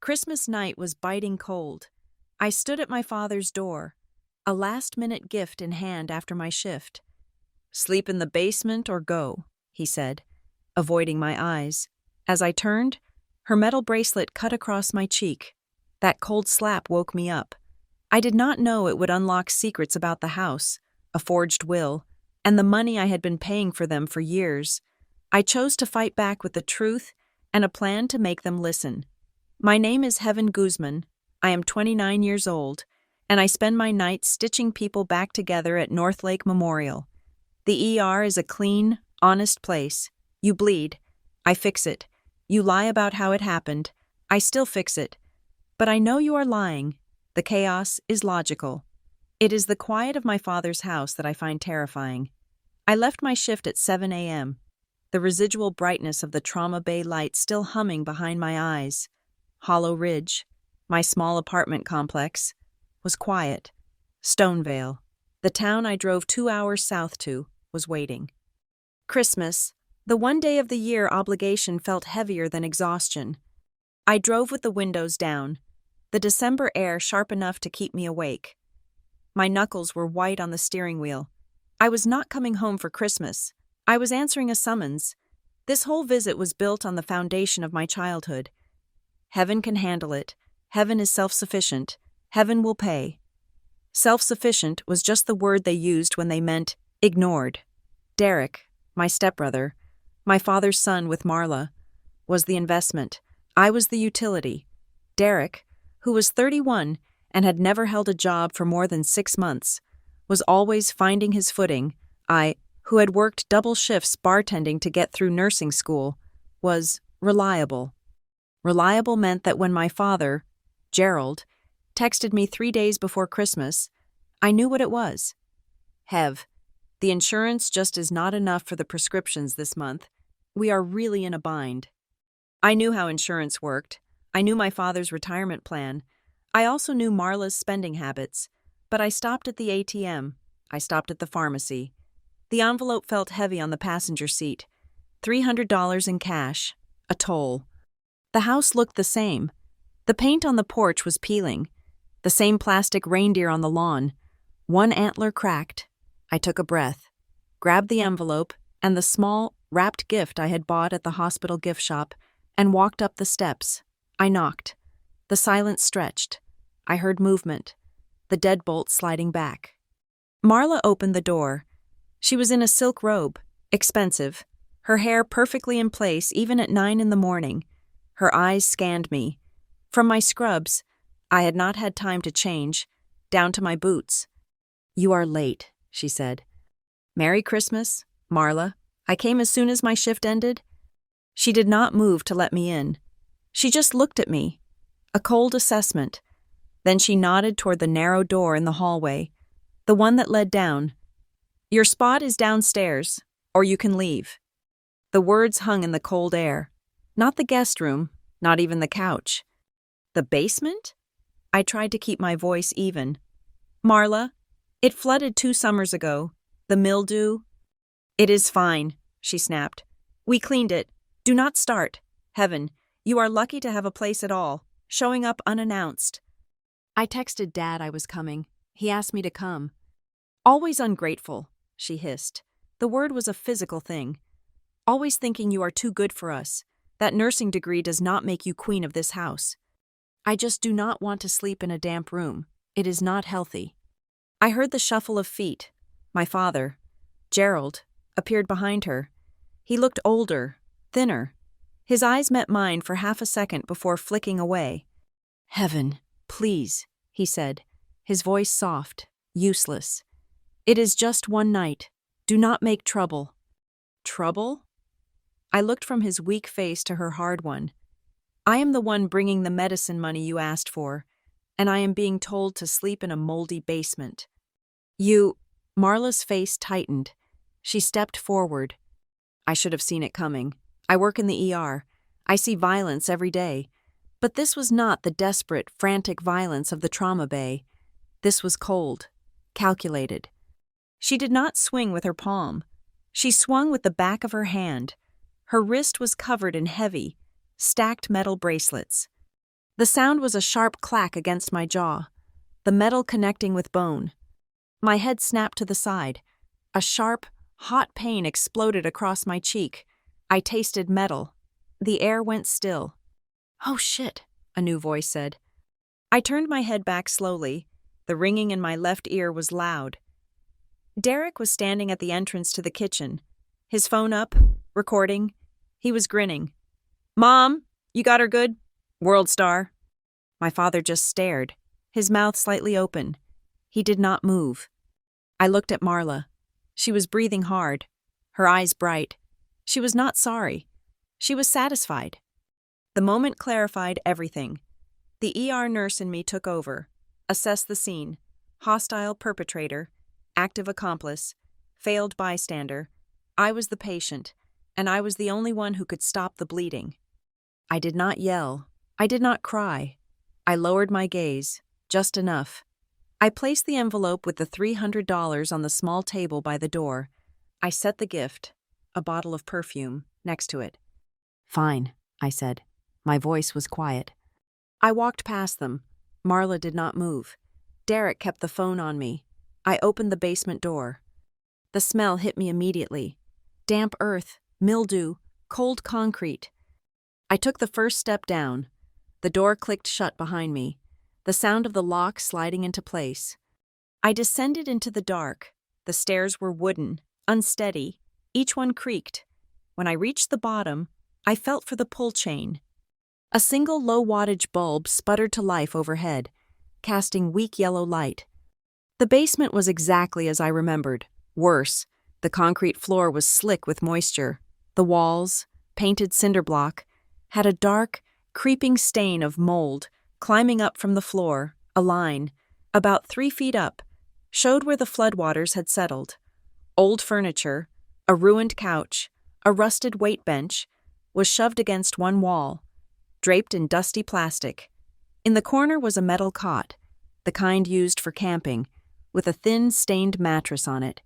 Christmas night was biting cold. I stood at my father's door, a last-minute gift in hand after my shift. "Sleep in the basement or go," he said, avoiding my eyes. As I turned, her metal bracelet cut across my cheek. That cold slap woke me up. I did not know it would unlock secrets about the house, a forged will, and the money I had been paying for them for years. I chose to fight back with the truth and a plan to make them listen. My name is Heaven Guzman. I am 29 years old, and I spend my nights stitching people back together at North Lake Memorial. The ER is a clean, honest place. You bleed. I fix it. You lie about how it happened. I still fix it. But I know you are lying. The chaos is logical. It is the quiet of my father's house that I find terrifying. I left my shift at 7 a.m., the residual brightness of the Trauma Bay light still humming behind my eyes. Hollow Ridge, my small apartment complex, was quiet. Stonevale, the town I drove 2 hours south to, was waiting. Christmas, the one day of the year obligation felt heavier than exhaustion. I drove with the windows down, the December air sharp enough to keep me awake. My knuckles were white on the steering wheel. I was not coming home for Christmas. I was answering a summons. This whole visit was built on the foundation of my childhood. Heaven can handle it. Heaven is self-sufficient. Heaven will pay. Self-sufficient was just the word they used when they meant ignored. Derek, my stepbrother, my father's son with Marla, was the investment. I was the utility. Derek, who was 31 and had never held a job for more than 6 months, was always finding his footing. I, who had worked double shifts bartending to get through nursing school, was reliable. Reliable meant that when my father, Gerald, texted me 3 days before Christmas, I knew what it was. "Hev, the insurance just is not enough for the prescriptions this month. We are really in a bind." I knew how insurance worked. I knew my father's retirement plan. I also knew Marla's spending habits. But I stopped at the ATM. I stopped at the pharmacy. The envelope felt heavy on the passenger seat. $300 in cash. A toll. The house looked the same. The paint on the porch was peeling. The same plastic reindeer on the lawn. One antler cracked. I took a breath, grabbed the envelope and the small, wrapped gift I had bought at the hospital gift shop, and walked up the steps. I knocked. The silence stretched. I heard movement. The deadbolt sliding back. Marla opened the door. She was in a silk robe, expensive, her hair perfectly in place even at 9 in the morning. Her eyes scanned me. From my scrubs, I had not had time to change, down to my boots. "You are late," she said. "Merry Christmas, Marla. I came as soon as my shift ended." She did not move to let me in. She just looked at me, a cold assessment. Then she nodded toward the narrow door in the hallway, the one that led down. "Your spot is downstairs, or you can leave." The words hung in the cold air. Not the guest room, not even the couch. The basement? I tried to keep my voice even. "Marla, it flooded 2 summers ago. The mildew." "It is fine," she snapped. "We cleaned it. Do not start. Heaven, you are lucky to have a place at all, showing up unannounced." I texted Dad I was coming. He asked me to come. "Always ungrateful," she hissed. The word was a physical thing. "Always thinking you are too good for us. That nursing degree does not make you queen of this house." "I just do not want to sleep in a damp room. It is not healthy." I heard the shuffle of feet. My father, Gerald, appeared behind her. He looked older, thinner. His eyes met mine for half a second before flicking away. "Heaven, please," he said, his voice soft, useless. "It is just one night. Do not make trouble." "Trouble?" I looked from his weak face to her hard one. "I am the one bringing the medicine money you asked for, and I am being told to sleep in a moldy basement." Marla's face tightened. She stepped forward. I should have seen it coming. I work in the ER. I see violence every day. But this was not the desperate, frantic violence of the Trauma Bay. This was cold, calculated. She did not swing with her palm. She swung with the back of her hand. Her wrist was covered in heavy, stacked metal bracelets. The sound was a sharp clack against my jaw, the metal connecting with bone. My head snapped to the side. A sharp, hot pain exploded across my cheek. I tasted metal. The air went still. "Oh shit," a new voice said. I turned my head back slowly. The ringing in my left ear was loud. Derek was standing at the entrance to the kitchen, his phone up, recording. He was grinning. "Mom, you got her good? World star." My father just stared, his mouth slightly open. He did not move. I looked at Marla. She was breathing hard, her eyes bright. She was not sorry. She was satisfied. The moment clarified everything. The ER nurse in me took over, assessed the scene. Hostile perpetrator, active accomplice, failed bystander. I was the patient, and I was the only one who could stop the bleeding. I did not yell. I did not cry. I lowered my gaze, just enough. I placed the envelope with the $300 on the small table by the door. I set the gift, a bottle of perfume, next to it. "Fine," I said. My voice was quiet. I walked past them. Marla did not move. Derek kept the phone on me. I opened the basement door. The smell hit me immediately. Damp earth, mildew, cold concrete. I took the first step down. The door clicked shut behind me, the sound of the lock sliding into place. I descended into the dark. The stairs were wooden, unsteady. Each one creaked. When I reached the bottom, I felt for the pull chain. A single low-wattage bulb sputtered to life overhead, casting weak yellow light. The basement was exactly as I remembered. Worse, the concrete floor was slick with moisture. The walls, painted cinder block, had a dark, creeping stain of mold climbing up from the floor. A line, about 3 feet up, showed where the floodwaters had settled. Old furniture, a ruined couch, a rusted weight bench, was shoved against one wall, draped in dusty plastic. In the corner was a metal cot, the kind used for camping, with a thin, stained mattress on it.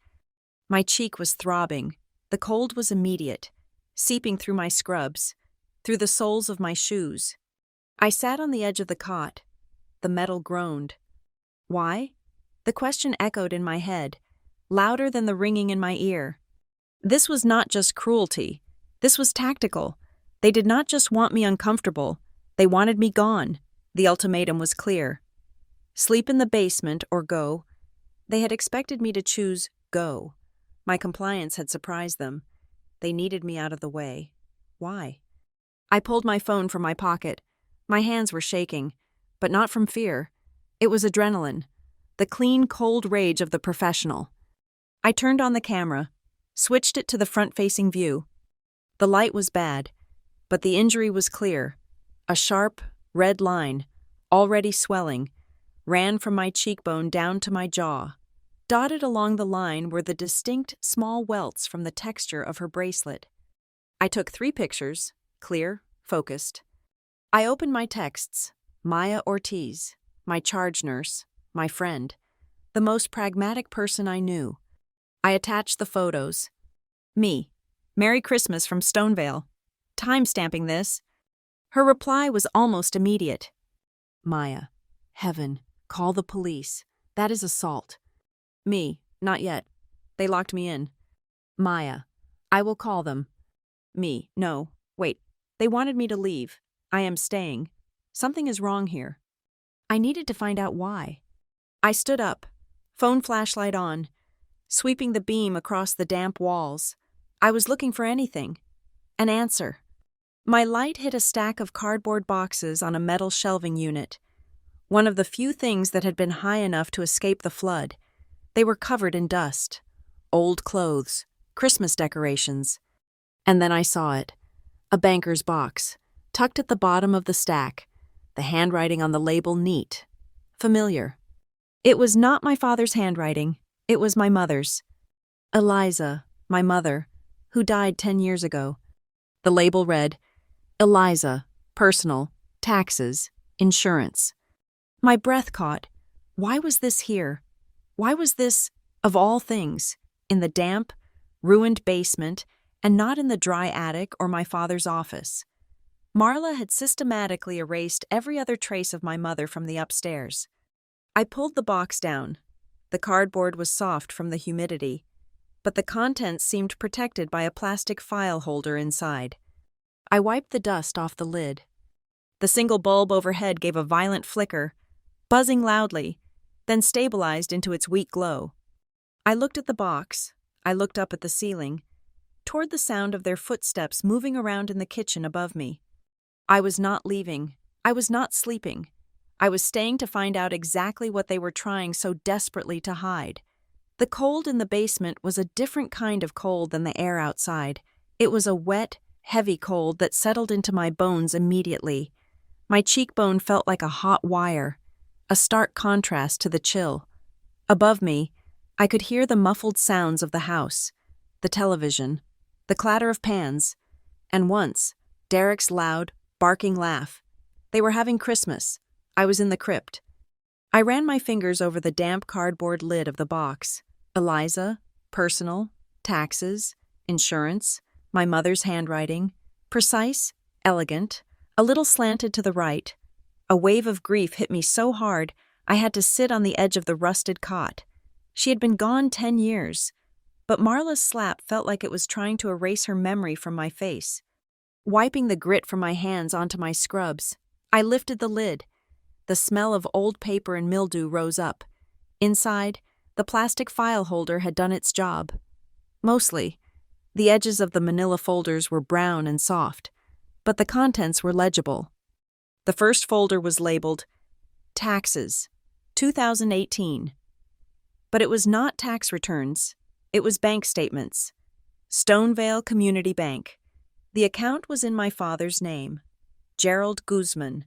My cheek was throbbing. The cold was immediate, seeping through my scrubs, through the soles of my shoes. I sat on the edge of the cot. The metal groaned. Why? The question echoed in my head, louder than the ringing in my ear. This was not just cruelty. This was tactical. They did not just want me uncomfortable. They wanted me gone. The ultimatum was clear. Sleep in the basement or go. They had expected me to choose go. My compliance had surprised them. They needed me out of the way. Why? I pulled my phone from my pocket. My hands were shaking, but not from fear. It was adrenaline, the clean, cold rage of the professional. I turned on the camera, switched it to the front-facing view. The light was bad, but the injury was clear. A sharp, red line, already swelling, ran from my cheekbone down to my jaw. Dotted along the line were the distinct small welts from the texture of her bracelet. I took 3 pictures, clear, focused. I opened my texts. Maya Ortiz, my charge nurse, my friend, the most pragmatic person I knew. I attached the photos. Me, Merry Christmas from Stonevale. Time-stamping this. Her reply was almost immediate. Maya, heaven, call the police. That is assault. Me, not yet. They locked me in. Maya, I will call them. Me, no, wait. They wanted me to leave. I am staying. Something is wrong here. I needed to find out why. I stood up, phone flashlight on, sweeping the beam across the damp walls. I was looking for anything. An answer. My light hit a stack of cardboard boxes on a metal shelving unit. One of the few things that had been high enough to escape the flood. They were covered in dust. Old clothes, Christmas decorations. And then I saw it. A banker's box, tucked at the bottom of the stack. The handwriting on the label neat. Familiar. It was not my father's handwriting. It was my mother's. Eliza, my mother, who died 10 years ago. The label read, Eliza, personal, taxes, insurance. My breath caught. Why was this here? Why was this, of all things, in the damp, ruined basement and not in the dry attic or my father's office? Marla had systematically erased every other trace of my mother from the upstairs. I pulled the box down. The cardboard was soft from the humidity, but the contents seemed protected by a plastic file holder inside. I wiped the dust off the lid. The single bulb overhead gave a violent flicker, buzzing loudly, then stabilized into its weak glow. I looked at the box. I looked up at the ceiling, toward the sound of their footsteps moving around in the kitchen above me. I was not leaving. I was not sleeping. I was staying to find out exactly what they were trying so desperately to hide. The cold in the basement was a different kind of cold than the air outside. It was a wet, heavy cold that settled into my bones immediately. My cheekbone felt like a hot wire, a stark contrast to the chill. Above me, I could hear the muffled sounds of the house, the television, the clatter of pans, and once, Derek's loud, barking laugh. They were having Christmas. I was in the crypt. I ran my fingers over the damp cardboard lid of the box. Eliza, personal, taxes, insurance, my mother's handwriting, precise, elegant, a little slanted to the right. A wave of grief hit me so hard I had to sit on the edge of the rusted cot. She had been gone 10 years, but Marla's slap felt like it was trying to erase her memory from my face. Wiping the grit from my hands onto my scrubs, I lifted the lid. The smell of old paper and mildew rose up. Inside, the plastic file holder had done its job. Mostly, the edges of the manila folders were brown and soft, but the contents were legible. The first folder was labeled Taxes, 2018. But it was not tax returns. It was bank statements. Stonevale Community Bank. The account was in my father's name, Gerald Guzman.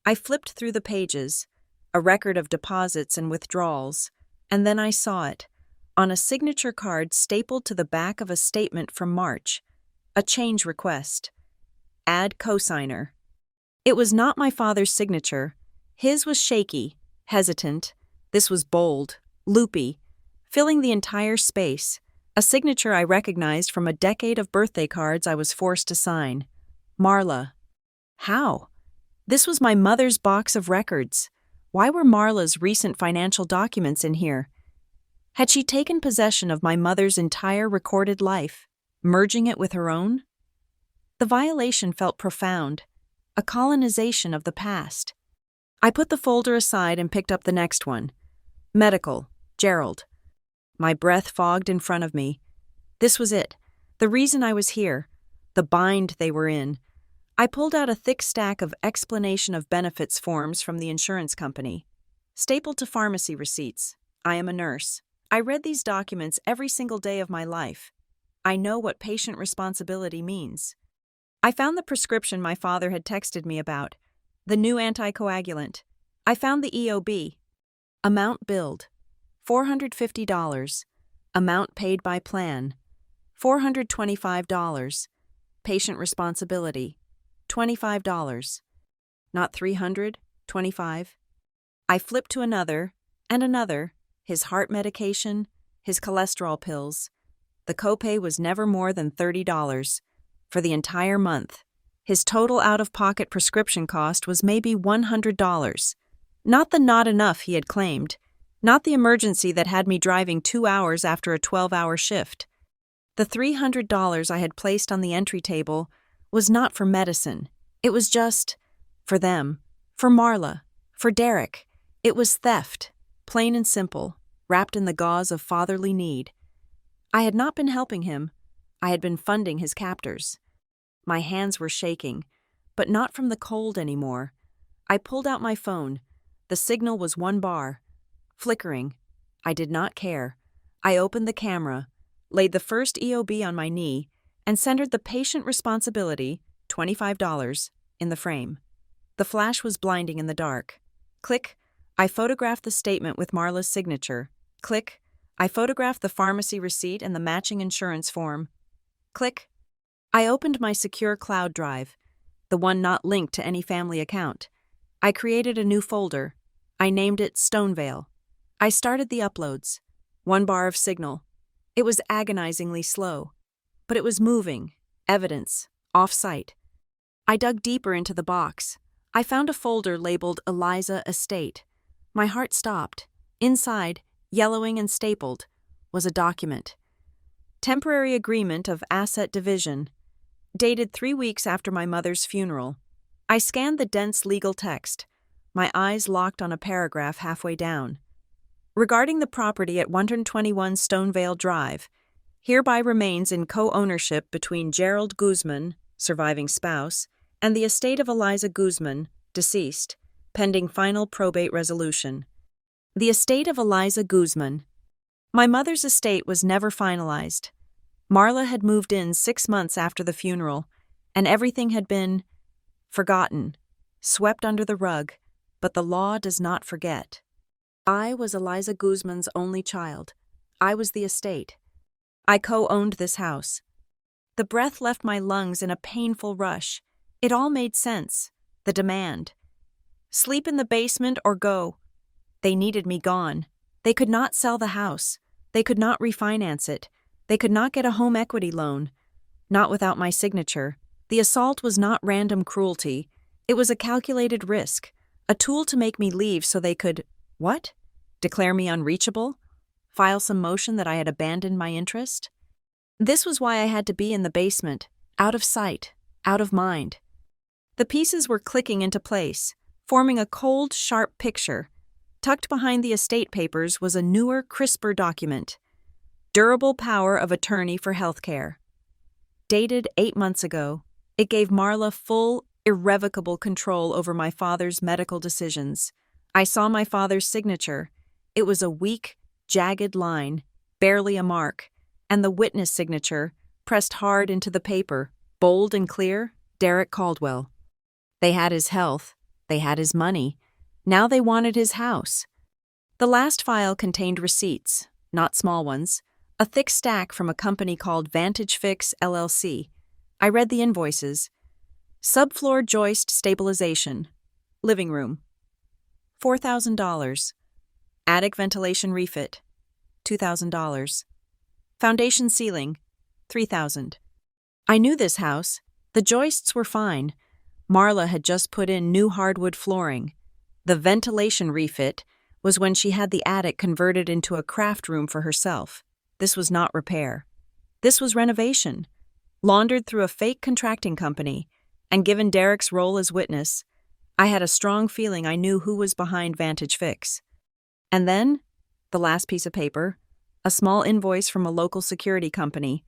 I flipped through the pages, a record of deposits and withdrawals, and then I saw it, on a signature card stapled to the back of a statement from March, a change request. Add cosigner. It was not my father's signature. His was shaky, hesitant. This was bold, loopy, filling the entire space, a signature I recognized from a decade of birthday cards I was forced to sign. Marla. How? This was my mother's box of records. Why were Marla's recent financial documents in here? Had she taken possession of my mother's entire recorded life, merging it with her own? The violation felt profound, a colonization of the past. I put the folder aside and picked up the next one. Medical, Gerald. My breath fogged in front of me. This was it, the reason I was here, the bind they were in. I pulled out a thick stack of explanation of benefits forms from the insurance company. Stapled to pharmacy receipts. I am a nurse. I read these documents every single day of my life. I know what patient responsibility means. I found the prescription my father had texted me about, the new anticoagulant. I found the EOB. Amount billed, $450. Amount paid by plan, $425. Patient responsibility, $25. Not $300, $25. I flipped to another, and another, his heart medication, his cholesterol pills. The copay was never more than $30. For the entire month, his total out-of-pocket prescription cost was maybe $100. Not the not enough he had claimed, not the emergency that had me driving 2 hours after a 12-hour shift. The $300 I had placed on the entry table was not for medicine. It was just for them, for Marla, for Derek. It was theft, plain and simple, wrapped in the gauze of fatherly need. I had not been helping him. I had been funding his captors. My hands were shaking, but not from the cold anymore. I pulled out my phone. The signal was 1 bar. Flickering. I did not care. I opened the camera, laid the first EOB on my knee, and centered the patient responsibility, $25, in the frame. The flash was blinding in the dark. Click. I photographed the statement with Marla's signature. Click. I photographed the pharmacy receipt and the matching insurance form. Click. I opened my secure cloud drive, the one not linked to any family account. I created a new folder. I named it Stonevale. I started the uploads. 1 bar of signal. It was agonizingly slow, but it was moving, evidence, off-site. I dug deeper into the box. I found a folder labeled Eliza Estate. My heart stopped. Inside, yellowing and stapled, was a document. Temporary Agreement of Asset Division, dated 3 weeks after my mother's funeral. I scanned the dense legal text. My eyes locked on a paragraph halfway down. Regarding the property at 121 Stonevale Drive, hereby remains in co-ownership between Gerald Guzman, surviving spouse, and the estate of Eliza Guzman, deceased, pending final probate resolution. The estate of Eliza Guzman. My mother's estate was never finalized. Marla had moved in 6 months after the funeral, and everything had been forgotten, swept under the rug, but the law does not forget. I was Eliza Guzman's only child. I was the estate. I co-owned this house. The breath left my lungs in a painful rush. It all made sense. The demand. Sleep in the basement or go. They needed me gone. They could not sell the house. They could not refinance it. They could not get a home equity loan. Not without my signature. The assault was not random cruelty. It was a calculated risk, a tool to make me leave so they could, what? Declare me unreachable? File some motion that I had abandoned my interest? This was why I had to be in the basement, out of sight, out of mind. The pieces were clicking into place, forming a cold, sharp picture. Tucked behind the estate papers was a newer, crisper document. Durable Power of Attorney for Healthcare. Dated 8 months ago, it gave Marla full, irrevocable control over my father's medical decisions. I saw my father's signature. It was a weak, jagged line, barely a mark, and the witness signature, pressed hard into the paper, bold and clear, Derek Caldwell. They had his health. They had his money. Now they wanted his house. The last file contained receipts, not small ones, a thick stack from a company called Vantage Fix LLC. I read the invoices. Subfloor joist stabilization. Living room. $4,000. Attic ventilation refit. $2,000. Foundation ceiling. $3,000. I knew this house. The joists were fine. Marla had just put in new hardwood flooring. The ventilation refit was when she had the attic converted into a craft room for herself. This was not repair. This was renovation. Laundered through a fake contracting company, and given Derek's role as witness, I had a strong feeling I knew who was behind Vantage Fix. And then, the last piece of paper, a small invoice from a local security company.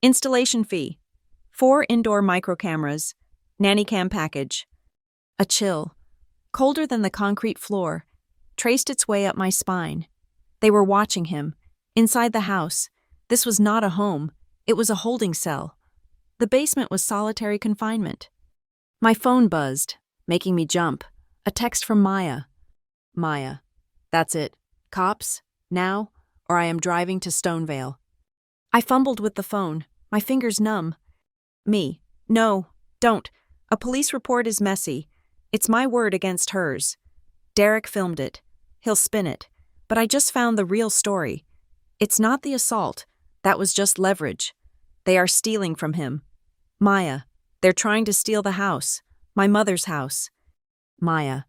Installation fee, 4 indoor micro cameras, nanny cam package. A chill, colder than the concrete floor, traced its way up my spine. They were watching him, inside the house. This was not a home, it was a holding cell. The basement was solitary confinement. My phone buzzed, making me jump. A text from Maya. Maya. That's it. Cops? Now? Or I am driving to Stonevale. I fumbled with the phone, my fingers numb. Me. No, don't. A police report is messy. It's my word against hers. Derek filmed it. He'll spin it. But I just found the real story. It's not the assault. That was just leverage. They are stealing from him. Maya. They're trying to steal the house. My mother's house. Maya.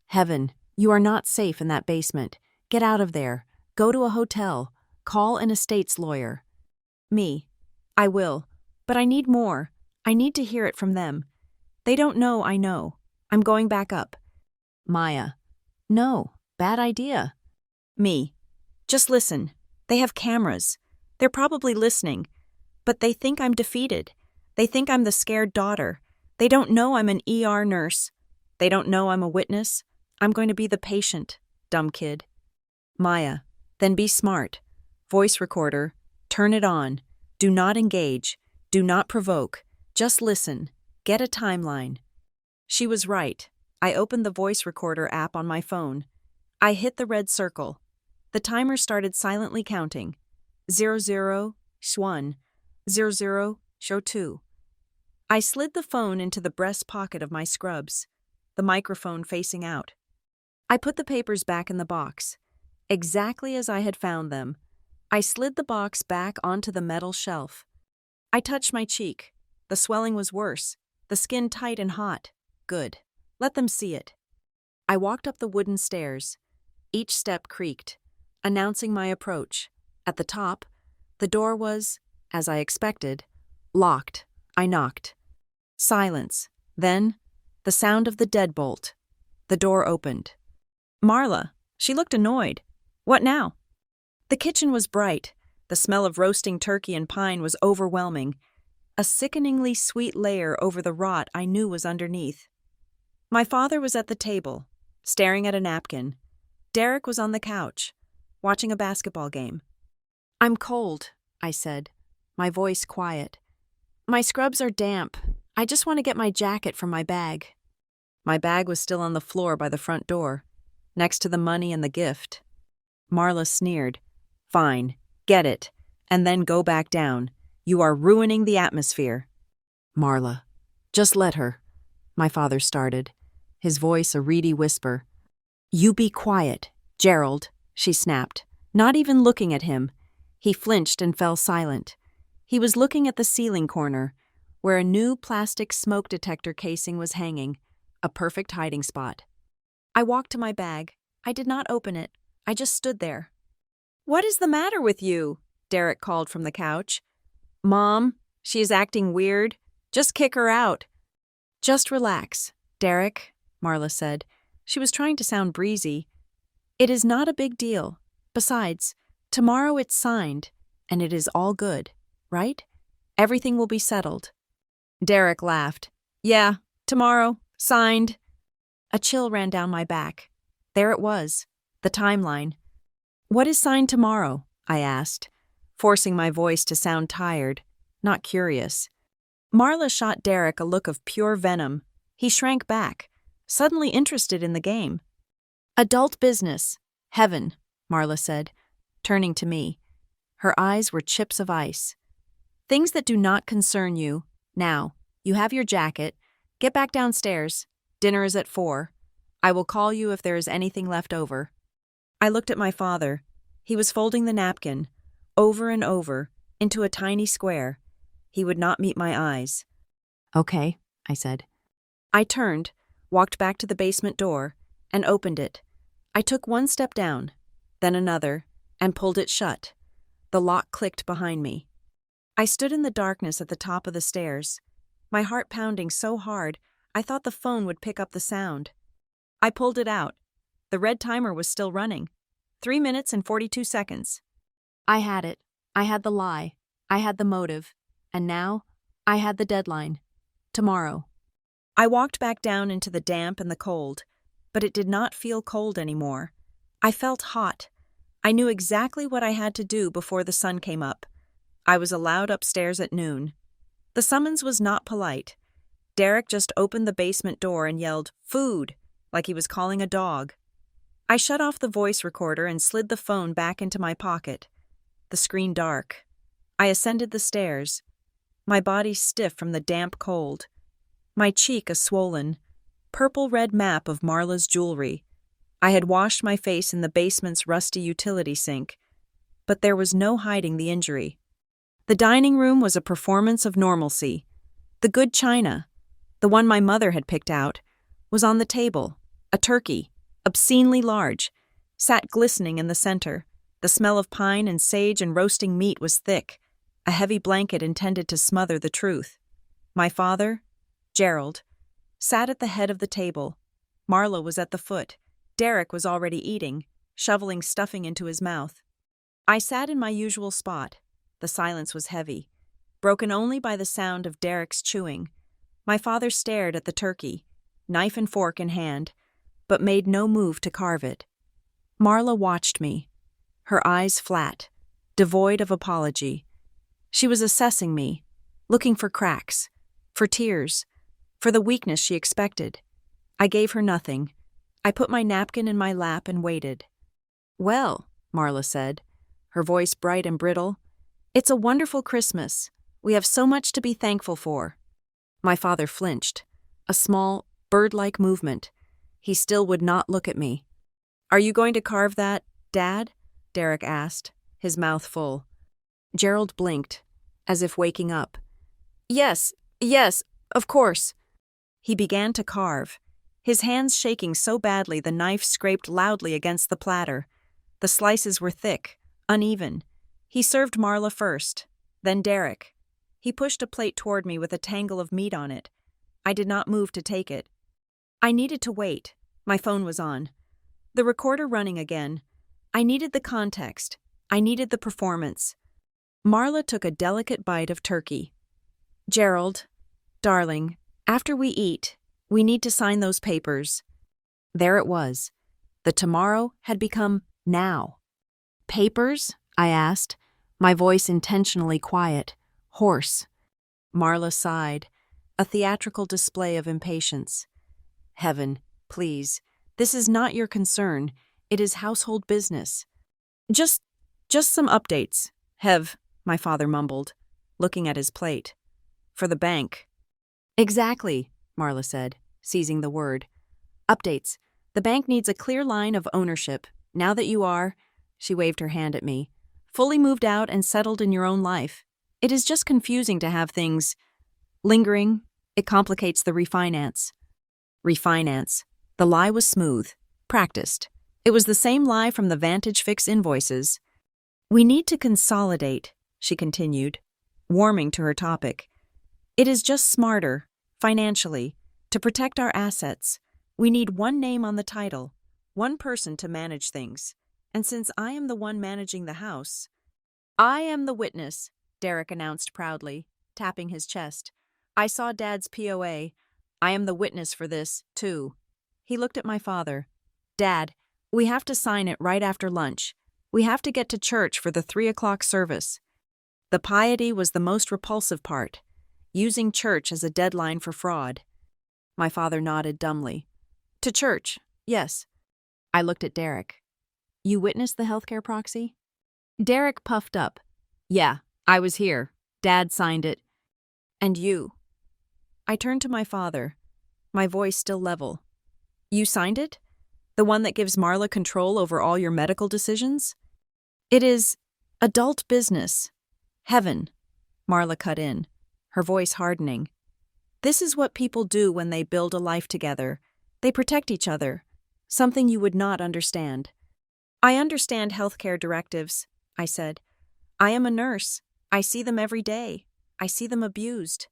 Heaven, you are not safe in that basement. Get out of there. Go to a hotel. Call an estate's lawyer. Me. I will. But I need more. I need to hear it from them. They don't know I know. I'm going back up. Maya. No. Bad idea. Me. Just listen. They have cameras. They're probably listening. But they think I'm defeated. They think I'm the scared daughter. They don't know I'm an ER nurse. They don't know I'm a witness. I'm going to be the patient, dumb kid. Maya. Then be smart. Voice recorder. Turn it on. Do not engage. Do not provoke. Just listen. Get a timeline. She was right. I opened the voice recorder app on my phone. I hit the red circle. The timer started silently counting. 00, 1, 00, 2. I slid the phone into the breast pocket of my scrubs, the microphone facing out. I put the papers back in the box, exactly as I had found them. I slid the box back onto the metal shelf. I touched my cheek. The swelling was worse. the skin tight and hot. Good. Let them see it. I walked up the wooden stairs. Each step creaked, announcing my approach. At the top, the door was, as I expected, locked. I knocked. Silence. Then, the sound of the deadbolt. The door opened. Marla. She looked annoyed. What now? The kitchen was bright. The smell of roasting turkey and pine was overwhelming. A sickeningly sweet layer over the rot I knew was underneath. My father was at the table, staring at a napkin. Derek was on the couch, watching a basketball game. I'm cold, I said, my voice quiet. My scrubs are damp. I just want to get my jacket from my bag. My bag was still on the floor by the front door, next to the money and the gift. Marla sneered. Fine, get it, and then go back down. You are ruining the atmosphere. Marla, just let her, my father started, his voice a reedy whisper. You be quiet, Gerald, she snapped, not even looking at him. He flinched and fell silent. He was looking at the ceiling corner, where a new plastic smoke detector casing was hanging, a perfect hiding spot. I walked to my bag. I did not open it. I just stood there. What is the matter with you? Derek called from the couch. Mom, she is acting weird. Just kick her out. Just relax, Derek, Marla said. She was trying to sound breezy. It is not a big deal. Besides, tomorrow it's signed, and it is all good, right? Everything will be settled. Derek laughed. Yeah, tomorrow, signed. A chill ran down my back. There it was, the timeline. What is signed tomorrow? I asked, forcing my voice to sound tired, not curious. Marla shot Derek a look of pure venom. He shrank back, suddenly interested in the game. Adult business. Heaven, Marla said, turning to me. Her eyes were chips of ice. Things that do not concern you. Now, you have your jacket. Get back downstairs. Dinner is at 4. I will call you if there is anything left over. I looked at my father. He was folding the napkin, over and over, into a tiny square. He would not meet my eyes. Okay, I said. I turned, walked back to the basement door, and opened it. I took one step down, then another, and pulled it shut. The lock clicked behind me. I stood in the darkness at the top of the stairs, my heart pounding so hard I thought the phone would pick up the sound. I pulled it out. The red timer was still running. 3 minutes and 42 seconds. I had it. I had the lie. I had the motive. And now, I had the deadline. Tomorrow. I walked back down into the damp and the cold, but it did not feel cold anymore. I felt hot. I knew exactly what I had to do before the sun came up. I was allowed upstairs at noon. The summons was not polite. Derek just opened the basement door and yelled, "Food!" like he was calling a dog. I shut off the voice recorder and slid the phone back into my pocket. The screen dark. I ascended the stairs, my body stiff from the damp cold, my cheek a swollen, purple-red map of Marla's jewelry. I had washed my face in the basement's rusty utility sink, but there was no hiding the injury. The dining room was a performance of normalcy. The good china, the one my mother had picked out, was on the table. A turkey, obscenely large, sat glistening in the center. The smell of pine and sage and roasting meat was thick, a heavy blanket intended to smother the truth. My father, Gerald, sat at the head of the table. Marla was at the foot. Derek was already eating, shoveling stuffing into his mouth. I sat in my usual spot. The silence was heavy, broken only by the sound of Derek's chewing. My father stared at the turkey, knife and fork in hand, but made no move to carve it. Marla watched me, her eyes flat, devoid of apology. She was assessing me, looking for cracks, for tears, for the weakness she expected. I gave her nothing. I put my napkin in my lap and waited. Well, Marla said, her voice bright and brittle, it's a wonderful Christmas. We have so much to be thankful for. My father flinched, a small, bird-like movement. He still would not look at me. Are you going to carve that, Dad? Derek asked, his mouth full. Gerald blinked, as if waking up. Yes, Of course. He began to carve, his hands shaking so badly the knife scraped loudly against the platter. The slices were thick, uneven. He served Marla first, then Derek. He pushed a plate toward me with a tangle of meat on it. I did not move to take it. I needed to wait. My phone was on. The recorder running again. I needed the context. I needed the performance. Marla took a delicate bite of turkey. Gerald, darling, after we eat, we need to sign those papers. There it was. The tomorrow had become now. Papers? I asked, my voice intentionally quiet, hoarse. Marla sighed, a theatrical display of impatience. Heaven, please, this is not your concern. It is household business. Just some updates, Hev, my father mumbled, looking at his plate. For the bank. Exactly, Marla said, seizing the word. Updates. The bank needs a clear line of ownership. Now that you are, she waved her hand at me, fully moved out and settled in your own life. It is just confusing to have things lingering. It complicates the refinance. Refinance. The lie was smooth, practiced. It was the same lie from the Vantage Fix invoices. We need to consolidate, she continued, warming to her topic. It is just smarter, financially, to protect our assets. We need one name on the title, one person to manage things. And since I am the one managing the house, I am the witness, Derek announced proudly, tapping his chest. I saw Dad's POA. I am the witness for this, too. He looked at my father. Dad, we have to sign it right after lunch. We have to get to church for the 3 o'clock service. The piety was the most repulsive part, using church as a deadline for fraud. My father nodded dumbly. To church, yes. I looked at Derek. You witnessed the healthcare proxy? Derek puffed up. Yeah, I was here. Dad signed it. And you? I turned to my father, my voice still level. You signed it? The one that gives Marla control over all your medical decisions? It is adult business. Heaven, Marla cut in, her voice hardening. This is what people do when they build a life together. They protect each other, something you would not understand. I understand healthcare directives, I said. I am a nurse. I see them every day. I see them abused.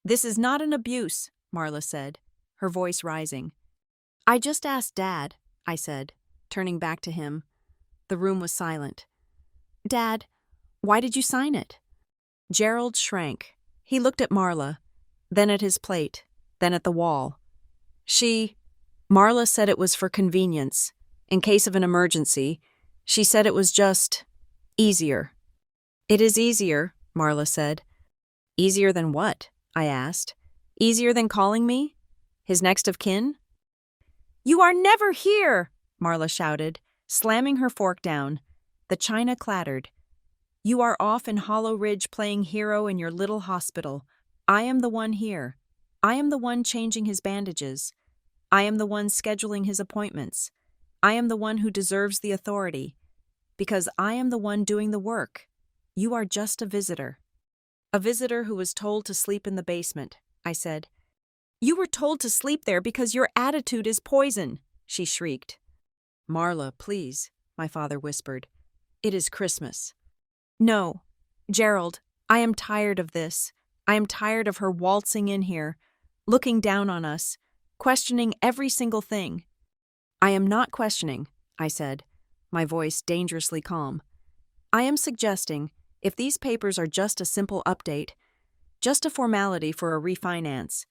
This is not an abuse, Marla said, her voice rising. I just asked Dad, I said, turning back to him. The room was silent. Dad, why did you sign it? Gerald shrank. He looked at Marla, then at his plate, then at the wall. Marla said it was for convenience. In case of an emergency, she said it was just easier. It is easier, Marla said. Easier than what? I asked. Easier than calling me? His next of kin? You are never here, Marla shouted, slamming her fork down. The china clattered. You are off in Hollow Ridge playing hero in your little hospital. I am the one here. I am the one changing his bandages. I am the one scheduling his appointments. I am the one who deserves the authority. Because I am the one doing the work. You are just a visitor. A visitor who was told to sleep in the basement, I said. You were told to sleep there because your attitude is poison, she shrieked. Marla, please, my father whispered. It is Christmas. No, Gerald, I am tired of this. I am tired of her waltzing in here, looking down on us, questioning every single thing. I am not questioning, I said, my voice dangerously calm. I am suggesting, if these papers are just a simple update, just a formality for a refinance,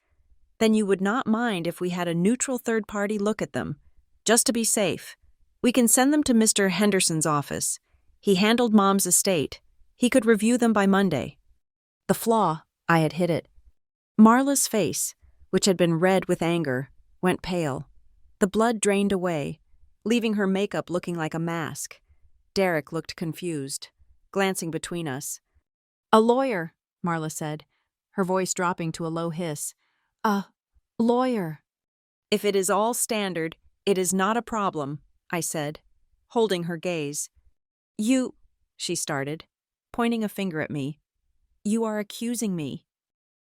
then you would not mind if we had a neutral third party look at them, just to be safe. We can send them to Mr. Henderson's office. He handled Mom's estate. He could review them by Monday. The flaw, I had hit it. Marla's face, which had been red with anger, went pale. The blood drained away, leaving her makeup looking like a mask. Derek looked confused, glancing between us. A lawyer, Marla said, her voice dropping to a low hiss. A lawyer. If it is all standard, it is not a problem, I said, holding her gaze. You, she started, pointing a finger at me. You are accusing me.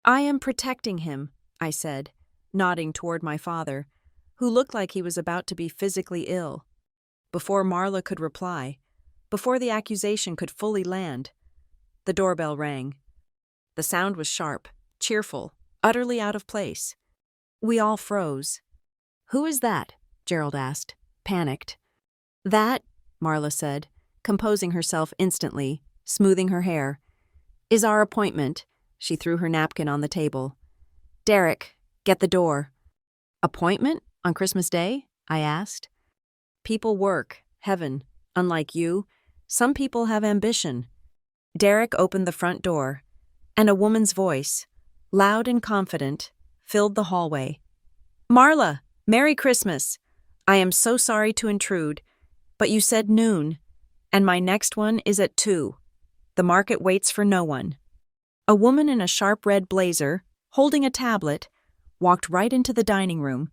I am protecting him, I said, nodding toward my father, who looked like he was about to be physically ill. Before Marla could reply, before the accusation could fully land, the doorbell rang. The sound was sharp, cheerful, utterly out of place. We all froze. "Who is that?" Gerald asked, panicked. "That," Marla said, composing herself instantly, smoothing her hair, "is our appointment." She threw her napkin on the table. "Derek, get the door." "Appointment? On Christmas Day?" I asked. "People work, Heaven. Unlike you, some people have ambition." Derek opened the front door, and a woman's voice, loud and confident, filled the hallway. "Marla, Merry Christmas! I am so sorry to intrude, but you said noon, and my next one is at 2. The market waits for no one." A woman in a sharp red blazer, holding a tablet, walked right into the dining room.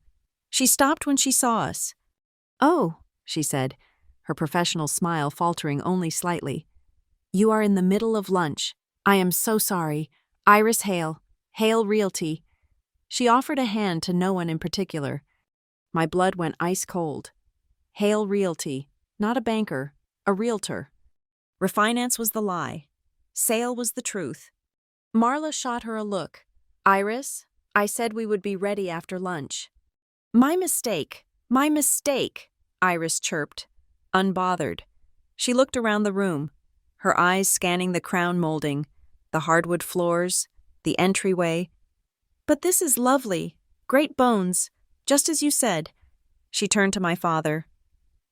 She stopped when she saw us. "Oh," she said, her professional smile faltering only slightly. "You are in the middle of lunch. I am so sorry. Iris Hale, Hale Realty." She offered a hand to no one in particular. My blood went ice cold. Hale Realty, not a banker, a realtor. Refinance was the lie. Sale was the truth. Marla shot her a look. "Iris, I said we would be ready after lunch." My mistake, Iris chirped, unbothered. She looked around the room, her eyes scanning the crown molding, the hardwood floors, the entryway. "But this is lovely. Great bones, just as you said." She turned to my father.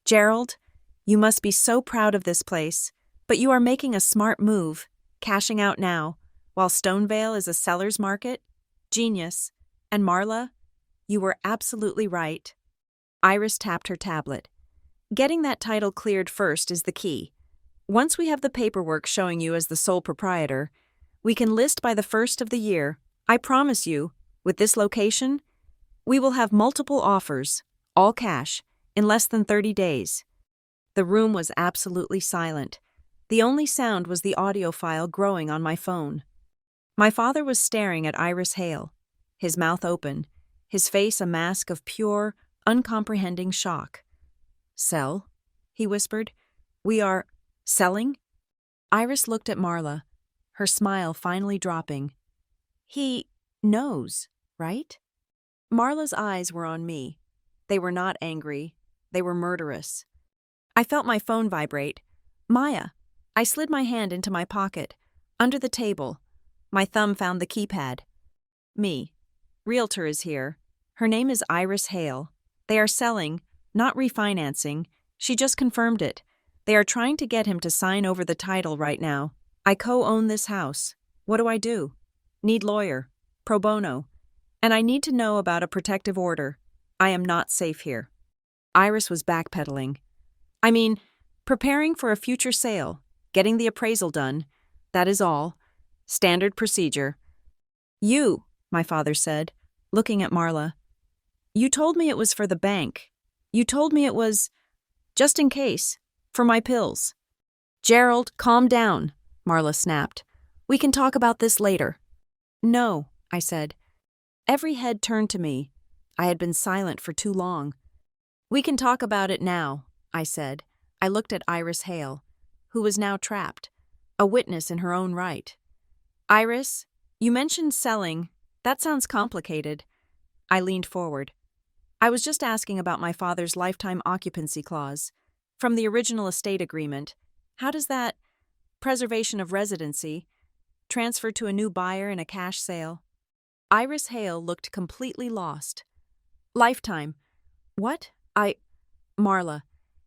"Gerald, you must be so proud of this place, but you are making a smart move, cashing out now, while Stonevale is a seller's market. Genius. And Marla, you were absolutely right." Iris tapped her tablet. "Getting that title cleared first is the key. Once we have the paperwork showing you as the sole proprietor, we can list by the 1st of the year. I promise you, with this location, we will have multiple offers, all cash, in less than 30 days. The room was absolutely silent. The only sound was the audio file growing on my phone. My father was staring at Iris Hale, his mouth open, his face a mask of pure, uncomprehending shock. "Sell?" he whispered. "We are selling?" Iris looked at Marla, her smile finally dropping. "He knows, right?" Marla's eyes were on me. They were not angry. They were murderous. I felt my phone vibrate. "Maya." I slid my hand into my pocket, under the table. My thumb found the keypad. "Me. Realtor is here. Her name is Iris Hale. They are selling, not refinancing. She just confirmed it. They are trying to get him to sign over the title right now. I co-own this house. What do I do? Need lawyer. Pro bono. And I need to know about a protective order. I am not safe here." Iris was backpedaling. "I mean, preparing for a future sale, getting the appraisal done. That is all. Standard procedure." "You," my father said, looking at Marla. "You told me it was for the bank. You told me it was, just in case, for my pills." "Gerald, calm down," Marla snapped. "We can talk about this later." "No," I said. Every head turned to me. I had been silent for too long. "We can talk about it now," I said. I looked at Iris Hale, who was now trapped, a witness in her own right. "Iris, you mentioned selling. That sounds complicated." I leaned forward. "I was just asking about my father's lifetime occupancy clause. From the original estate agreement, how does that preservation of residency transfer to a new buyer in a cash sale?" Iris Hale looked completely lost. "Lifetime. What? Marla,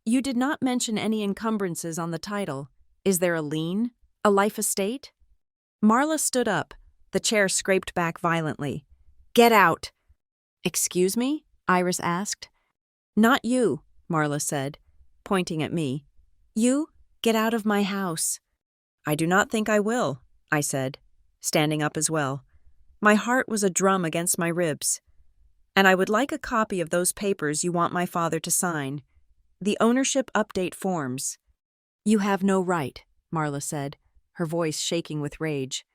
you did not mention any encumbrances on the title. Is there a lien? A life estate?" Marla stood up. The chair scraped back violently. "Get out!" "Excuse me?" Iris asked. "Not you," Marla said, pointing at me. "You, get out of my house." "I do not think I will," I said, standing up as well. My heart was a drum against my ribs. "And I would like a copy of those papers you want my father to sign. The ownership update forms." "You have no right," Marla said, her voice shaking with rage.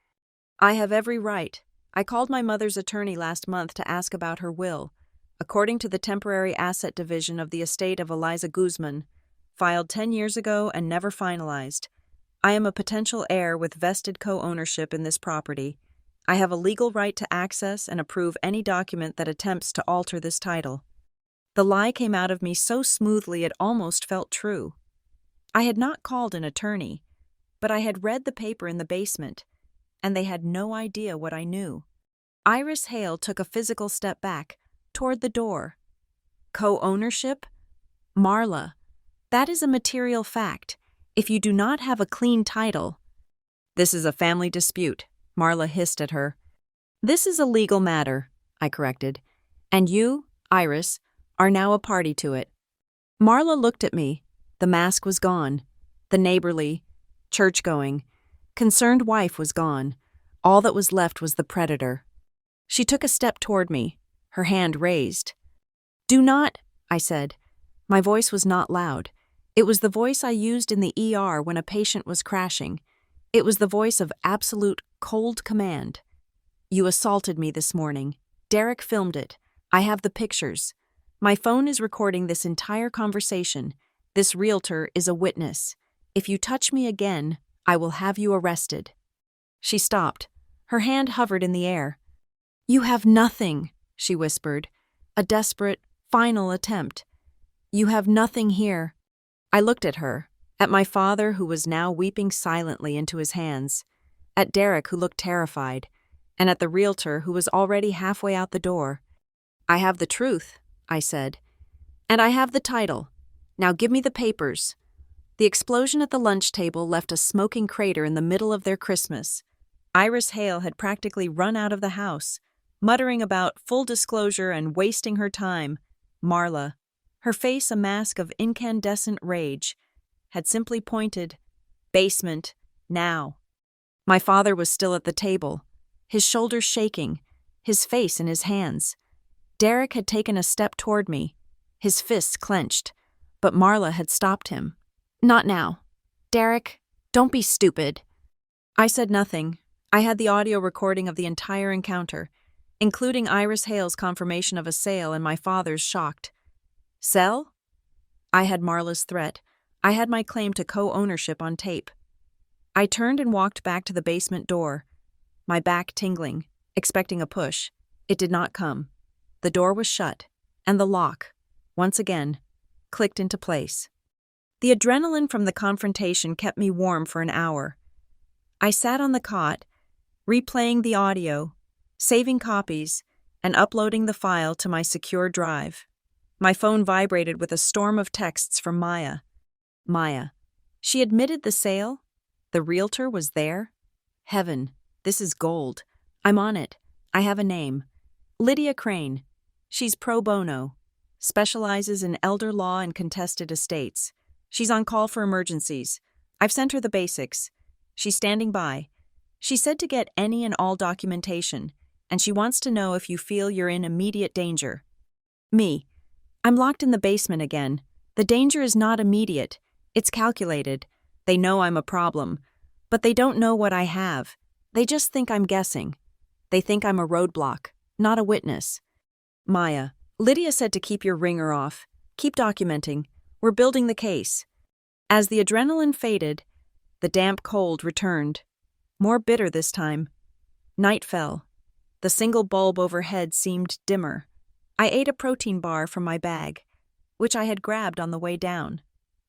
"I have every right," I called my mother's attorney last month to ask about her will. According to the temporary asset division of the estate of Eliza Guzman, filed 10 years ago and never finalized, I am a potential heir with vested co-ownership in this property. I have a legal right to access and approve any document that attempts to alter this title. The lie came out of me so smoothly it almost felt true. I had not called an attorney, but I had read the paper in the basement, and they had no idea what I knew. Iris Hale took a physical step back, toward the door. Co-ownership? Marla, that is a material fact. If you do not have a clean title— This is a family dispute, Marla hissed at her. This is a legal matter, I corrected. And you, Iris, are now a party to it. Marla looked at me. The mask was gone. The neighborly, church-going, concerned wife was gone. All that was left was the predator. She took a step toward me, her hand raised. Do not, I said. My voice was not loud. It was the voice I used in the ER when a patient was crashing. It was the voice of absolute, cold command. You assaulted me this morning. Derek filmed it. I have the pictures. My phone is recording this entire conversation. This realtor is a witness. If you touch me again, I will have you arrested. She stopped. Her hand hovered in the air. You have nothing, she whispered. A desperate, final attempt. You have nothing here. I looked at her, at my father who was now weeping silently into his hands, at Derek who looked terrified, and at the realtor who was already halfway out the door. I have the truth, I said. And I have the title. Now give me the papers. The explosion at the lunch table left a smoking crater in the middle of their Christmas. Iris Hale had practically run out of the house, muttering about full disclosure and wasting her time. Marla, her face a mask of incandescent rage, had simply pointed, basement, now. My father was still at the table, his shoulders shaking, his face in his hands. Derek had taken a step toward me, his fists clenched, but Marla had stopped him. Not now. Derek, don't be stupid. I said nothing. I had the audio recording of the entire encounter, including Iris Hale's confirmation of a sale and my father's shocked. Sell? I had Marla's threat. I had my claim to co-ownership on tape. I turned and walked back to the basement door, my back tingling, expecting a push. It did not come. The door was shut, and the lock, once again, clicked into place. The adrenaline from the confrontation kept me warm for an hour. I sat on the cot, replaying the audio, saving copies, and uploading the file to my secure drive. My phone vibrated with a storm of texts from Maya. Maya. She admitted the sale? The realtor was there? Heaven, this is gold. I'm on it. I have a name. Lydia Crane. She's pro bono. Specializes in elder law and contested estates. She's on call for emergencies. I've sent her the basics. She's standing by. She said to get any and all documentation, and she wants to know if you feel you're in immediate danger. Me. I'm locked in the basement again. The danger is not immediate. It's calculated. They know I'm a problem, but they don't know what I have. They just think I'm guessing. They think I'm a roadblock, not a witness. Maya. Lydia said to keep your ringer off. Keep documenting. We're building the case. As the adrenaline faded, the damp cold returned. More bitter this time. Night fell. The single bulb overhead seemed dimmer. I ate a protein bar from my bag, which I had grabbed on the way down.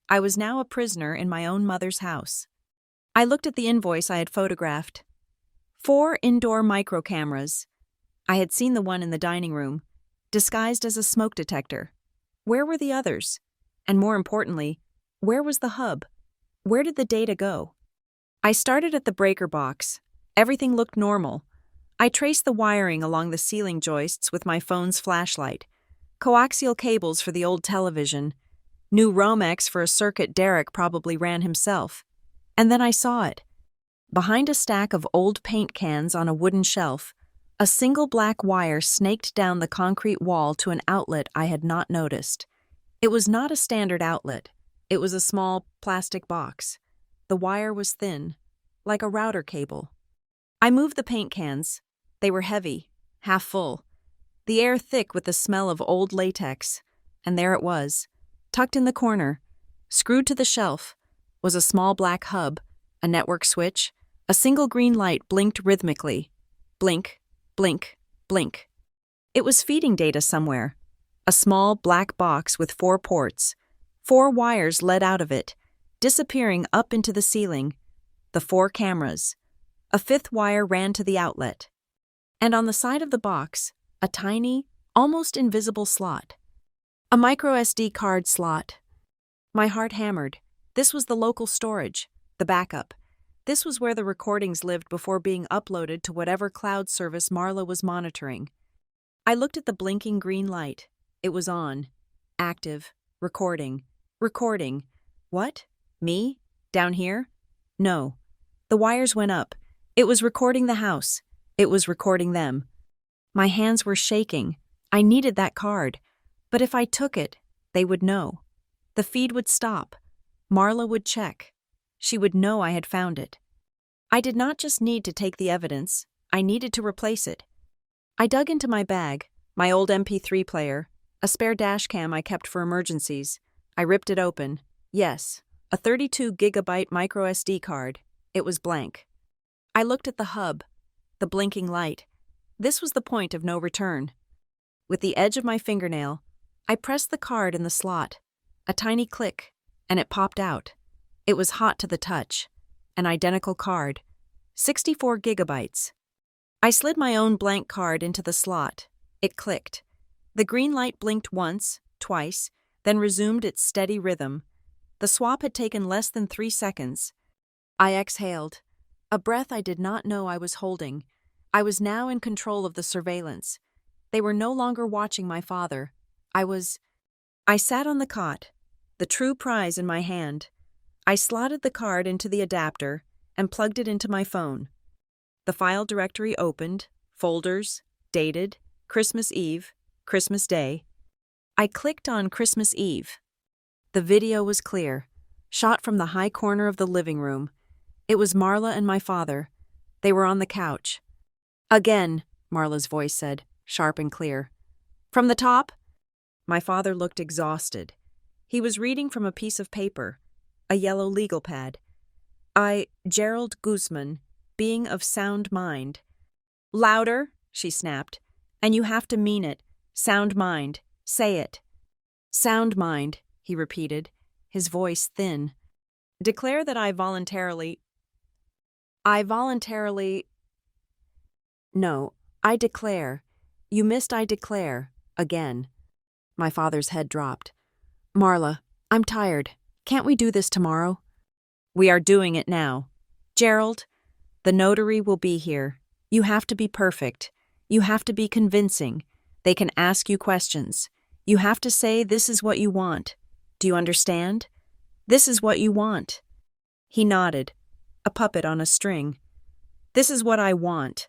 I was now a prisoner in my own mother's house. I looked at the invoice I had photographed. 4 indoor micro cameras. I had seen the one in the dining room, disguised as a smoke detector. Where were the others? And more importantly, where was the hub? Where did the data go? I started at the breaker box. Everything looked normal. I traced the wiring along the ceiling joists with my phone's flashlight. Coaxial cables for the old television. New Romex for a circuit Derek probably ran himself. And then I saw it. Behind a stack of old paint cans on a wooden shelf, a single black wire snaked down the concrete wall to an outlet I had not noticed. It was not a standard outlet. It was a small plastic box. The wire was thin, like a router cable. I moved the paint cans. They were heavy, half full, the air thick with the smell of old latex. And there it was, tucked in the corner, screwed to the shelf, was a small black hub, a network switch, a single green light blinked rhythmically. Blink, blink, blink. It was feeding data somewhere. A small black box with 4 ports. 4 wires led out of it, disappearing up into the ceiling. The 4 cameras. A 5th wire ran to the outlet. And on the side of the box, a tiny, almost invisible slot. A micro SD card slot. My heart hammered. This was the local storage, the backup. This was where the recordings lived before being uploaded to whatever cloud service Marla was monitoring. I looked at the blinking green light. It was on. Active. Recording. Recording. What? Me? Down here? No. The wires went up. It was recording the house. It was recording them. My hands were shaking. I needed that card. But if I took it, they would know. The feed would stop. Marla would check. She would know I had found it. I did not just need to take the evidence, I needed to replace it. I dug into my bag, my old MP3 player, a spare dash cam I kept for emergencies. I ripped it open. Yes, a 32-gigabyte micro SD card. It was blank. I looked at the hub, the blinking light. This was the point of no return. With the edge of my fingernail, I pressed the card in the slot. A tiny click, and it popped out. It was hot to the touch. An identical card. 64 gigabytes. I slid my own blank card into the slot. It clicked. The green light blinked once, twice, then resumed its steady rhythm. The swap had taken less than 3 seconds. I exhaled. A breath I did not know I was holding. I was now in control of the surveillance. They were no longer watching my father. I sat on the cot, the true prize in my hand. I slotted the card into the adapter and plugged it into my phone. The file directory opened, folders, dated, Christmas Eve, Christmas Day. I clicked on Christmas Eve. The video was clear, shot from the high corner of the living room. It was Marla and my father. They were on the couch. Again, Marla's voice said, sharp and clear. From the top? My father looked exhausted. He was reading from a piece of paper, a yellow legal pad. Gerald Guzman, being of sound mind. Louder, she snapped. And you have to mean it. Sound mind. Say it. Sound mind, he repeated, his voice thin. Declare that I voluntarily... No, I declare. You missed I declare. Again. My father's head dropped. Marla, I'm tired. Can't we do this tomorrow? We are doing it now. Gerald, the notary will be here. You have to be perfect. You have to be convincing. They can ask you questions. You have to say this is what you want. Do you understand? This is what you want. He nodded, a puppet on a string. This is what I want.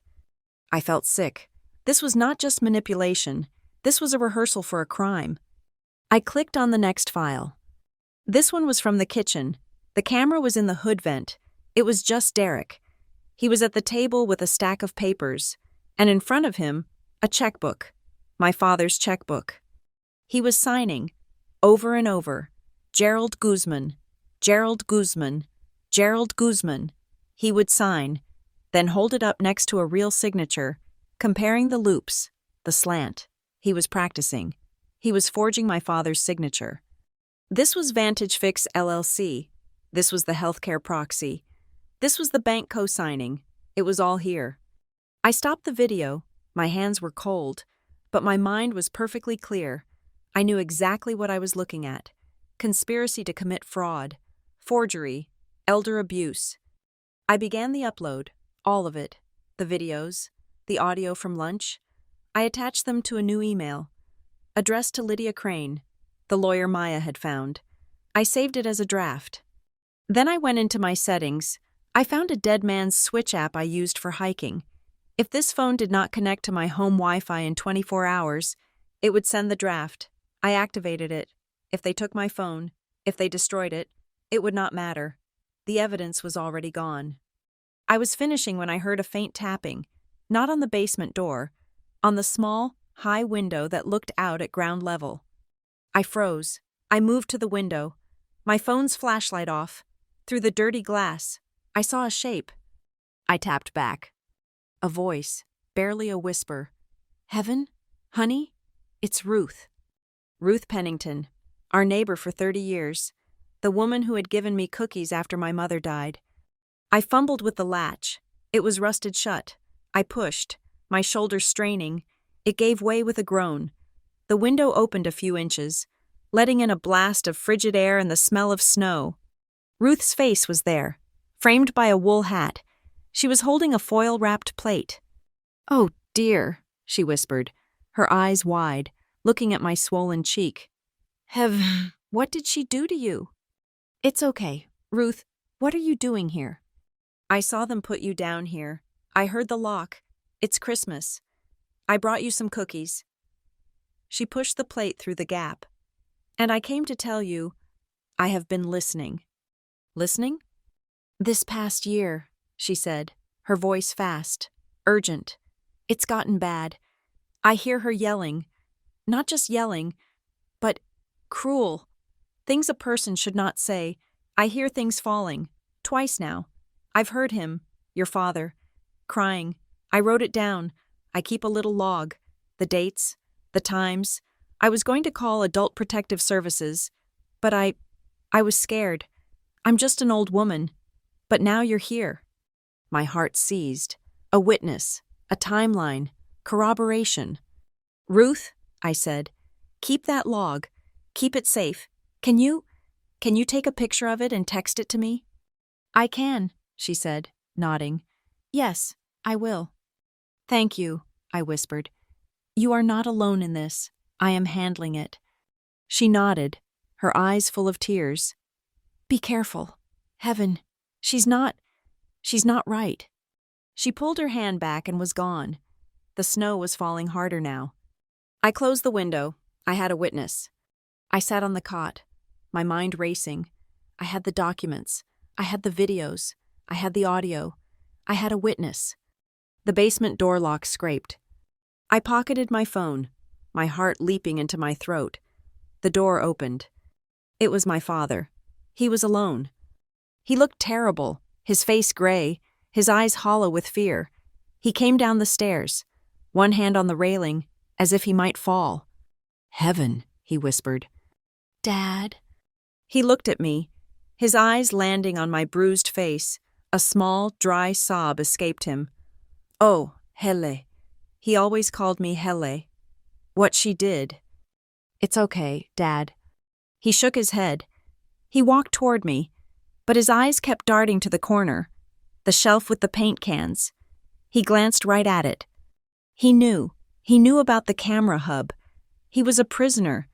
I felt sick. This was not just manipulation. This was a rehearsal for a crime. I clicked on the next file. This one was from the kitchen. The camera was in the hood vent. It was just Derek. He was at the table with a stack of papers, and in front of him, a checkbook, my father's checkbook. He was signing, over and over, Gerald Guzman, Gerald Guzman, Gerald Guzman. He would sign, then hold it up next to a real signature, comparing the loops, the slant. He was practicing. He was forging my father's signature. This was Vantage Fix LLC. This was the healthcare proxy. This was the bank co-signing. It was all here. I stopped the video. My hands were cold, but my mind was perfectly clear. I knew exactly what I was looking at. Conspiracy to commit fraud, forgery, elder abuse. I began the upload, all of it, the videos, the audio from lunch. I attached them to a new email, addressed to Lydia Crane, the lawyer Maya had found. I saved it as a draft. Then I went into my settings. I found a Dead Man's Switch app I used for hiking. If this phone did not connect to my home Wi-Fi in 24 hours, it would send the draft. I activated it. If they took my phone, if they destroyed it, it would not matter. The evidence was already gone. I was finishing when I heard a faint tapping. Not on the basement door, on the small, high window that looked out at ground level. I froze. I moved to the window. My phone's flashlight off. Through the dirty glass, I saw a shape. I tapped back. A voice, barely a whisper. Heaven? Honey? It's Ruth. Ruth Pennington, our neighbor for 30 years, the woman who had given me cookies after my mother died. I fumbled with the latch. It was rusted shut. I pushed, my shoulders straining. It gave way with a groan. The window opened a few inches, letting in a blast of frigid air and the smell of snow. Ruth's face was there, framed by a wool hat. She was holding a foil-wrapped plate. "Oh, dear," she whispered, her eyes wide, looking at my swollen cheek. What did she do to you?" "It's okay. Ruth, what are you doing here?" "I saw them put you down here. I heard the lock. It's Christmas. I brought you some cookies." She pushed the plate through the gap. "And I came to tell you, I have been listening." "Listening?" "This past year," she said, her voice fast, urgent. "It's gotten bad. I hear her yelling. Not just yelling, but cruel. Things a person should not say. I hear things falling. Twice now. I've heard him, your father, crying. I wrote it down. I keep a little log. The dates, the times. I was going to call Adult Protective Services, but I was scared. I'm just an old woman. But now you're here." My heart seized. A witness, a timeline, corroboration. "Ruth," I said, "keep that log. Keep it safe. Can you take a picture of it and text it to me?" "I can," she said, nodding. "Yes, I will." "Thank you," I whispered. "You are not alone in this. I am handling it." She nodded, her eyes full of tears. "Be careful. Heaven, she's not right." She pulled her hand back and was gone. The snow was falling harder now. I closed the window. I had a witness. I sat on the cot, my mind racing. I had the documents. I had the videos. I had the audio. I had a witness. The basement door lock scraped. I pocketed my phone, my heart leaping into my throat. The door opened. It was my father. He was alone. He looked terrible, his face gray, his eyes hollow with fear. He came down the stairs, one hand on the railing, as if he might fall. "Heaven," he whispered. "Dad." He looked at me, his eyes landing on my bruised face. A small, dry sob escaped him. "Oh, Hele." He always called me Hele. "What she did." "It's okay, Dad." He shook his head. He walked toward me, but his eyes kept darting to the corner, the shelf with the paint cans. He glanced right at it. He knew about the camera hub. He was a prisoner,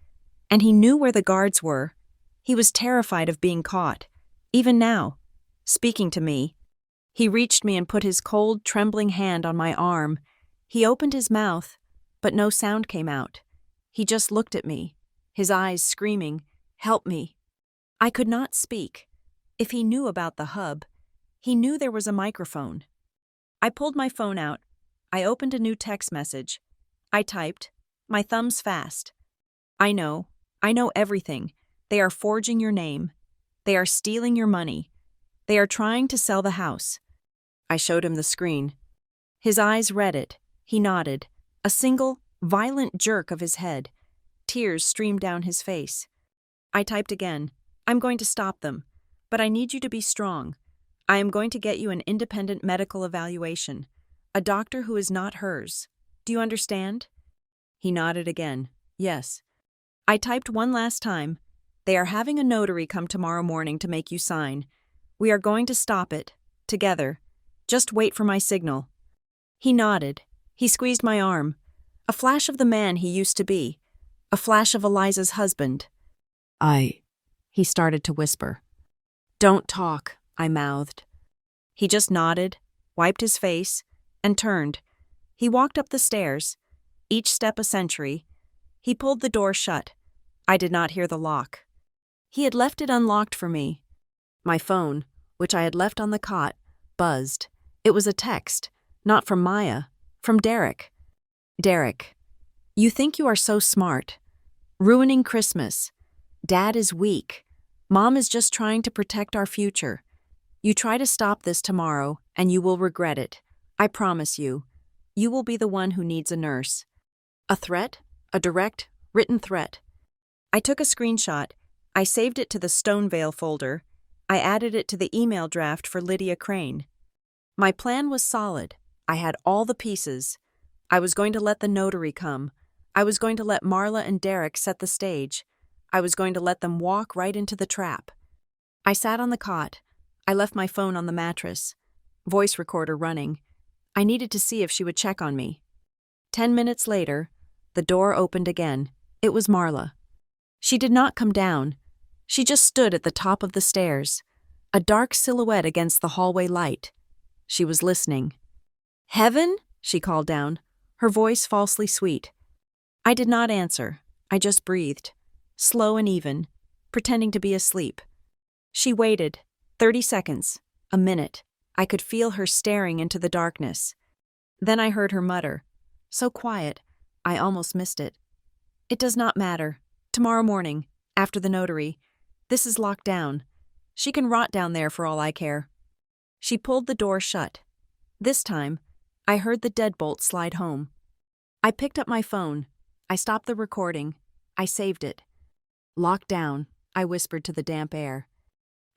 and he knew where the guards were. He was terrified of being caught, even now, speaking to me. He reached me and put his cold, trembling hand on my arm. He opened his mouth, but no sound came out. He just looked at me, his eyes screaming, "Help me." I could not speak. If he knew about the hub, he knew there was a microphone. I pulled my phone out. I opened a new text message. I typed, my thumbs fast. I know everything. They are forging your name. They are stealing your money. They are trying to sell the house." I showed him the screen. His eyes read it. He nodded. A single, violent jerk of his head. Tears streamed down his face. I typed again. "I'm going to stop them, but I need you to be strong. I am going to get you an independent medical evaluation. A doctor who is not hers. Do you understand?" He nodded again. "Yes." I typed one last time. "They are having a notary come tomorrow morning to make you sign. We are going to stop it, together. Just wait for my signal." He nodded. He squeezed my arm. A flash of the man he used to be. A flash of Eliza's husband. He started to whisper. "Don't talk," I mouthed. He just nodded, wiped his face, and turned. He walked up the stairs, each step a century. He pulled the door shut. I did not hear the lock. He had left it unlocked for me. My phone, which I had left on the cot, buzzed. It was a text, not from Maya, From Derek. Derek, you think you are so smart. Ruining Christmas. Dad is weak. Mom is just trying to protect our future. You try to stop this tomorrow, and you will regret it. I promise you. You will be the one who needs a nurse. A threat? A direct, written threat. I took a screenshot. I saved it to the Stonevale folder. I added it to the email draft for Lydia Crane. My plan was solid. I had all the pieces. I was going to let the notary come. I was going to let Marla and Derek set the stage. I was going to let them walk right into the trap. I sat on the cot. I left my phone on the mattress. Voice recorder running. I needed to see if she would check on me. 10 minutes later, the door opened again. It was Marla. She did not come down. She just stood at the top of the stairs, a dark silhouette against the hallway light. She was listening. "Heaven?" she called down, her voice falsely sweet. I did not answer. I just breathed, slow and even, pretending to be asleep. She waited. 30 seconds. A minute. I could feel her staring into the darkness. Then I heard her mutter. So quiet, I almost missed it. "It does not matter. Tomorrow morning, after the notary. This is locked down. She can rot down there for all I care." She pulled the door shut. This time, I heard the deadbolt slide home. I picked up my phone. I stopped the recording. I saved it. "Locked down," I whispered to the damp air.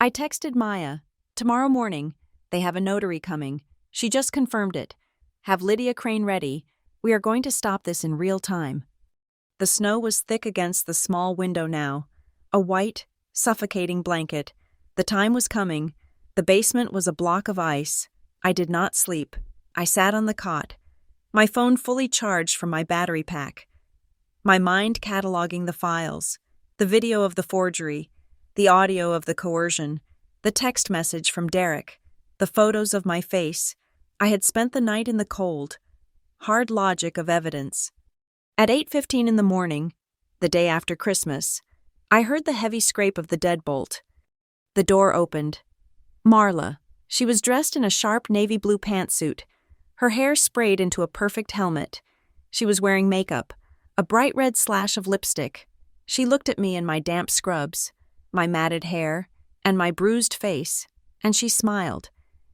I texted Maya. "Tomorrow morning, they have a notary coming. She just confirmed it. Have Lydia Crane ready. We are going to stop this in real time." The snow was thick against the small window now, a white, suffocating blanket. The time was coming. The basement was a block of ice. I did not sleep. I sat on the cot, my phone fully charged from my battery pack. My mind cataloging the files, the video of the forgery, the audio of the coercion, the text message from Derek, the photos of my face. I had spent the night in the cold. Hard logic of evidence. At 8:15 in the morning, the day after Christmas, I heard the heavy scrape of the deadbolt. The door opened. Marla. She was dressed in a sharp navy blue pantsuit, her hair sprayed into a perfect helmet. She was wearing makeup, a bright red slash of lipstick. She looked at me in my damp scrubs, my matted hair, and my bruised face, and she smiled.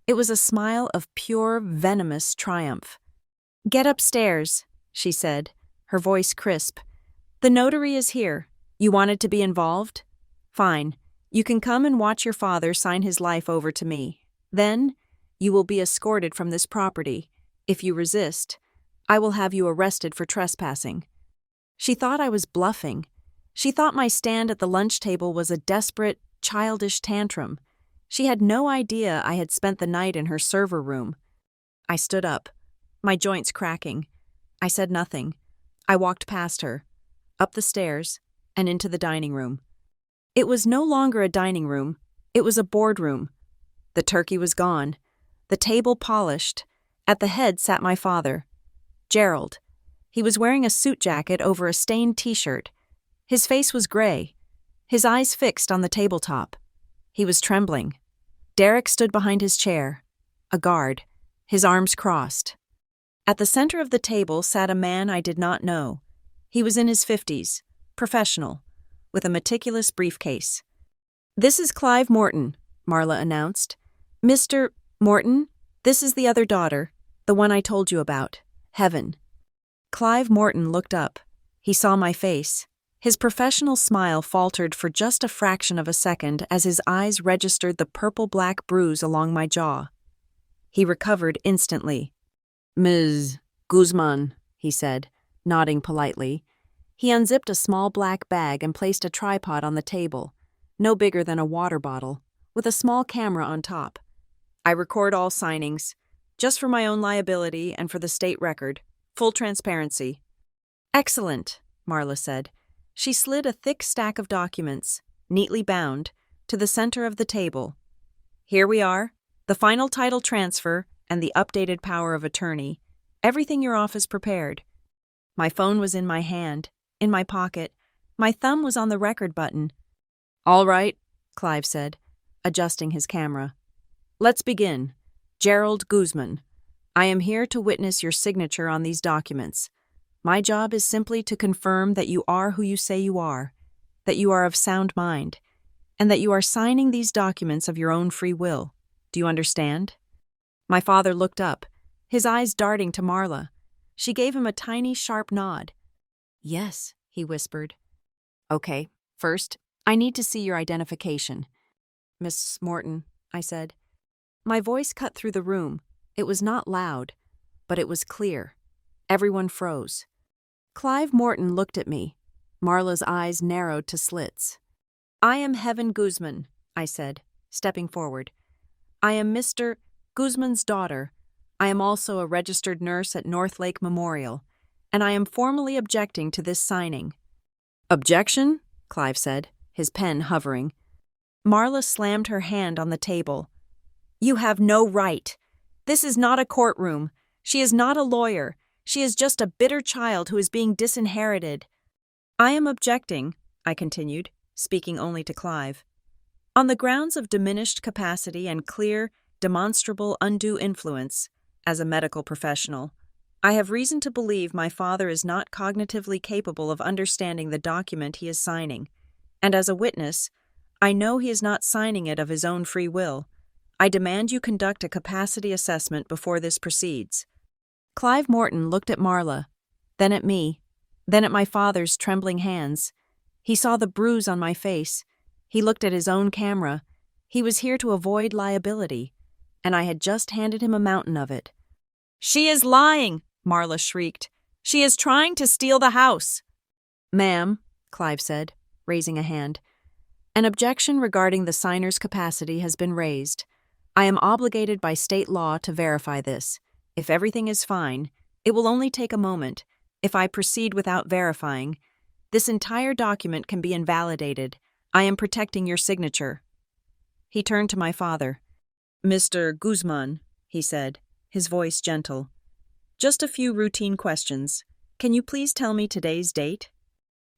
It was a smile of pure, venomous triumph. "Get upstairs," she said, her voice crisp. "The notary is here. You wanted to be involved? Fine. You can come and watch your father sign his life over to me. Then, you will be escorted from this property. If you resist, I will have you arrested for trespassing." She thought I was bluffing. She thought my stand at the lunch table was a desperate, childish tantrum. She had no idea I had spent the night in her server room. I stood up, my joints cracking. I said nothing. I walked past her, up the stairs, and into the dining room. It was no longer a dining room. It was a boardroom. The turkey was gone. The table polished. At the head sat my father, Gerald. He was wearing a suit jacket over a stained t-shirt. His face was gray, his eyes fixed on the tabletop. He was trembling. Derek stood behind his chair, a guard, his arms crossed. At the center of the table sat a man I did not know. He was in his 50s, professional, with a meticulous briefcase. "This is Clive Morton," Marla announced. "Mr. Morton, this is the other daughter, the one I told you about, Heaven." Clive Morton looked up. He saw my face. His professional smile faltered for just a fraction of a second as his eyes registered the purple-black bruise along my jaw. He recovered instantly. "Ms. Guzman," he said, nodding politely. He unzipped a small black bag and placed a tripod on the table, no bigger than a water bottle, with a small camera on top. "I record all signings, just for my own liability and for the state record. Full transparency." "Excellent," Marla said. She slid a thick stack of documents, neatly bound, to the center of the table. "Here we are, the final title transfer and the updated power of attorney. Everything your office prepared." My phone was in my hand, in my pocket. My thumb was on the record button. "All right," Clive said, adjusting his camera. "Let's begin. Gerald Guzman. I am here to witness your signature on these documents. My job is simply to confirm that you are who you say you are, that you are of sound mind, and that you are signing these documents of your own free will. Do you understand?" My father looked up, his eyes darting to Marla. She gave him a tiny, sharp nod. "Yes," he whispered. "Okay, first, I need to see your identification." "Miss Morton," I said. My voice cut through the room. It was not loud, but it was clear. Everyone froze. Clive Morton looked at me. Marla's eyes narrowed to slits. "I am Heaven Guzman," I said, stepping forward. "I am Mr. Guzman's daughter. I am also a registered nurse at North Lake Memorial, and I am formally objecting to this signing." "Objection?" Clive said, his pen hovering. Marla slammed her hand on the table. "You have no right. This is not a courtroom. She is not a lawyer. She is just a bitter child who is being disinherited." "I am objecting," I continued, speaking only to Clive, "on the grounds of diminished capacity and clear, demonstrable undue influence. As a medical professional, I have reason to believe my father is not cognitively capable of understanding the document he is signing, and as a witness, I know he is not signing it of his own free will. I demand you conduct a capacity assessment before this proceeds." Clive Morton looked at Marla, then at me, then at my father's trembling hands. He saw the bruise on my face. He looked at his own camera. He was here to avoid liability, and I had just handed him a mountain of it. "She is lying!" Marla shrieked. "She is trying to steal the house!" "Ma'am," Clive said, raising a hand, "an objection regarding the signer's capacity has been raised. I am obligated by state law to verify this. If everything is fine, it will only take a moment. If I proceed without verifying, this entire document can be invalidated. I am protecting your signature." He turned to my father. "Mr. Guzman," he said, his voice gentle, "just a few routine questions. Can you please tell me today's date?"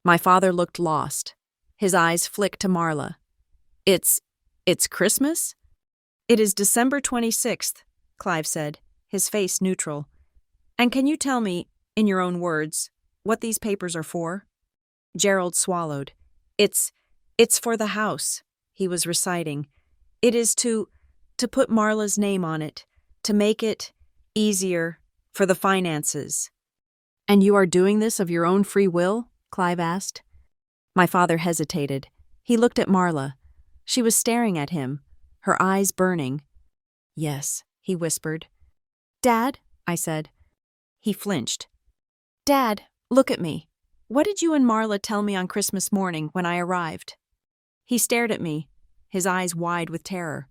My father looked lost. His eyes flicked to Marla. It's Christmas?" "It is December 26th, Clive said, his face neutral. "And can you tell me, in your own words, what these papers are for?" Gerald swallowed. It's for the house," he was reciting. "It is to put Marla's name on it, to make it easier for the finances." "And you are doing this of your own free will?" Clive asked. My father hesitated. He looked at Marla. She was staring at him, her eyes burning. "Yes," he whispered. "Dad," I said. He flinched. "Dad, look at me. What did you and Marla tell me on Christmas morning when I arrived?" He stared at me, his eyes wide with terror.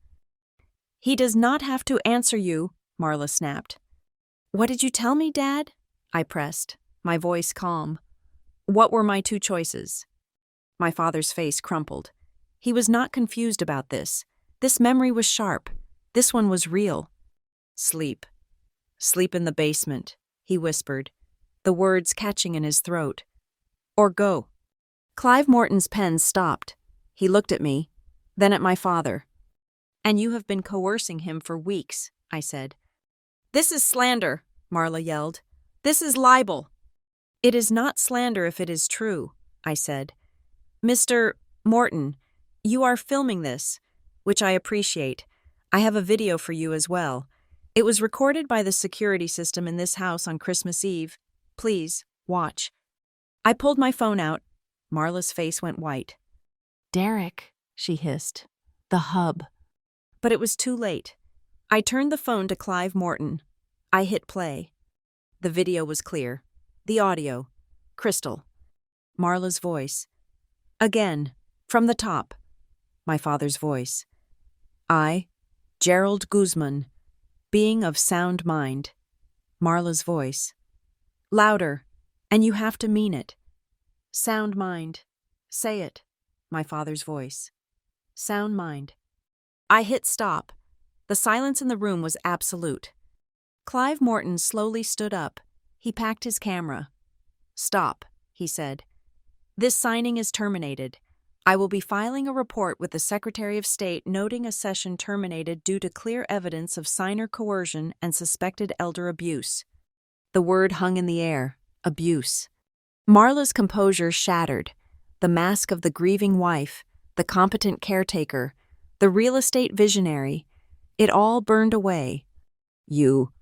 "He does not have to answer you," Marla snapped. "What did you tell me, Dad?" I pressed, my voice calm. "What were my two choices?" My father's face crumpled. He was not confused about this. This memory was sharp. This one was real. "Sleep. Sleep in the basement," he whispered, the words catching in his throat. "Or go." Clive Morton's pen stopped. He looked at me, then at my father. "And you have been coercing him for weeks," I said. "This is slander," Marla yelled. "This is libel." "It is not slander if it is true," I said. "Mr. Morton, you are filming this, which I appreciate. I have a video for you as well. It was recorded by the security system in this house on Christmas Eve. Please, watch." I pulled my phone out. Marla's face went white. "Derek," she hissed. "The hub." But it was too late. I turned the phone to Clive Morton. I hit play. The video was clear. The audio. Crystal. Marla's voice. Again, from the top. My father's voice. "I, Gerald Guzman, being of sound mind." Marla's voice. "Louder, and you have to mean it." "Sound mind. Say it." My father's voice. "Sound mind." I hit stop. The silence in the room was absolute. Clive Morton slowly stood up. He packed his camera. "Stop," he said. "This signing is terminated. I will be filing a report with the Secretary of State noting a session terminated due to clear evidence of signer coercion and suspected elder abuse. The word hung in the air, abuse. Marla's composure shattered. The mask of the grieving wife, the competent caretaker, the real estate visionary, it all burned away. "You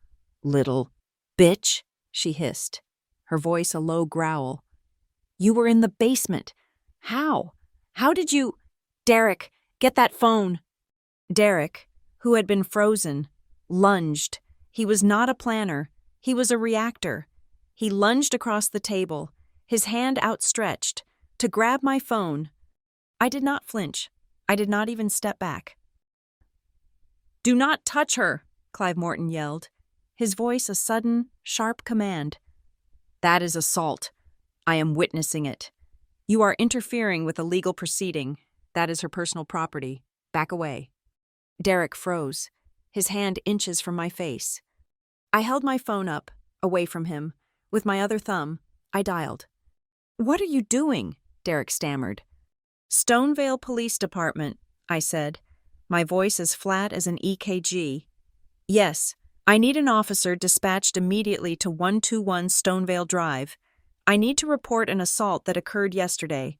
little bitch," she hissed, her voice a low growl. "You were in the basement. How? How did you—" "Derek, get that phone." Derek, who had been frozen, lunged. He was not a planner. He was a reactor. He lunged across the table, his hand outstretched, to grab my phone. I did not flinch. I did not even step back. "Do not touch her," Clive Morton yelled, his voice a sudden, sharp command. "That is assault. I am witnessing it. You are interfering with a legal proceeding. That is her personal property. Back away." Derek froze, his hand inches from my face. I held my phone up, away from him. With my other thumb, I dialed. "What are you doing?" Derek stammered. "Stonevale Police Department," I said, my voice as flat as an EKG. "Yes, I need an officer dispatched immediately to 121 Stonevale Drive. I need to report an assault that occurred yesterday,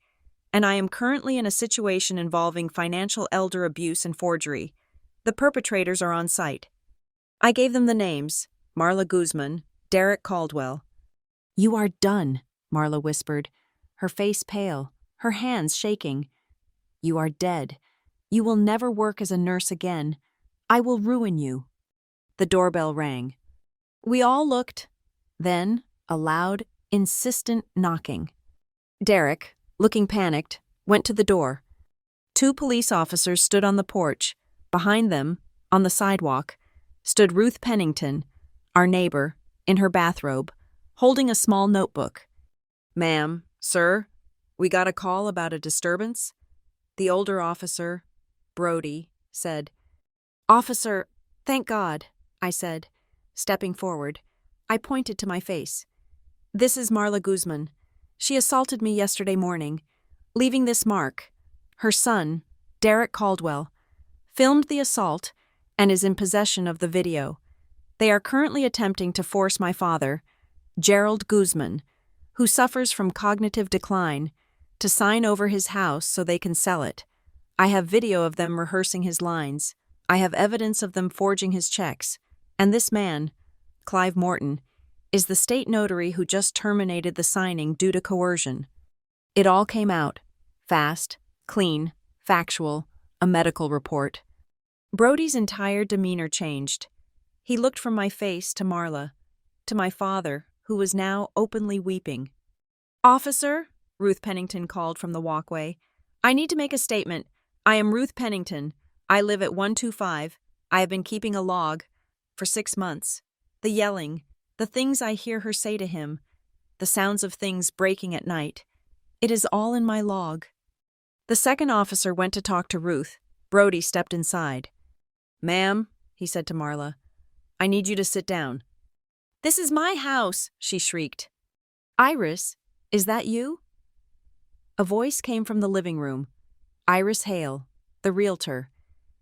and I am currently in a situation involving financial elder abuse and forgery. The perpetrators are on site." I gave them the names, Marla Guzman, Derek Caldwell. "You are done," Marla whispered, her face pale, her hands shaking. "You are dead. You will never work as a nurse again. I will ruin you." The doorbell rang. We all looked. Then, a loud, insistent knocking. Derek, looking panicked, went to the door. 2 police officers stood on the porch. Behind them, on the sidewalk, stood Ruth Pennington, our neighbor, in her bathrobe, holding a small notebook. "Ma'am, sir, we got a call about a disturbance." The older officer, Brody, said. "Officer, thank God," I said, stepping forward. I pointed to my face. "This is Marla Guzman. She assaulted me yesterday morning, leaving this mark. Her son, Derek Caldwell, filmed the assault and is in possession of the video. They are currently attempting to force my father, Gerald Guzman, who suffers from cognitive decline, to sign over his house so they can sell it. I have video of them rehearsing his lines. I have evidence of them forging his checks. And this man, Clive Morton, is the state notary who just terminated the signing due to coercion." It all came out. Fast, clean, factual, a medical report. Brody's entire demeanor changed. He looked from my face to Marla, to my father, who was now openly weeping. "Officer," Ruth Pennington called from the walkway, "I need to make a statement. I am Ruth Pennington. I live at 125. I have been keeping a log for 6 months. The yelling, the things I hear her say to him, the sounds of things breaking at night. It is all in my log." The second officer went to talk to Ruth. Brody stepped inside. "Ma'am," he said to Marla, "I need you to sit down." "This is my house," she shrieked. "Iris, is that you?" A voice came from the living room. Iris Hale, the realtor.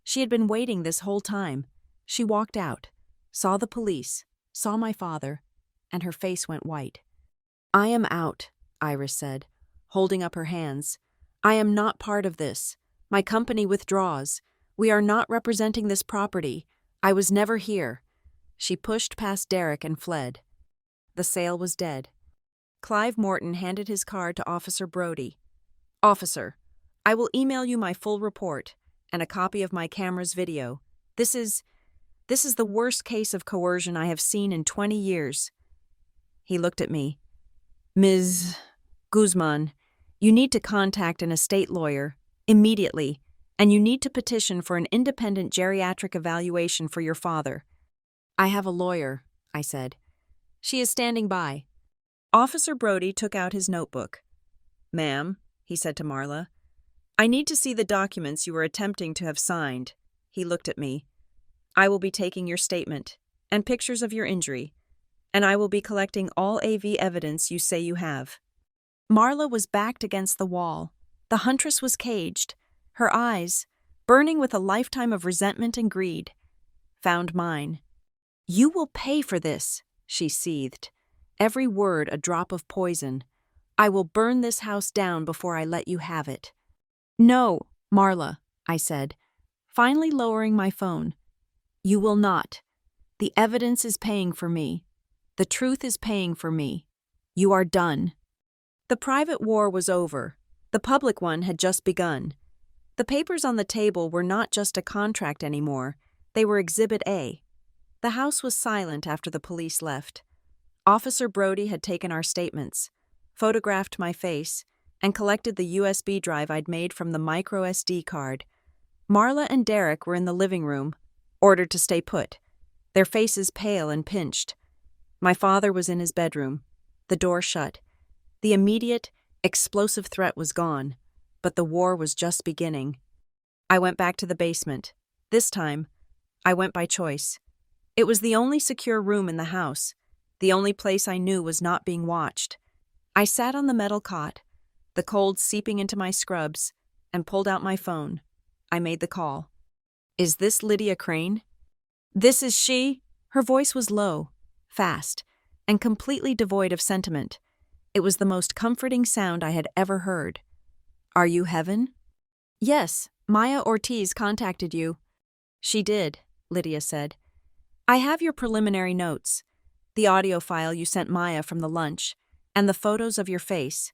She had been waiting this whole time. She walked out, saw the police, saw my father, and her face went white. "I am out," Iris said, holding up her hands. "I am not part of this. My company withdraws. We are not representing this property. I was never here." She pushed past Derek and fled. The sale was dead. Clive Morton handed his card to Officer Brody. "Officer, I will email you my full report and a copy of my camera's video. This is the worst case of coercion I have seen in 20 years. He looked at me. "Ms. Guzman, you need to contact an estate lawyer immediately, and you need to petition for an independent geriatric evaluation for your father." "I have a lawyer," I said. "She is standing by." Officer Brody took out his notebook. "Ma'am," he said to Marla, "I need to see the documents you were attempting to have signed." He looked at me. "I will be taking your statement and pictures of your injury, and I will be collecting all AV evidence you say you have." Marla was backed against the wall, The huntress was caged, her eyes, burning with a lifetime of resentment and greed, found mine. "You will pay for this," she seethed, every word a drop of poison. "I will burn this house down before I let you have it." "No, Marla," I said, finally lowering my phone. "You will not. The evidence is paying for me. The truth is paying for me. You are done." The private war was over. The public one had just begun. The papers on the table were not just a contract anymore. They were Exhibit A. The house was silent after the police left. Officer Brody had taken our statements, photographed my face, and collected the USB drive I'd made from the micro SD card. Marla and Derek were in the living room, ordered to stay put, their faces pale and pinched. My father was in his bedroom, the door shut. The immediate, explosive threat was gone, but the war was just beginning. I went back to the basement. This time, I went by choice. It was the only secure room in the house, the only place I knew was not being watched. I sat on the metal cot, the cold seeping into my scrubs, and pulled out my phone. I made the call. "Is this Lydia Crane?" "This is she." Her voice was low, fast, and completely devoid of sentiment. It was the most comforting sound I had ever heard. "Are you Heaven?" "Yes, Maya Ortiz contacted you." "She did," Lydia said. "I have your preliminary notes, the audio file you sent Maya from the lunch, and the photos of your face.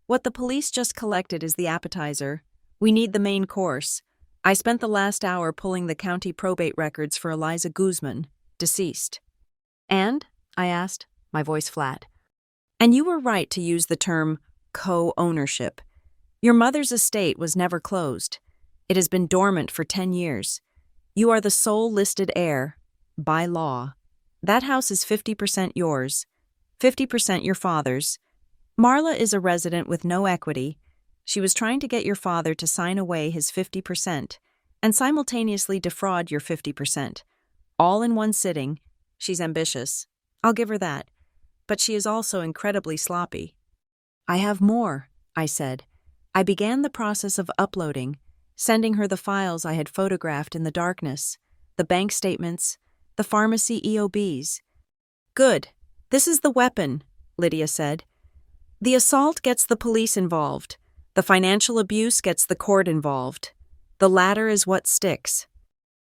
What the police just collected is the appetizer. We need the main course. I spent the last hour pulling the county probate records for Eliza Guzman, deceased." "And?" I asked, my voice flat. "And you were right to use the term co-ownership. Your mother's estate was never closed. It has been dormant for 10 years. You are the sole listed heir, by law. That house is 50% yours, 50% your father's. Marla is a resident with no equity. She was trying to get your father to sign away his 50% and simultaneously defraud your 50%. All in one sitting. She's ambitious. I'll give her that. But she is also incredibly sloppy." "I have more," I said. I began the process of uploading, sending her the files I had photographed in the darkness, the bank statements, the pharmacy EOBs. "Good. This is the weapon," Lydia said. "The assault gets the police involved. The financial abuse gets the court involved. The latter is what sticks."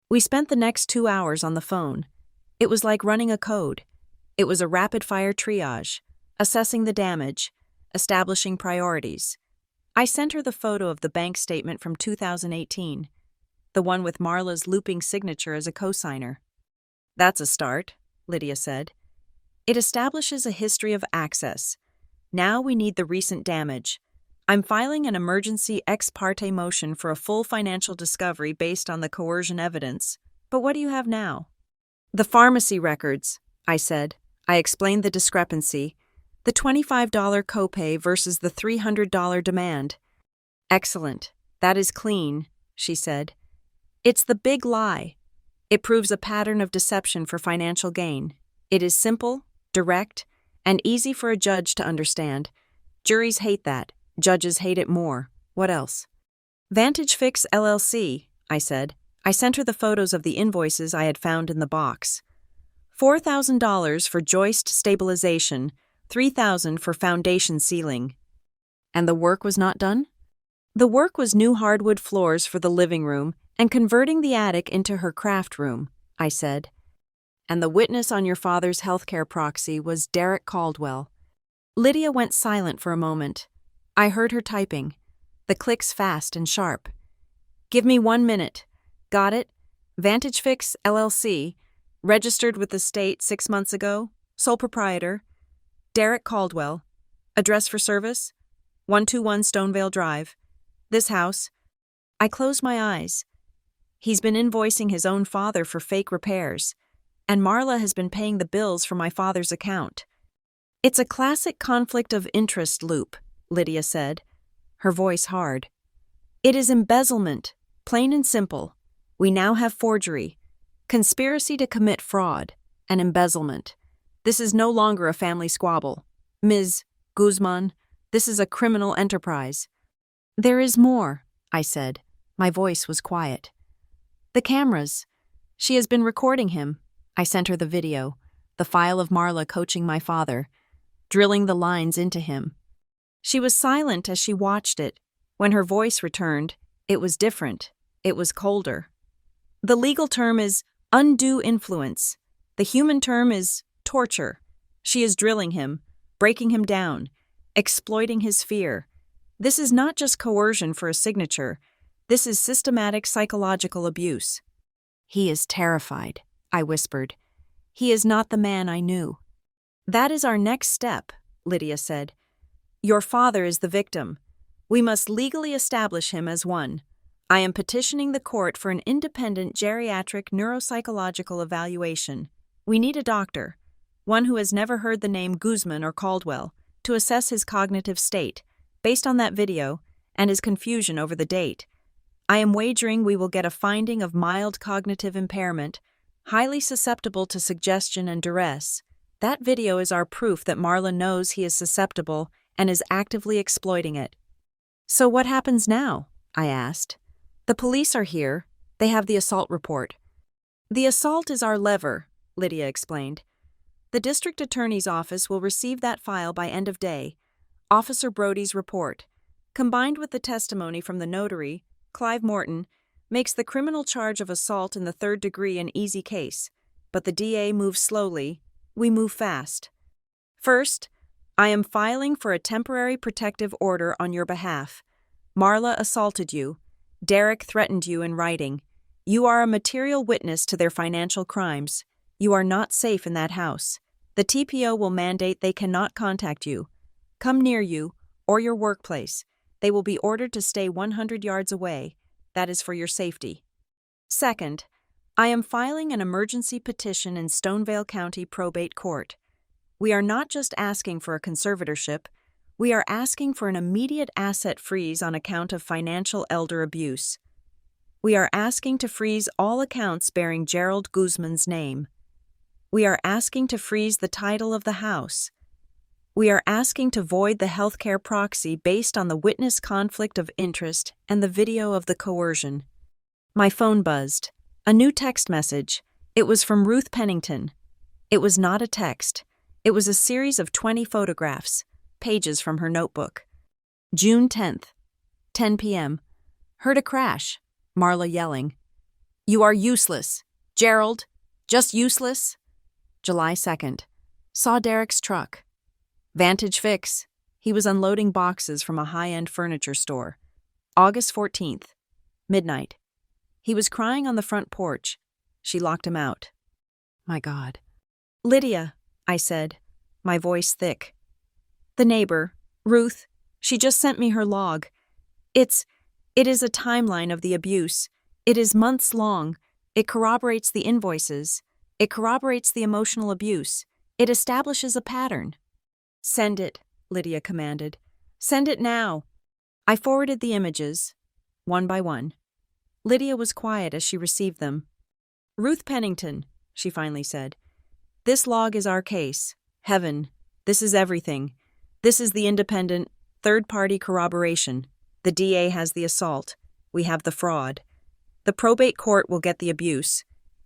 We spent the next 2 hours on the phone. It was like running a code. It was a rapid-fire triage, assessing the damage, establishing priorities. I sent her the photo of the bank statement from 2018, the one with Marla's looping signature as a cosigner. "That's a start," Lydia said. "It establishes a history of access. Now we need the recent damage. I'm filing an emergency ex parte motion for a full financial discovery based on the coercion evidence. But what do you have now?" "The pharmacy records," I said. I explained the discrepancy, the $25 copay versus the $300 demand. "Excellent. That is clean," she said. "It's the big lie. It proves a pattern of deception for financial gain. It is simple, direct, and easy for a judge to understand. Juries hate that. Judges hate it more. What else?" "Vantage Fix LLC," I said. I sent her the photos of the invoices I had found in the box. $4,000 for joist stabilization, $3,000 for foundation sealing. And the work was not done? The work was new hardwood floors for the living room and converting the attic into her craft room, I said. And the witness on your father's healthcare proxy was Derek Caldwell. Lydia went silent for a moment. I heard her typing, the clicks fast and sharp. "Give me 1 minute. Got it? Vantage Fix LLC. Registered with the state 6 months ago. Sole proprietor. Derek Caldwell. Address for service? 121 Stonevale Drive. This house." I closed my eyes. He's been invoicing his own father for fake repairs, and Marla has been paying the bills from my father's account. "It's a classic conflict of interest loop," Lydia said, her voice hard. "It is embezzlement, plain and simple. We now have forgery, conspiracy to commit fraud, and embezzlement. This is no longer a family squabble. Ms. Guzman, this is a criminal enterprise." There is more, I said. My voice was quiet. The cameras. She has been recording him. I sent her the video, the file of Marla coaching my father, drilling the lines into him. She was silent as she watched it. When her voice returned, it was different. It was colder. The legal term is undue influence. The human term is torture. She is drilling him, breaking him down, exploiting his fear. This is not just coercion for a signature. This is systematic psychological abuse. He is terrified, I whispered. He is not the man I knew. That is our next step, Lydia said. Your father is the victim. We must legally establish him as one. I am petitioning the court for an independent geriatric neuropsychological evaluation. We need a doctor, one who has never heard the name Guzman or Caldwell, to assess his cognitive state, based on that video, and his confusion over the date. I am wagering we will get a finding of mild cognitive impairment, highly susceptible to suggestion and duress. That video is our proof that Marla knows he is susceptible and is actively exploiting it. So what happens now? I asked. The police are here. They have the assault report. The assault is our lever, Lydia explained. The district attorney's office will receive that file by end of day. Officer Brody's report, combined with the testimony from the notary, Clive Morton, makes the criminal charge of assault in the third degree an easy case. But the DA moves slowly. We move fast. First, I am filing for a temporary protective order on your behalf. Marla assaulted you. Derek threatened you in writing. You are a material witness to their financial crimes. You are not safe in that house. The TPO will mandate they cannot contact you, come near you, or your workplace. They will be ordered to stay 100 yards away. That is for your safety. Second, I am filing an emergency petition in Stonevale County Probate Court. We are not just asking for a conservatorship, we are asking for an immediate asset freeze on account of financial elder abuse. We are asking to freeze all accounts bearing Gerald Guzman's name. We are asking to freeze the title of the house. We are asking to void the healthcare proxy based on the witness conflict of interest and the video of the coercion. My phone buzzed. A new text message. It was from Ruth Pennington. It was not a text. It was a series of 20 photographs, pages from her notebook. June 10th, 10 p.m. Heard a crash. Marla yelling. You are useless. Gerald, just useless. July 2nd. Saw Derek's truck. Vantage Fix. He was unloading boxes from a high-end furniture store. August 14th. Midnight. He was crying on the front porch. She locked him out. My God. Lydia, I said, my voice thick. The neighbor, Ruth, she just sent me her log. It is a timeline of the abuse. It is months long. It corroborates the invoices. It corroborates the emotional abuse. It establishes a pattern. Send it, Lydia commanded. Send it now. I forwarded the images, one by one. Lydia was quiet as she received them. Ruth Pennington, she finally said. This log is our case. Heaven, this is everything. This is the independent, third-party corroboration. The DA has the assault. We have the fraud. The probate court will get the abuse.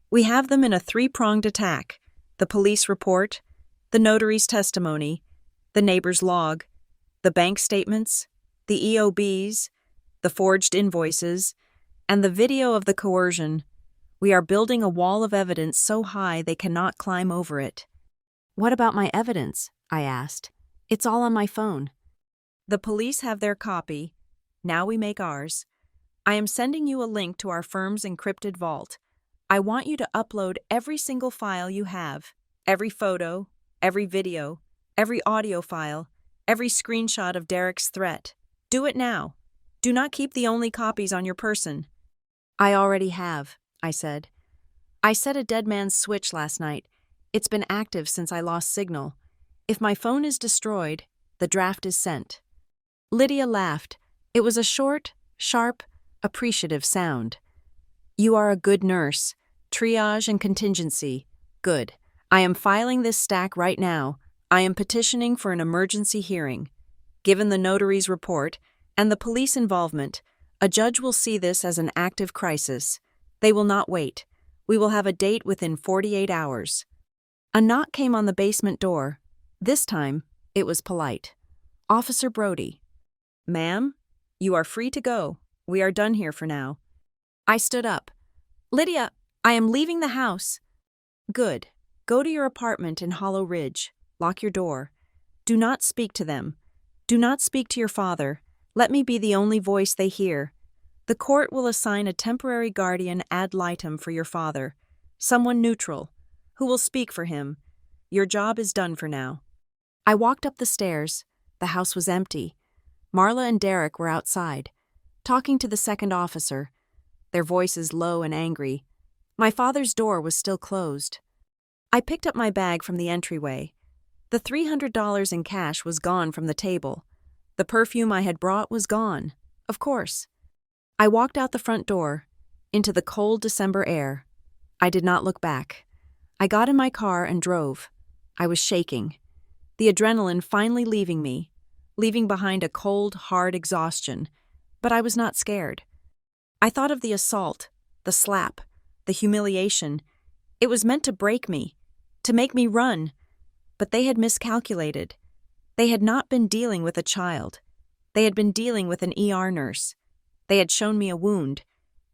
We have them in a three-pronged attack. The police report, the notary's testimony, the neighbor's log, the bank statements, the EOBs, the forged invoices, and the video of the coercion. We are building a wall of evidence so high they cannot climb over it. What about my evidence? I asked. It's all on my phone. The police have their copy. Now we make ours. I am sending you a link to our firm's encrypted vault. I want you to upload every single file you have, every photo, every video, every audio file, every screenshot of Derek's threat. Do it now. Do not keep the only copies on your person. I already have, I said. I set a dead man's switch last night. It's been active since I lost signal. If my phone is destroyed, the draft is sent. Lydia laughed. It was a short, sharp, appreciative sound. You are a good nurse. Triage and contingency. Good. I am filing this stack right now. I am petitioning for an emergency hearing. Given the notary's report, And the police involvement. A judge will see this as an active crisis. They will not wait. We will have a date within 48 hours. A knock came on the basement door. This time, it was polite. Officer Brody. Ma'am, you are free to go. We are done here for now. I stood up. Lydia, I am leaving the house. Good. Go to your apartment in Hollow Ridge. Lock your door. Do not speak to them. Do not speak to your father. Let me be the only voice they hear. The court will assign a temporary guardian ad litem for your father, someone neutral, who will speak for him. Your job is done for now. I walked up the stairs. The house was empty. Marla and Derek were outside, talking to the second officer, their voices low and angry. My father's door was still closed. I picked up my bag from the entryway. The $300 in cash was gone from the table. The perfume I had brought was gone, of course. I walked out the front door, into the cold December air. I did not look back. I got in my car and drove. I was shaking. The adrenaline finally leaving me, leaving behind a cold, hard exhaustion. But I was not scared. I thought of the assault, the slap, the humiliation. It was meant to break me, to make me run. But they had miscalculated. They had not been dealing with a child. They had been dealing with an ER nurse. They had shown me a wound,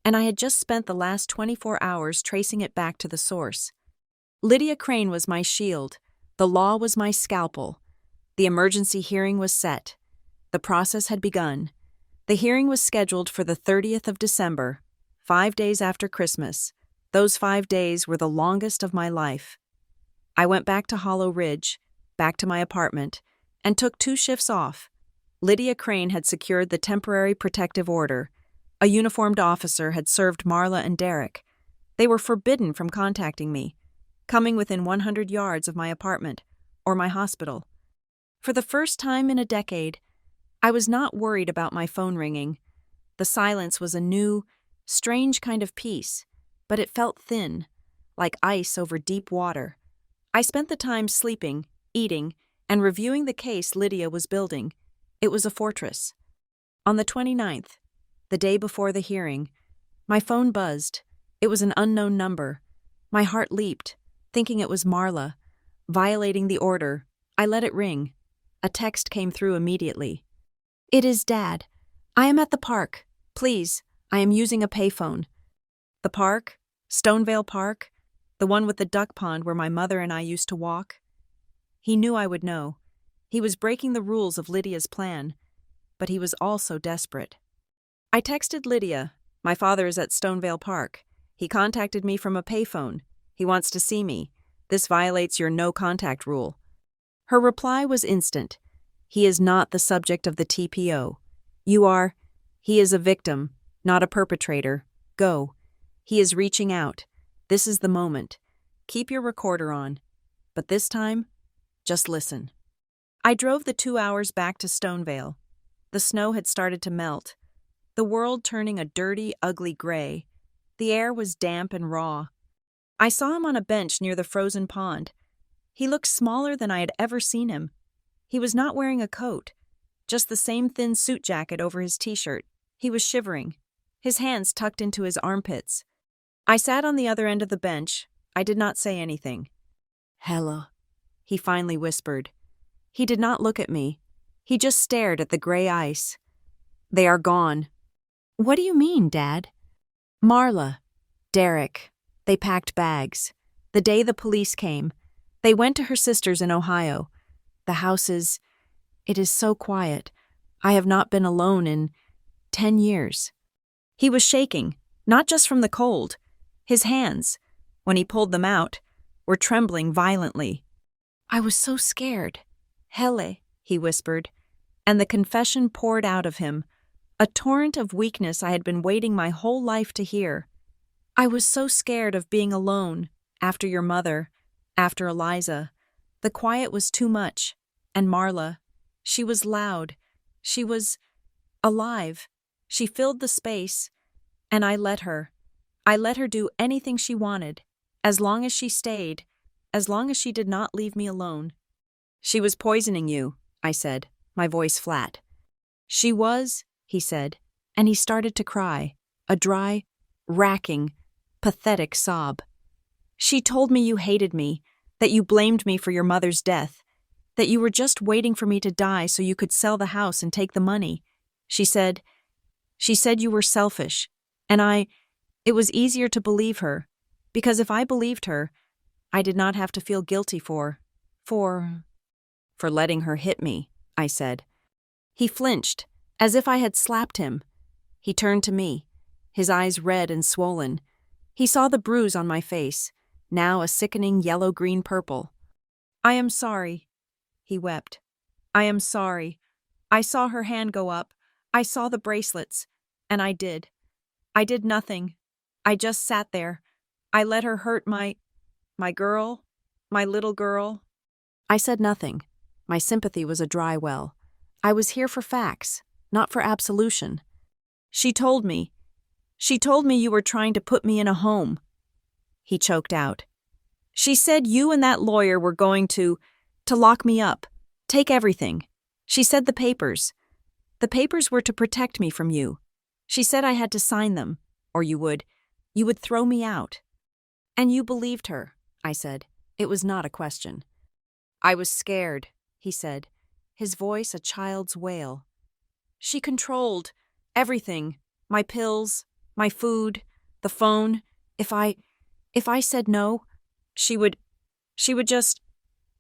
and I had just spent the last 24 hours tracing it back to the source. Lydia Crane was my shield. The law was my scalpel. The emergency hearing was set. The process had begun. The hearing was scheduled for the 30th of December, 5 days after Christmas. Those 5 days were the longest of my life. I went back to Hollow Ridge, back to my apartment, and took 2 shifts off. Lydia Crane had secured the temporary protective order. A uniformed officer had served Marla and Derek. They were forbidden from contacting me, coming within 100 yards of my apartment or my hospital. For the first time in a decade, I was not worried about my phone ringing. The silence was a new, strange kind of peace, but it felt thin, like ice over deep water. I spent the time sleeping, eating, and reviewing the case Lydia was building. It was a fortress. On the 29th, the day before the hearing, my phone buzzed. It was an unknown number. My heart leaped, thinking it was Marla. Violating the order, I let it ring. A text came through immediately. It is Dad. I am at the park. Please, I am using a payphone. The park? Stonevale Park? The one with the duck pond where my mother and I used to walk? He knew I would know. He was breaking the rules of Lydia's plan, but he was also desperate. I texted Lydia. My father is at Stonevale Park. He contacted me from a payphone. He wants to see me. This violates your no-contact rule. Her reply was instant. He is not the subject of the TPO. You are. He is a victim, not a perpetrator. Go. He is reaching out. This is the moment. Keep your recorder on. But this time, just listen. I drove the 2 hours back to Stonevale. The snow had started to melt, the world turning a dirty, ugly gray. The air was damp and raw. I saw him on a bench near the frozen pond. He looked smaller than I had ever seen him. He was not wearing a coat, just the same thin suit jacket over his t-shirt. He was shivering, his hands tucked into his armpits. I sat on the other end of the bench. I did not say anything. Hello, he finally whispered. He did not look at me. He just stared at the gray ice. They are gone. What do you mean, Dad? Marla, Derek, they packed bags. The day the police came, they went to her sister's in Ohio. The house is, it is so quiet. I have not been alone in 10 years. He was shaking, not just from the cold. His hands, when he pulled them out, were trembling violently. I was so scared. Hele, he whispered, and the confession poured out of him, a torrent of weakness I had been waiting my whole life to hear. I was so scared of being alone, after your mother, after Eliza. The quiet was too much, and Marla, she was loud, she was alive. She filled the space, and I let her. I let her do anything she wanted, as long as she stayed, as long as she did not leave me alone. She was poisoning you, I said, my voice flat. She was, he said, and he started to cry, a dry, racking, pathetic sob. She told me you hated me, that you blamed me for your mother's death, that you were just waiting for me to die so you could sell the house and take the money. She said you were selfish, and it was easier to believe her, because if I believed her, I did not have to feel guilty for letting her hit me, I said. He flinched, as if I had slapped him. He turned to me, his eyes red and swollen. He saw the bruise on my face, now a sickening yellow-green purple. I am sorry, he wept. I am sorry. I saw her hand go up. I saw the bracelets. And I did. I did nothing. I just sat there. I let her hurt my girl, my little girl. I said nothing. My sympathy was a dry well. I was here for facts, not for absolution. She told me you were trying to put me in a home. He choked out. She said you and that lawyer were going to lock me up, take everything. She said the papers were to protect me from you. She said I had to sign them, or you would throw me out. And you believed her, I said. It was not a question. I was scared, he said, his voice a child's wail. She controlled everything, my pills, my food, the phone. If I said no, she would just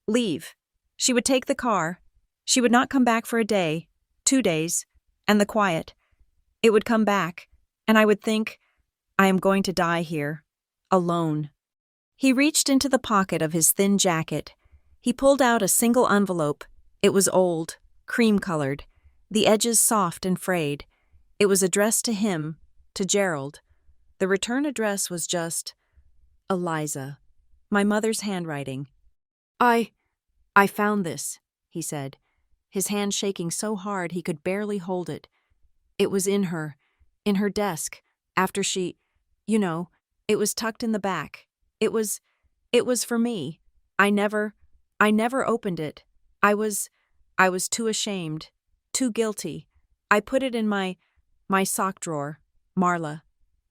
leave. She would take the car. She would not come back for a day, 2 days, and the quiet. It would come back, and I would think, I am going to die here, alone. He reached into the pocket of his thin jacket. He pulled out a single envelope. It was old, cream-colored, the edges soft and frayed. It was addressed to him, to Gerald. The return address was just, Eliza, my mother's handwriting. I found this, he said, his hand shaking so hard he could barely hold it. It was in her desk, after she, it was tucked in the back. It was for me. I never opened it. I was too ashamed, too guilty. I put it in my sock drawer. Marla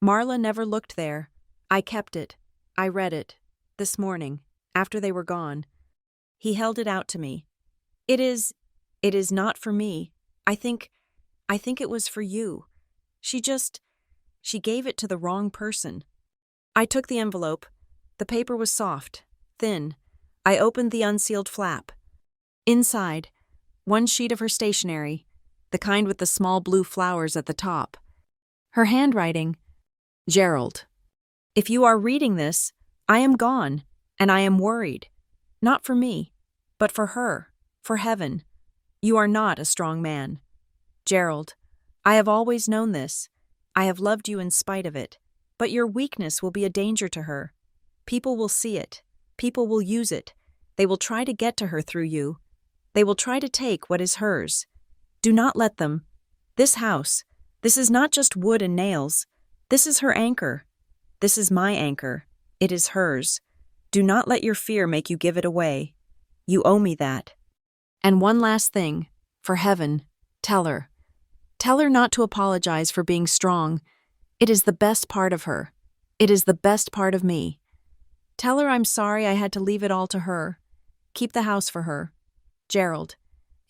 never looked there. I kept it. I read it. This morning, after they were gone. He held it out to me. It is not for me. I think it was for you. She gave it to the wrong person. I took the envelope. The paper was soft, thin. I opened the unsealed flap. Inside, one sheet of her stationery, the kind with the small blue flowers at the top. Her handwriting, Gerald. If you are reading this, I am gone, and I am worried. Not for me, but for her, for heaven. You are not a strong man. Gerald, I have always known this. I have loved you in spite of it. But your weakness will be a danger to her. People will see it. People will use it. They will try to get to her through you. They will try to take what is hers. Do not let them. This house, this is not just wood and nails. This is her anchor. This is my anchor. It is hers. Do not let your fear make you give it away. You owe me that. And one last thing, for heaven, tell her. Tell her not to apologize for being strong. It is the best part of her. It is the best part of me. Tell her I'm sorry I had to leave it all to her. Keep the house for her. Gerald,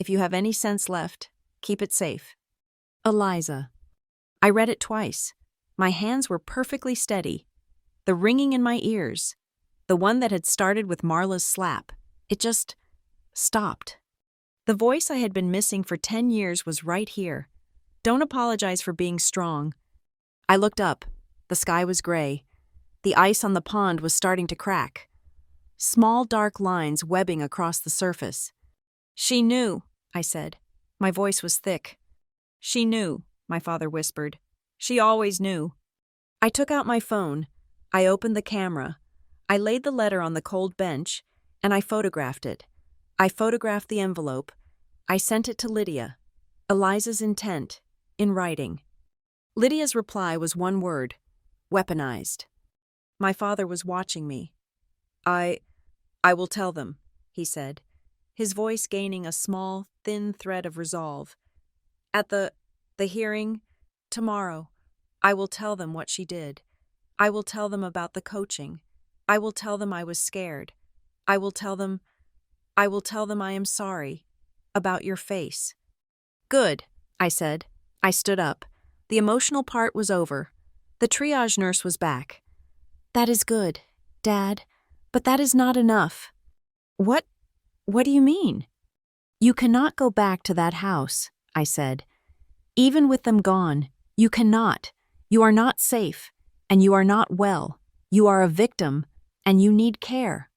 if you have any sense left, keep it safe. Eliza. I read it twice. My hands were perfectly steady. The ringing in my ears, the one that had started with Marla's slap, it just stopped. The voice I had been missing for 10 years was right here. Don't apologize for being strong. I looked up. The sky was gray. The ice on the pond was starting to crack. Small dark lines webbing across the surface. She knew, I said. My voice was thick. She knew, my father whispered. She always knew. I took out my phone. I opened the camera. I laid the letter on the cold bench, and I photographed it. I photographed the envelope. I sent it to Lydia. Eliza's intent, in writing. Lydia's reply was one word, weaponized. My father was watching me. I will tell them, he said, his voice gaining a small, thin thread of resolve. At the The hearing? Tomorrow. I will tell them what she did. I will tell them about the coaching. I will tell them I was scared. I will tell them I am sorry. About your face. Good, I said. I stood up. The emotional part was over. The triage nurse was back. That is good, Dad, but that is not enough. What do you mean? You cannot go back to that house, I said. Even with them gone, you cannot. You are not safe, and you are not well. You are a victim, and you need care.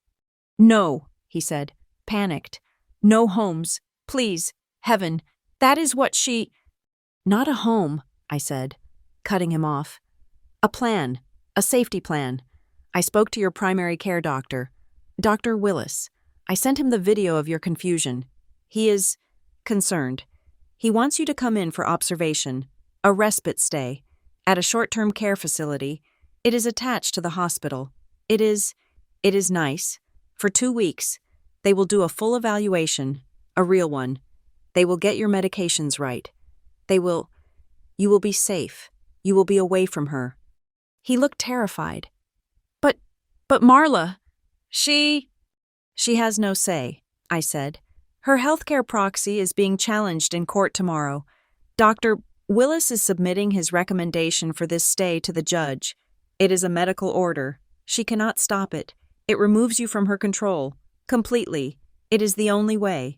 No, he said, panicked. No homes, please, heaven. That is what she... Not a home, I said, cutting him off. A plan, a safety plan. I spoke to your primary care doctor, Dr. Willis. I sent him the video of your confusion. He is concerned. He wants you to come in for observation, a respite stay, at a short-term care facility. It is attached to the hospital. It is nice. For 2 weeks, they will do a full evaluation, a real one. They will get your medications right. You will be safe. You will be away from her. He looked terrified. But Marla, she has no say, I said. Her healthcare proxy is being challenged in court tomorrow. Dr. Willis is submitting his recommendation for this stay to the judge. It is a medical order. She cannot stop it. It removes you from her control. Completely. It is the only way.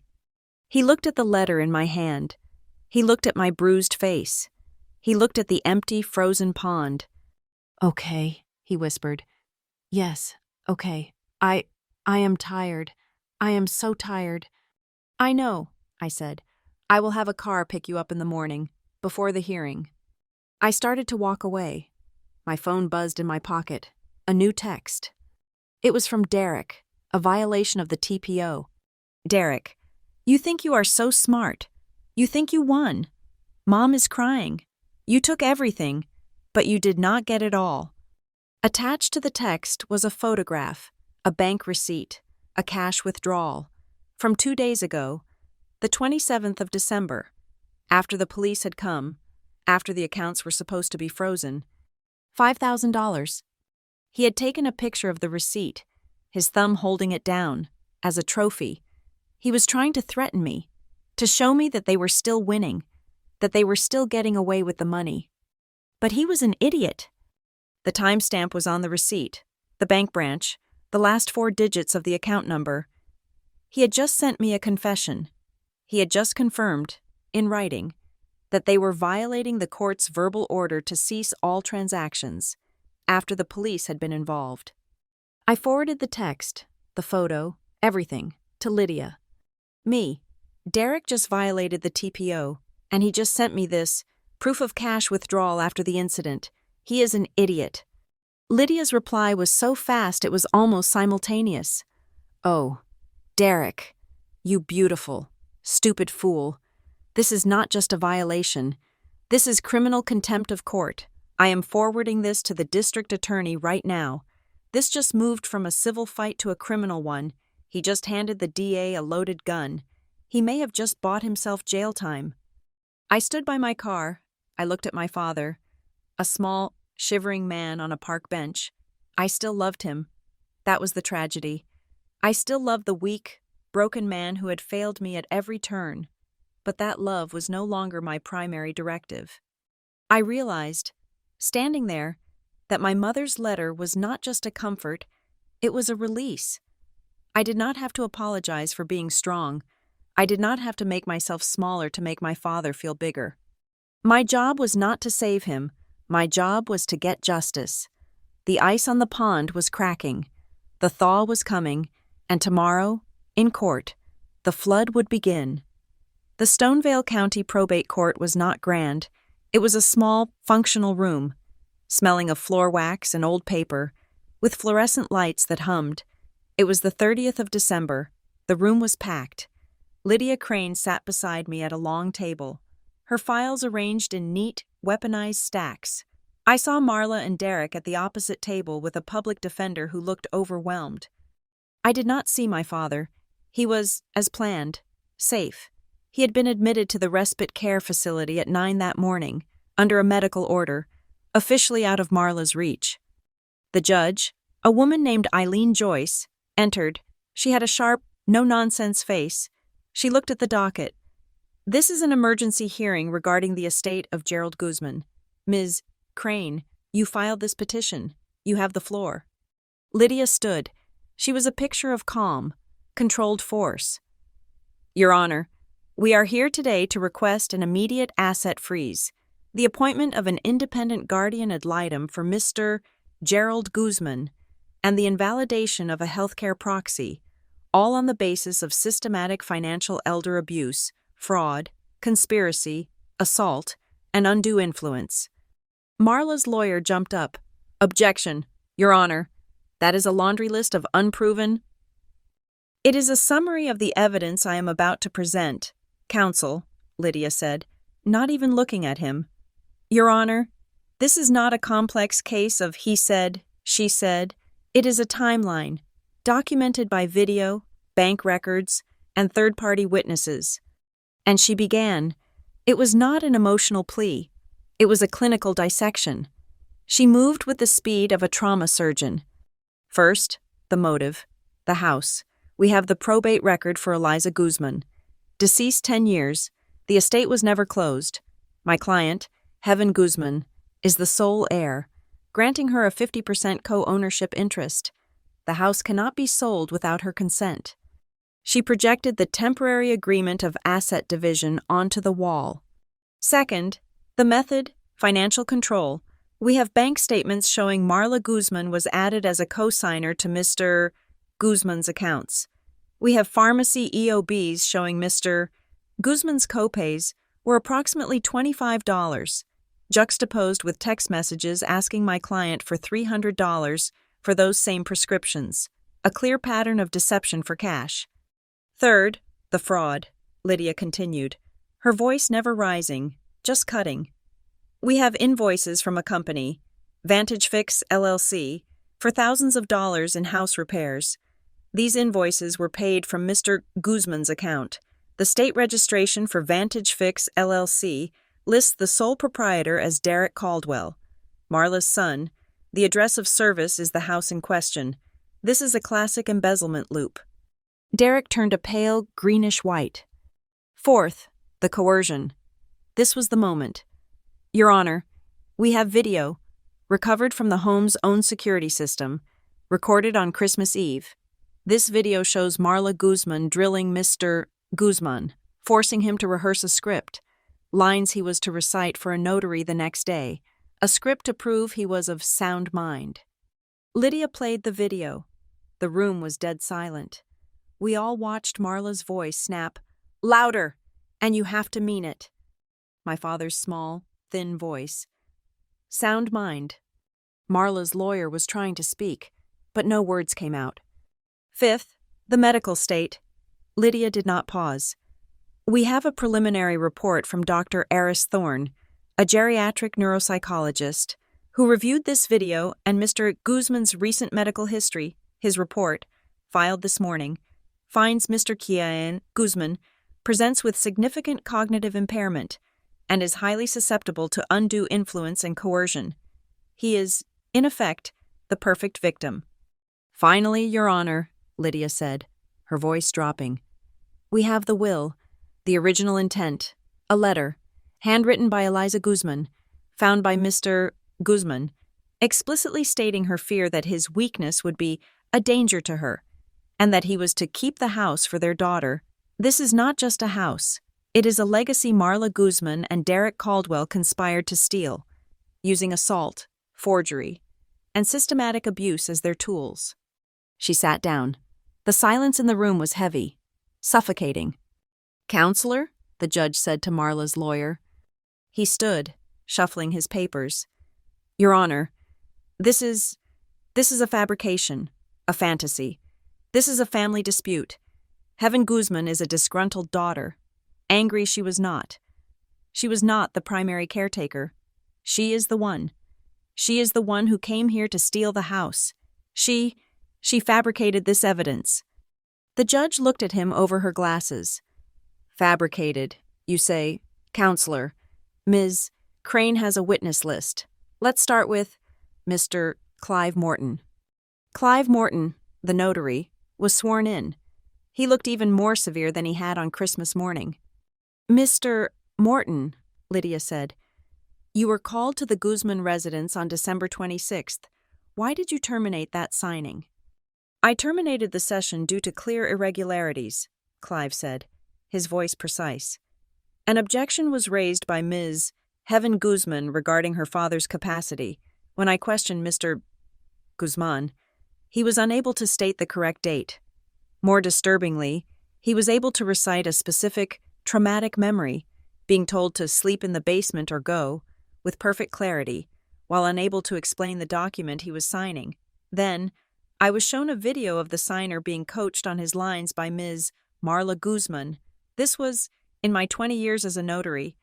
He looked at the letter in my hand. He looked at my bruised face. He looked at the empty, frozen pond. Okay, he whispered. Yes, okay. I am tired. I am so tired. I know, I said. I will have a car pick you up in the morning, before the hearing. I started to walk away. My phone buzzed in my pocket. A new text. It was from Derek, a violation of the TPO. Derek, you think you are so smart. You think you won. Mom is crying. You took everything, but you did not get it all. Attached to the text was a photograph, a bank receipt, a cash withdrawal. From 2 days ago, the 27th of December, after the police had come, after the accounts were supposed to be frozen, $5,000. He had taken a picture of the receipt, his thumb holding it down, as a trophy. He was trying to threaten me, to show me that they were still winning, that they were still getting away with the money. But he was an idiot. The timestamp was on the receipt, the bank branch, the last 4 digits of the account number. He had just sent me a confession. He had just confirmed, in writing, that they were violating the court's verbal order to cease all transactions after the police had been involved. I forwarded the text, the photo, everything, to Lydia. Me, Derek just violated the TPO, and he just sent me this proof of cash withdrawal after the incident. He is an idiot. Lydia's reply was so fast it was almost simultaneous. Oh, Derek, you beautiful, stupid fool. This is not just a violation. This is criminal contempt of court. I am forwarding this to the district attorney right now. This just moved from a civil fight to a criminal one. He just handed the DA a loaded gun. He may have just bought himself jail time. I stood by my car. I looked at my father, a small, shivering man on a park bench. I still loved him. That was the tragedy. I still loved the weak, broken man who had failed me at every turn. But that love was no longer my primary directive. I realized, standing there, that my mother's letter was not just a comfort, it was a release. I did not have to apologize for being strong. I did not have to make myself smaller to make my father feel bigger. My job was not to save him. My job was to get justice. The ice on the pond was cracking. The thaw was coming, and tomorrow, in court, the flood would begin. The Stonevale County Probate Court was not grand. It was a small, functional room, smelling of floor wax and old paper, with fluorescent lights that hummed. It was the 30th of December. The room was packed. Lydia Crane sat beside me at a long table, her files arranged in neat, weaponized stacks. I saw Marla and Derek at the opposite table with a public defender who looked overwhelmed. I did not see my father. He was, as planned, safe. He had been admitted to the respite care facility at 9 that morning, under a medical order, officially out of Marla's reach. The judge, a woman named Eileen Joyce, entered. She had a sharp, no-nonsense face. She looked at the docket. "This is an emergency hearing regarding the estate of Gerald Guzman. Ms. Crane, you filed this petition. You have the floor." Lydia stood. She was a picture of calm, controlled force. "Your Honor, we are here today to request an immediate asset freeze, the appointment of an independent guardian ad litem for Mr. Gerald Guzman, and the invalidation of a healthcare proxy, all on the basis of systematic financial elder abuse, fraud, conspiracy, assault, and undue influence." Marla's lawyer jumped up. "Objection, Your Honor. That is a laundry list of unproven—" "It is a summary of the evidence I am about to present, counsel," Lydia said, not even looking at him. "Your Honor, this is not a complex case of he said, she said. It is a timeline, documented by video, bank records, and third-party witnesses." And she began. It was not an emotional plea. It was a clinical dissection. She moved with the speed of a trauma surgeon. First, the motive, the house. We have the probate record for Eliza Guzman. Deceased 10 years, the estate was never closed. My client, Heaven Guzman, is the sole heir, granting her a 50% co-ownership interest. The house cannot be sold without her consent. She projected the temporary agreement of asset division onto the wall. Second, the method, financial control. We have bank statements showing Marla Guzman was added as a co-signer to Mr. Guzman's accounts. We have pharmacy EOBs showing Mr. Guzman's copays were approximately $25, juxtaposed with text messages asking my client for $300 for those same prescriptions, a clear pattern of deception for cash. Third, the fraud, Lydia continued, her voice never rising, just cutting. We have invoices from a company, Vantage Fix LLC, for thousands of dollars in house repairs. These invoices were paid from Mr. Guzman's account. The state registration for Vantage Fix LLC lists the sole proprietor as Derek Caldwell, Marla's son. The address of service is the house in question. This is a classic embezzlement loop. Derek turned a pale, greenish-white. Fourth, the coercion. This was the moment. Your Honor, we have video, recovered from the home's own security system, recorded on Christmas Eve. This video shows Marla Guzman drilling Mr. Guzman, forcing him to rehearse a script, lines he was to recite for a notary the next day, a script to prove he was of sound mind. Lydia played the video. The room was dead silent. We all watched Marla's voice snap, "Louder! And you have to mean it." My father's small, thin voice. "Sound mind." Marla's lawyer was trying to speak, but no words came out. Fifth, the medical state. Lydia did not pause. We have a preliminary report from Dr. Eris Thorne, a geriatric neuropsychologist, who reviewed this video and Mr. Guzman's recent medical history. His report, filed this morning, finds Mr. Guzman presents with significant cognitive impairment and is highly susceptible to undue influence and coercion. He is, in effect, the perfect victim. Finally, Your Honor, Lydia said, her voice dropping. We have the will, the original intent, a letter, handwritten by Eliza Guzman, found by Mr. Guzman, explicitly stating her fear that his weakness would be a danger to her, and that he was to keep the house for their daughter. This is not just a house. It is a legacy Marla Guzman and Derek Caldwell conspired to steal, using assault, forgery, and systematic abuse as their tools. She sat down. The silence in the room was heavy, suffocating. "Counselor?" the judge said to Marla's lawyer. He stood, shuffling his papers. "Your Honor, this is a fabrication, a fantasy. This is a family dispute. Heaven Guzman is a disgruntled daughter. Angry she was not. She was not the primary caretaker. She is the one. She is the one who came here to steal the house. She fabricated this evidence." The judge looked at him over her glasses. Fabricated. You say, Counselor, Ms. Crane has a witness list. Let's start with Mr. Clive Morton. Clive Morton, the notary, was sworn in. He looked even more severe than he had on Christmas morning. Mr. Morton, Lydia said, you were called to the Guzman residence on December 26th. Why did you terminate that signing? I terminated the session due to clear irregularities, Clive said, his voice precise. An objection was raised by Ms. Heaven Guzman regarding her father's capacity. When I questioned Mr. Guzman, he was unable to state the correct date. More disturbingly, he was able to recite a specific, traumatic memory, being told to sleep in the basement or go, with perfect clarity, while unable to explain the document he was signing. Then, I was shown a video of the signer being coached on his lines by Ms. Marla Guzman. This was, in my 20 years as a notary,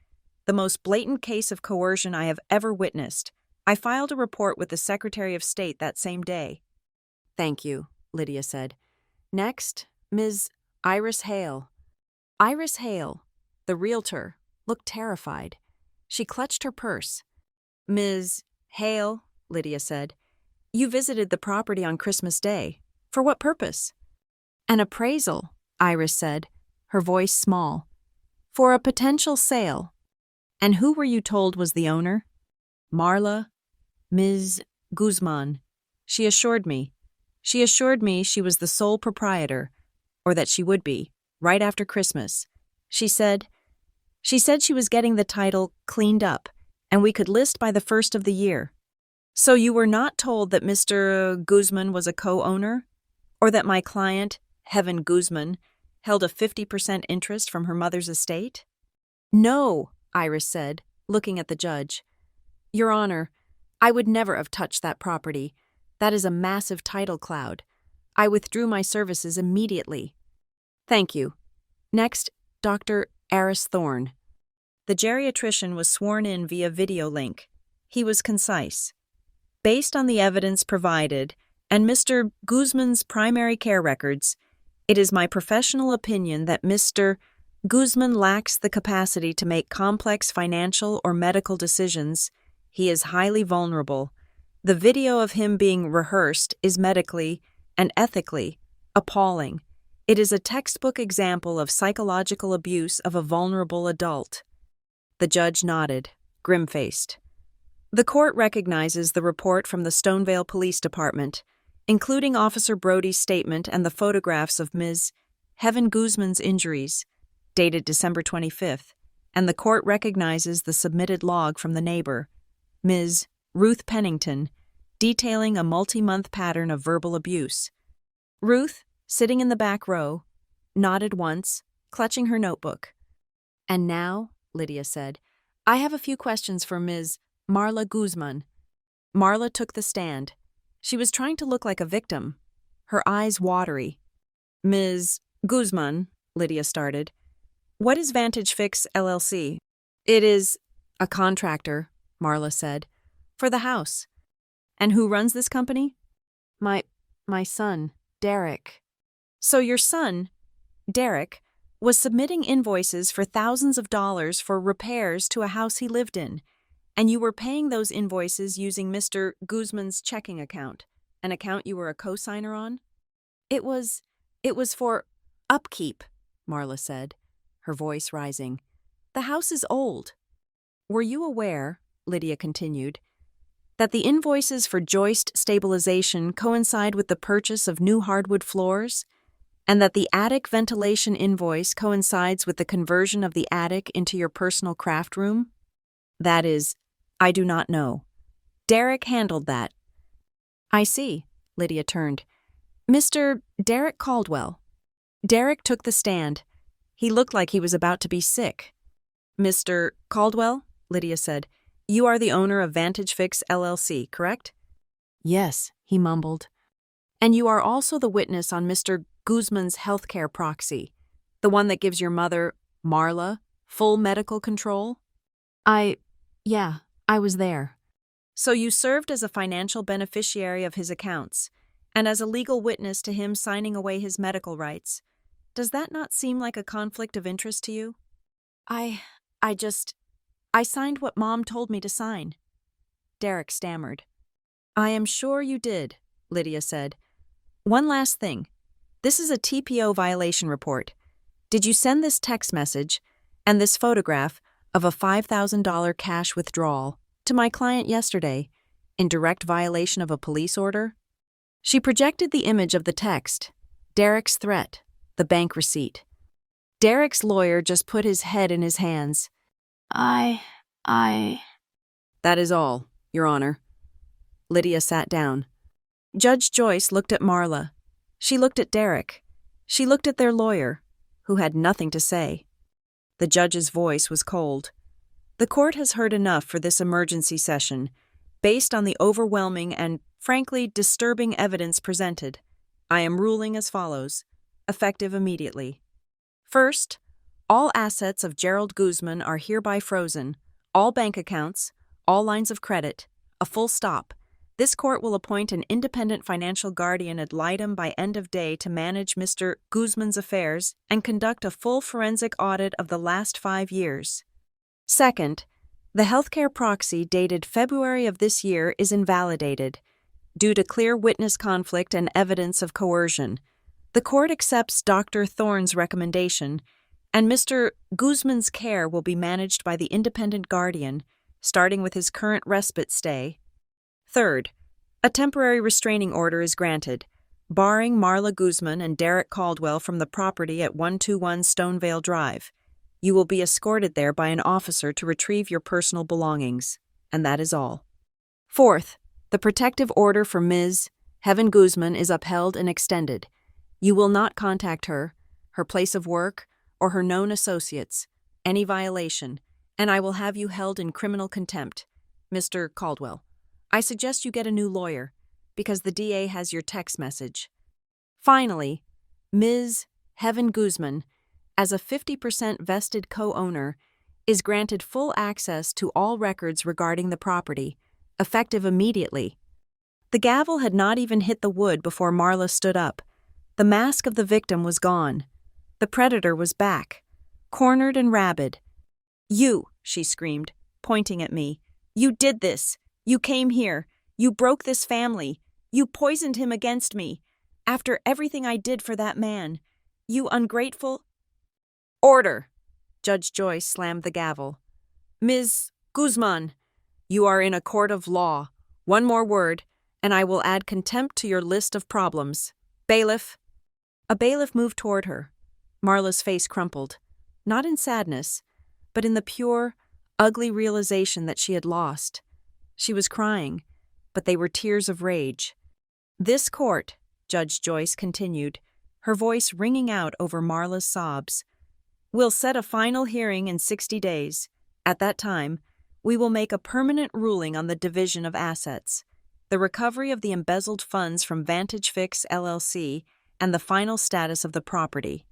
the most blatant case of coercion I have ever witnessed. I filed a report with the Secretary of State that same day. Thank you, Lydia said. Next, Ms. Iris Hale. Iris Hale, the realtor, looked terrified. She clutched her purse. Ms. Hale, Lydia said, you visited the property on Christmas Day. For what purpose? An appraisal, Iris said, her voice small. For a potential sale. And who were you told was the owner? Marla, Ms. Guzman. She assured me she was the sole proprietor, or that she would be, right after Christmas. She said she was getting the title cleaned up, and we could list by the first of the year. So you were not told that Mr. Guzman was a co-owner? Or that my client, Heaven Guzman, held a 50% interest from her mother's estate? No, Iris said, looking at the judge. Your Honor, I would never have touched that property. That is a massive title cloud. I withdrew my services immediately. Thank you. Next, Dr. Aris Thorne. The geriatrician was sworn in via video link. He was concise. Based on the evidence provided and Mr. Guzman's primary care records, it is my professional opinion that Mr. Guzman lacks the capacity to make complex financial or medical decisions. He is highly vulnerable. The video of him being rehearsed is medically and ethically appalling. It is a textbook example of psychological abuse of a vulnerable adult. The judge nodded, grim-faced. The court recognizes the report from the Stonevale Police Department, including Officer Brody's statement and the photographs of Ms. Heaven Guzman's injuries, dated December 25th, and the court recognizes the submitted log from the neighbor, Ms. Ruth Pennington, detailing a multi-month pattern of verbal abuse. Ruth, sitting in the back row, nodded once, clutching her notebook. And now, Lydia said, I have a few questions for Ms. Marla Guzman. Marla took the stand. She was trying to look like a victim, her eyes watery. Ms. Guzman, Lydia started, what is Vantage Fix LLC? It is a contractor, Marla said, for the house. And who runs this company? My son, Derek. So your son, Derek, was submitting invoices for thousands of dollars for repairs to a house he lived in, and you were paying those invoices using Mr. Guzman's checking account, an account you were a co-signer on? It was for upkeep, Marla said, her voice rising. The house is old. Were you aware, Lydia continued, that the invoices for joist stabilization coincide with the purchase of new hardwood floors, and that the attic ventilation invoice coincides with the conversion of the attic into your personal craft room? That is, I do not know. Derek handled that. I see, Lydia turned. Mr. Derek Caldwell. Derek took the stand. He looked like he was about to be sick. Mr. Caldwell, Lydia said, you are the owner of Vantage Fix LLC, correct? Yes, he mumbled. And you are also the witness on Mr. Guzman's healthcare proxy, the one that gives your mother, Marla, full medical control? Yeah, I was there. So you served as a financial beneficiary of his accounts, and as a legal witness to him signing away his medical rights. Does that not seem like a conflict of interest to you? I signed what Mom told me to sign. Derek stammered. I am sure you did, Lydia said. One last thing. This is a TPO violation report. Did you send this text message and this photograph of a $5,000 cash withdrawal to my client yesterday in direct violation of a police order? She projected the image of the text, Derek's threat, the bank receipt. Derek's lawyer just put his head in his hands. I. That is all, Your Honor. Lydia sat down. Judge Joyce looked at Marla. She looked at Derek. She looked at their lawyer, who had nothing to say. The judge's voice was cold. The court has heard enough for this emergency session. Based on the overwhelming and, frankly, disturbing evidence presented, I am ruling as follows, effective immediately. First, all assets of Gerald Guzman are hereby frozen, all bank accounts, all lines of credit, a full stop. This court will appoint an independent financial guardian ad litem by end of day to manage Mr. Guzman's affairs and conduct a full forensic audit of the last 5 years. Second, the healthcare proxy dated February of this year is invalidated due to clear witness conflict and evidence of coercion. The court accepts Dr. Thorne's recommendation, and Mr. Guzman's care will be managed by the independent guardian, starting with his current respite stay. Third, a temporary restraining order is granted, barring Marla Guzman and Derek Caldwell from the property at 121 Stonevale Drive. You will be escorted there by an officer to retrieve your personal belongings, and that is all. Fourth, the protective order for Ms. Heaven Guzman is upheld and extended. You will not contact her, her place of work, or her known associates, any violation, and I will have you held in criminal contempt. Mr. Caldwell, I suggest you get a new lawyer, because the DA has your text message. Finally, Ms. Heaven Guzman, as a 50% vested co-owner, is granted full access to all records regarding the property, effective immediately. The gavel had not even hit the wood before Marla stood up. The mask of the victim was gone. The predator was back, cornered and rabid. You, she screamed, pointing at me. You did this. You came here. You broke this family. You poisoned him against me. After everything I did for that man. You ungrateful... Order! Judge Joyce slammed the gavel. Ms. Guzman, you are in a court of law. One more word, and I will add contempt to your list of problems. Bailiff. A bailiff moved toward her. Marla's face crumpled, not in sadness, but in the pure, ugly realization that she had lost. She was crying, but they were tears of rage. This court, Judge Joyce continued, her voice ringing out over Marla's sobs, will set a final hearing in 60 days. At that time, we will make a permanent ruling on the division of assets, the recovery of the embezzled funds from Vantage Fix LLC, and the final status of the property.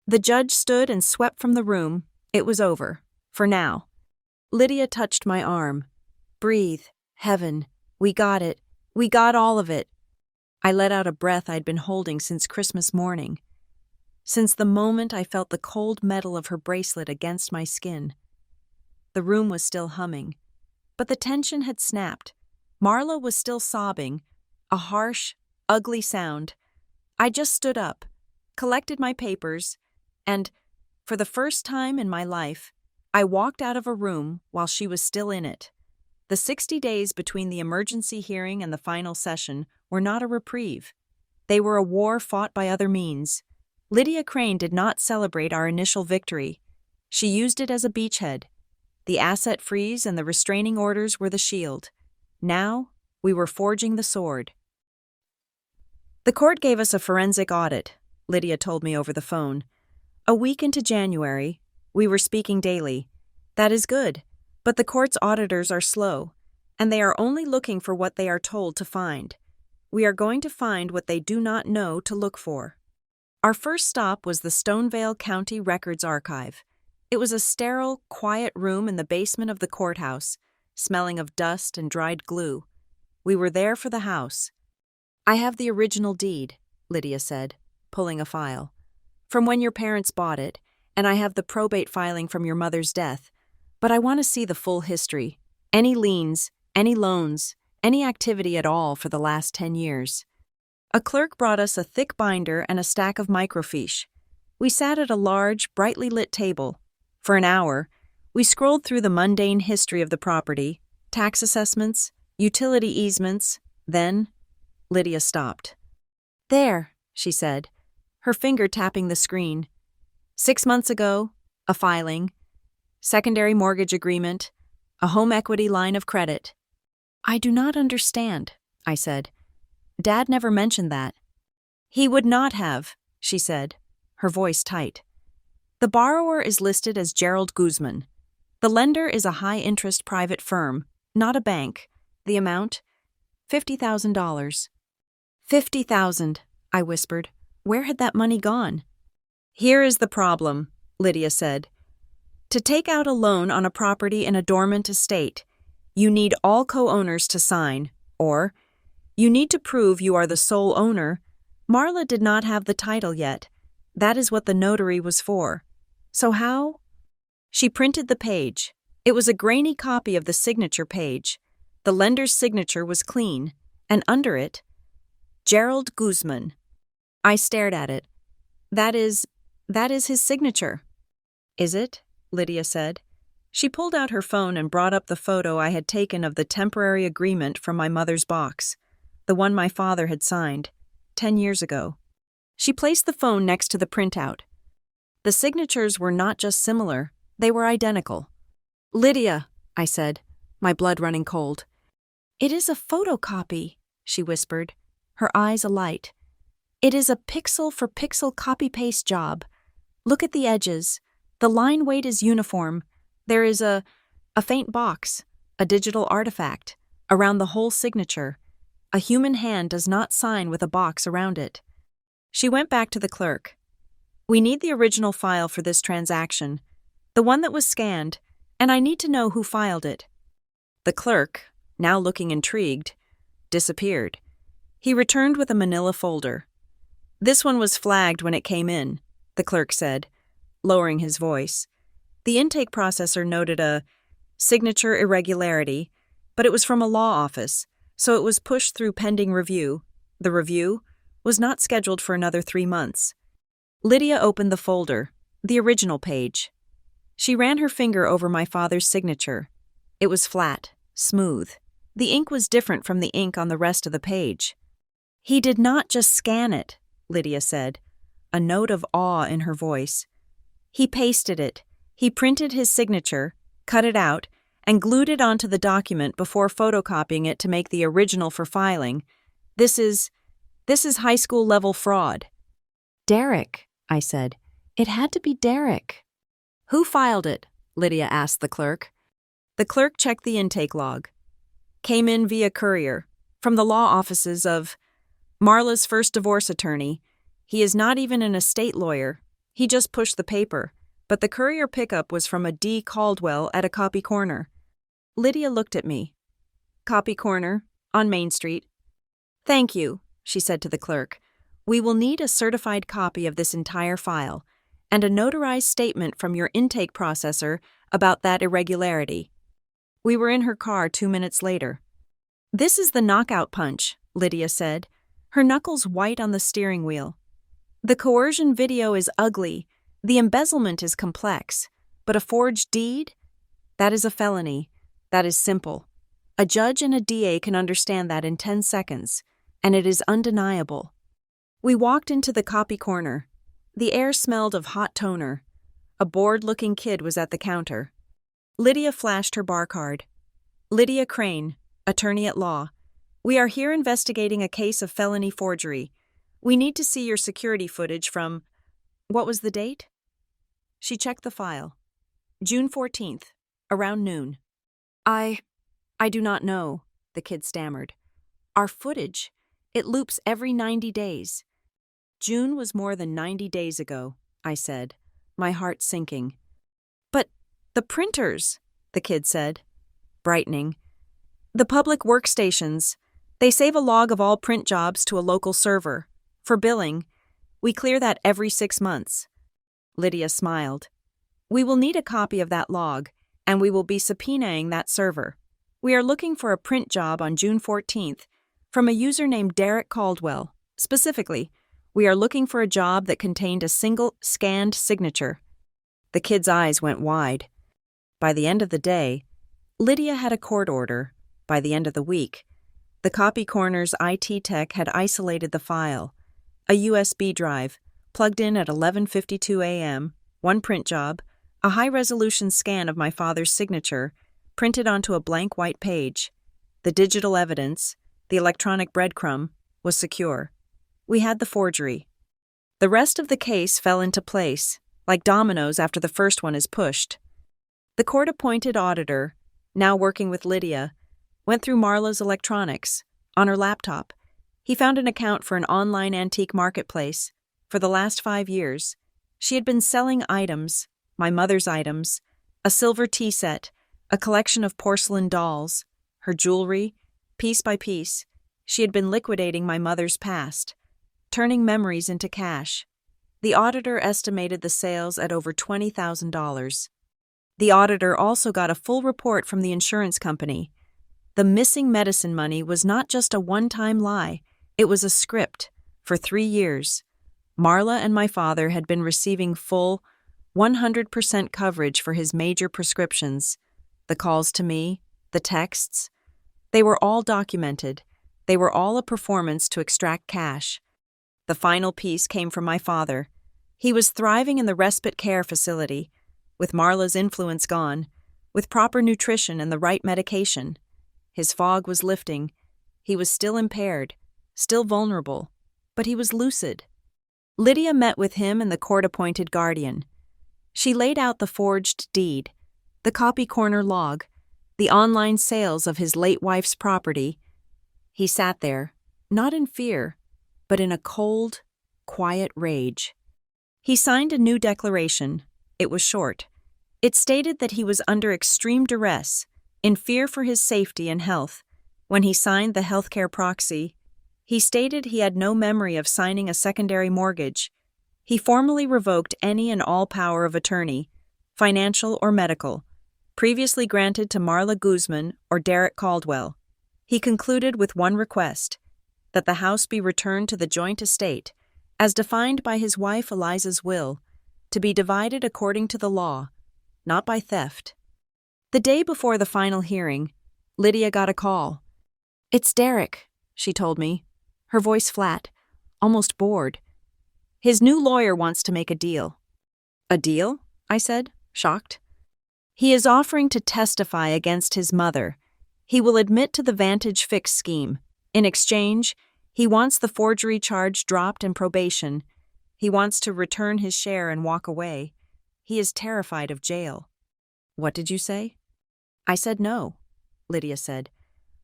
The judge stood and swept from the room. It was over, for now. Lydia touched my arm. Breathe, Heaven. We got it. We got all of it. I let out a breath I'd been holding since Christmas morning. Since the moment I felt the cold metal of her bracelet against my skin. The room was still humming, but the tension had snapped. Marla was still sobbing, a harsh, ugly sound. I just stood up, collected my papers, and, for the first time in my life, I walked out of a room while she was still in it. The 60 days between the emergency hearing and the final session were not a reprieve. They were a war fought by other means. Lydia Crane did not celebrate our initial victory. She used it as a beachhead. The asset freeze and the restraining orders were the shield. Now, we were forging the sword. The court gave us a forensic audit, Lydia told me over the phone. A week into January, we were speaking daily. That is good, but the court's auditors are slow, and they are only looking for what they are told to find. We are going to find what they do not know to look for. Our first stop was the Stonevale County Records Archive. It was a sterile, quiet room in the basement of the courthouse, smelling of dust and dried glue. We were there for the house. I have the original deed, Lydia said, pulling a file. from when your parents bought it, and I have the probate filing from your mother's death. But I want to see the full history. Any liens, any loans, any activity at all for the last 10 years. A clerk brought us a thick binder and a stack of microfiche. We sat at a large, brightly lit table. For an hour, we scrolled through the mundane history of the property, tax assessments, utility easements. Then, Lydia stopped. "There," she said, her finger tapping the screen. 6 months ago, a filing, secondary mortgage agreement, a home equity line of credit. "I do not understand," I said. "Dad never mentioned that." "He would not have," she said, her voice tight. "The borrower is listed as Gerald Guzman. The lender is a high-interest private firm, not a bank. The amount? $50,000. $50,000, I whispered. Where had that money gone? "Here is the problem," Lydia said. "To take out a loan on a property in a dormant estate, you need all co-owners to sign, or you need to prove you are the sole owner. Marla did not have the title yet. That is what the notary was for. So how?" She printed the page. It was a grainy copy of the signature page. The lender's signature was clean, and under it, Gerald Guzman. I stared at it. That is his signature." "Is it?" Lydia said. She pulled out her phone and brought up the photo I had taken of the temporary agreement from my mother's box, the one my father had signed 10 years ago. She placed the phone next to the printout. The signatures were not just similar, they were identical. "Lydia," I said, my blood running cold. "It is a photocopy," she whispered, her eyes alight. "It is a pixel-for-pixel copy-paste job. Look at the edges. The line weight is uniform. There is a faint box, a digital artifact, around the whole signature. A human hand does not sign with a box around it." She went back to the clerk. "We need the original file for this transaction, the one that was scanned, and I need to know who filed it." The clerk, now looking intrigued, disappeared. He returned with a manila folder. "This one was flagged when it came in," the clerk said, lowering his voice. The intake processor noted a signature irregularity, but it was from a law office, so it was pushed through pending review. The review was not scheduled for another 3 months. Lydia opened the folder, the original page. She ran her finger over my father's signature. It was flat, smooth. The ink was different from the ink on the rest of the page. "He did not just scan it," Lydia said, a note of awe in her voice. "He pasted it. He printed his signature, cut it out, and glued it onto the document before photocopying it to make the original for filing. This is high school level fraud." "Derek," I said. "It had to be Derek." "Who filed it?" Lydia asked the clerk. The clerk checked the intake log. "Came in via courier, from the law offices of Marla's first divorce attorney. He is not even an estate lawyer. He just pushed the paper, but the courier pickup was from a D. Caldwell at a copy corner." Lydia looked at me. "Copy corner, on Main Street." "Thank you," she said to the clerk. "We will need a certified copy of this entire file, and a notarized statement from your intake processor about that irregularity." We were in her car 2 minutes later. "This is the knockout punch," Lydia said, her knuckles white on the steering wheel. "The coercion video is ugly, the embezzlement is complex, but a forged deed? That is a felony. That is simple. A judge and a DA can understand that in 10 seconds, and it is undeniable." We walked into the copy corner. The air smelled of hot toner. A bored-looking kid was at the counter. Lydia flashed her bar card. "Lydia Crane, attorney at law. We are here investigating a case of felony forgery. We need to see your security footage from—" What was the date? She checked the file. June 14th, around noon. I do not know," the kid stammered. "Our footage, it loops every 90 days. "June was more than 90 days ago," I said, my heart sinking. "But the printers," the kid said, brightening. "The public workstations. They save a log of all print jobs to a local server. For billing, We clear that every 6 months. Lydia smiled. We will need a copy of that log, and we will be subpoenaing that server. We are looking for a print job on June 14th from a user named Derek Caldwell. Specifically, we are looking for a job that contained a single scanned signature. The kid's eyes went wide. By the end of the day, Lydia had a court order. By the end of the week, the copy corner's IT tech had isolated the file. A USB drive, plugged in at 11:52 a.m., one print job, a high-resolution scan of my father's signature, printed onto a blank white page. The digital evidence, the electronic breadcrumb, was secure. We had the forgery. The rest of the case fell into place, like dominoes after the first one is pushed. The court-appointed auditor, now working with Lydia, went through Marla's electronics. On her laptop, he found an account for an online antique marketplace. For the last 5 years, she had been selling items, my mother's items, a silver tea set, a collection of porcelain dolls, her jewelry. Piece by piece, she had been liquidating my mother's past, turning memories into cash. The auditor estimated the sales at over $20,000. The auditor also got a full report from the insurance company. The missing medicine money was not just a one-time lie, it was a script. For 3 years, Marla and my father had been receiving full, 100% coverage for his major prescriptions. The calls to me, the texts, they were all documented. They were all a performance to extract cash. The final piece came from my father. He was thriving in the respite care facility, with Marla's influence gone, with proper nutrition and the right medication. His fog was lifting. He was still impaired, still vulnerable, but he was lucid. Lydia met with him and the court-appointed guardian. She laid out the forged deed, the copy corner log, the online sales of his late wife's property. He sat there, not in fear, but in a cold, quiet rage. He signed a new declaration. It was short. It stated that he was under extreme duress, in fear for his safety and health. When he signed the healthcare proxy, he stated he had no memory of signing a secondary mortgage. He formally revoked any and all power of attorney, financial or medical, previously granted to Marla Guzman or Derek Caldwell. He concluded with one request, that the house be returned to the joint estate, as defined by his wife Eliza's will, to be divided according to the law, not by theft. The day before the final hearing, Lydia got a call. "It's Derek," she told me, her voice flat, almost bored. "His new lawyer wants to make a deal." "A deal?" I said, shocked. "He is offering to testify against his mother. He will admit to the Vantage Fix scheme. In exchange, he wants the forgery charge dropped and probation. He wants to return his share and walk away. He is terrified of jail." "What did you say?" "I said no," Lydia said.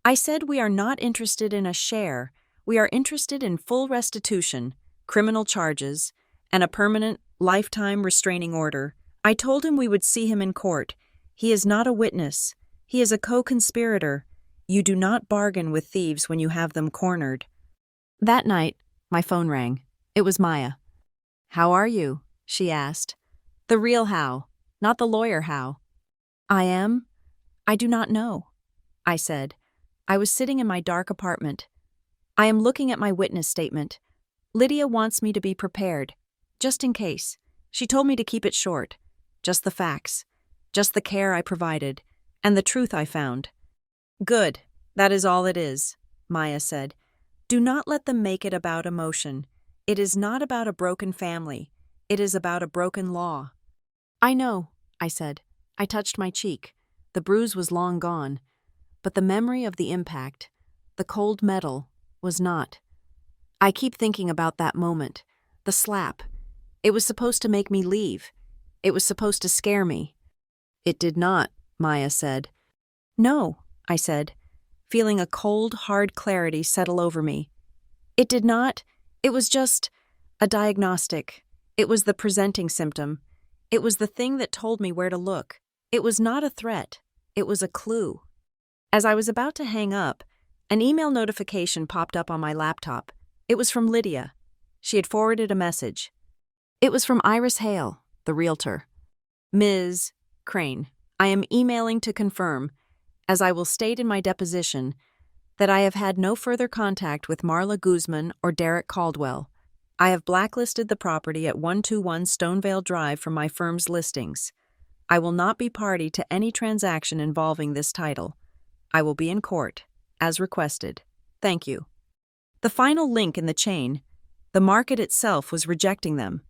"I said we are not interested in a share. We are interested in full restitution, criminal charges, and a permanent, lifetime restraining order. I told him we would see him in court. He is not a witness. He is a co-conspirator. You do not bargain with thieves when you have them cornered." That night, my phone rang. It was Maya. "How are you?" she asked. The real how, not the lawyer how. "I am? I do not know," I said. I was sitting in my dark apartment. "I am looking at my witness statement. Lydia wants me to be prepared, just in case. She told me to keep it short. Just the facts, just the care I provided, and the truth I found." "Good, that is all it is," Maya said. "Do not let them make it about emotion. It is not about a broken family. It is about a broken law." "I know," I said. I touched my cheek. The bruise was long gone, but the memory of the impact, the cold metal, was not. I keep thinking about that moment, the slap. It was supposed to make me leave. It was supposed to scare me. "It did not," Maya said. "No," I said, feeling a cold, hard clarity settle over me. "It did not. It was just a diagnostic. It was the presenting symptom. It was the thing that told me where to look. It was not a threat. It was a clue." As I was about to hang up, an email notification popped up on my laptop. It was from Lydia. She had forwarded a message. It was from Iris Hale, the realtor. Ms. Crane, I am emailing to confirm, as I will state in my deposition, that I have had no further contact with Marla Guzman or Derek Caldwell. I have blacklisted the property at 121 Stonevale Drive from my firm's listings. I will not be party to any transaction involving this title. I will be in court, as requested. Thank you. The final link in the chain, the market itself was rejecting them.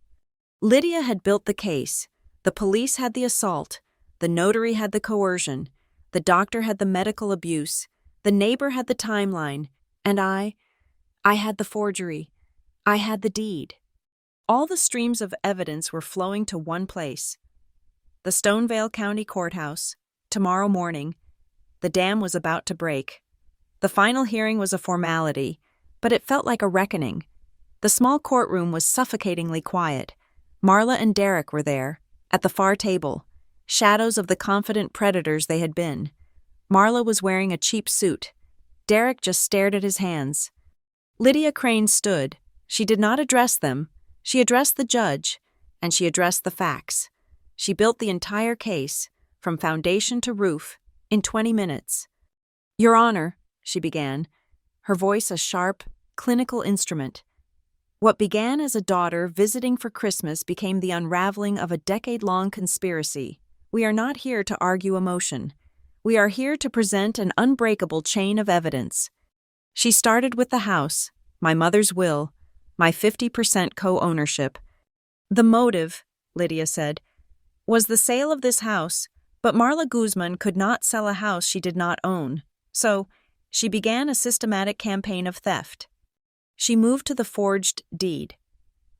Lydia had built the case, the police had the assault, the notary had the coercion, the doctor had the medical abuse, the neighbor had the timeline, and I had the forgery. I had the deed. All the streams of evidence were flowing to one place. The Stonevale County Courthouse, tomorrow morning. The dam was about to break. The final hearing was a formality, but it felt like a reckoning. The small courtroom was suffocatingly quiet. Marla and Derek were there, at the far table, shadows of the confident predators they had been. Marla was wearing a cheap suit. Derek just stared at his hands. Lydia Crane stood. She did not address them. She addressed the judge, and she addressed the facts. She built the entire case, from foundation to roof, in 20 minutes. Your Honor, she began, her voice a sharp, clinical instrument. What began as a daughter visiting for Christmas became the unraveling of a decade-long conspiracy. We are not here to argue emotion. We are here to present an unbreakable chain of evidence. She started with the house, my mother's will, my 50% co-ownership. The motive, Lydia said, was the sale of this house, but Marla Guzman could not sell a house she did not own. So, she began a systematic campaign of theft. She moved to the forged deed.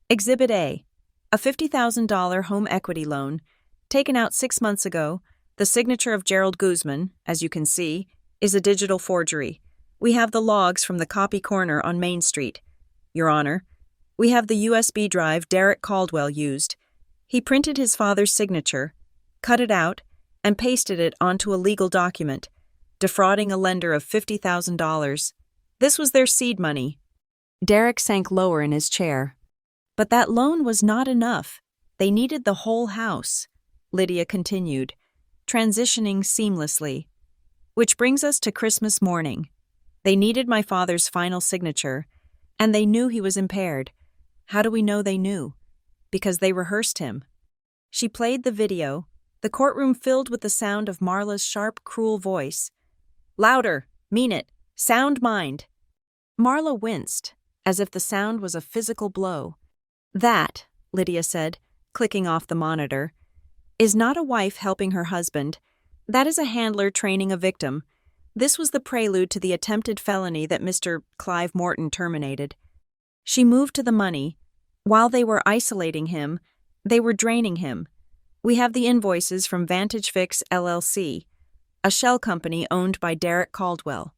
Exhibit A, a $50,000 home equity loan, taken out 6 months ago. The signature of Gerald Guzman, as you can see, is a digital forgery. We have the logs from the copy corner on Main Street. Your Honor, we have the USB drive Derek Caldwell used. He printed his father's signature, cut it out, and pasted it onto a legal document, defrauding a lender of $50,000. This was their seed money. Derek sank lower in his chair. But that loan was not enough. They needed the whole house, Lydia continued, transitioning seamlessly. Which brings us to Christmas morning. They needed my father's final signature, and they knew he was impaired. How do we know they knew? Because they rehearsed him. She played the video, the courtroom filled with the sound of Marla's sharp, cruel voice. Louder, mean it, sound mind. Marla winced, as if the sound was a physical blow. That, Lydia said, clicking off the monitor, is not a wife helping her husband. That is a handler training a victim. This was the prelude to the attempted felony that Mr. Clive Morton terminated. She moved to the money. While they were isolating him, they were draining him. We have the invoices from Vantage Fix LLC, a shell company owned by Derek Caldwell.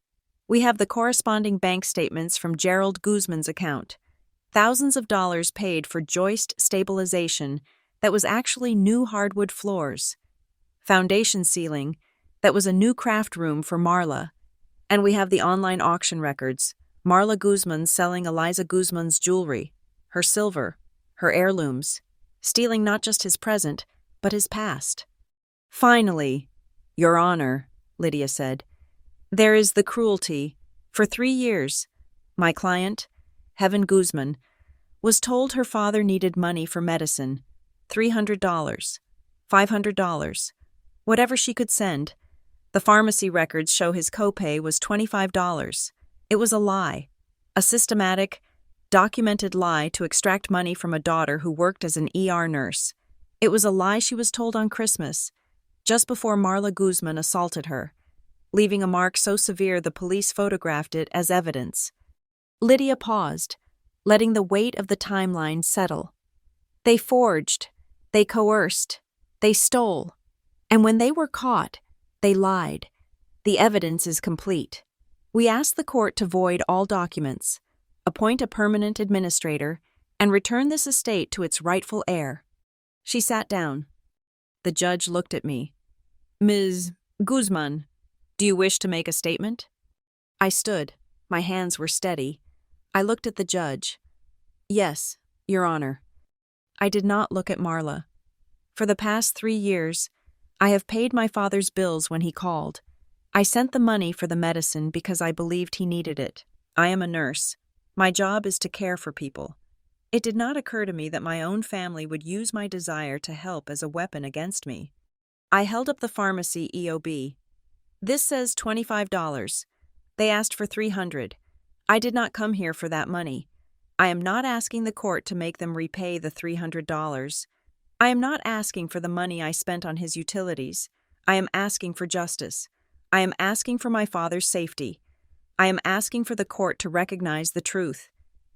We have the corresponding bank statements from Gerald Guzman's account. Thousands of dollars paid for joist stabilization that was actually new hardwood floors. Foundation ceiling that was a new craft room for Marla. And we have the online auction records, Marla Guzman selling Eliza Guzman's jewelry, her silver, her heirlooms, stealing not just his present, but his past. Finally, Your Honor, Lydia said, there is the cruelty. For 3 years, my client, Heaven Guzman, was told her father needed money for medicine, $300, $500, whatever she could send. The pharmacy records show his copay was $25. It was a lie, a systematic, documented lie to extract money from a daughter who worked as an ER nurse. It was a lie she was told on Christmas, just before Marla Guzman assaulted her, leaving a mark so severe the police photographed it as evidence. Lydia paused, letting the weight of the timeline settle. They forged, they coerced, they stole, and when they were caught, they lied. The evidence is complete. We ask the court to void all documents, appoint a permanent administrator, and return this estate to its rightful heir. She sat down. The judge looked at me. Ms. Guzman, do you wish to make a statement? I stood. My hands were steady. I looked at the judge. Yes, Your Honor. I did not look at Marla. For the past 3 years, I have paid my father's bills when he called. I sent the money for the medicine because I believed he needed it. I am a nurse. My job is to care for people. It did not occur to me that my own family would use my desire to help as a weapon against me. I held up the pharmacy EOB. This says $25. They asked for $300. I did not come here for that money. I am not asking the court to make them repay the $300. I am not asking for the money I spent on his utilities. I am asking for justice. I am asking for my father's safety. I am asking for the court to recognize the truth,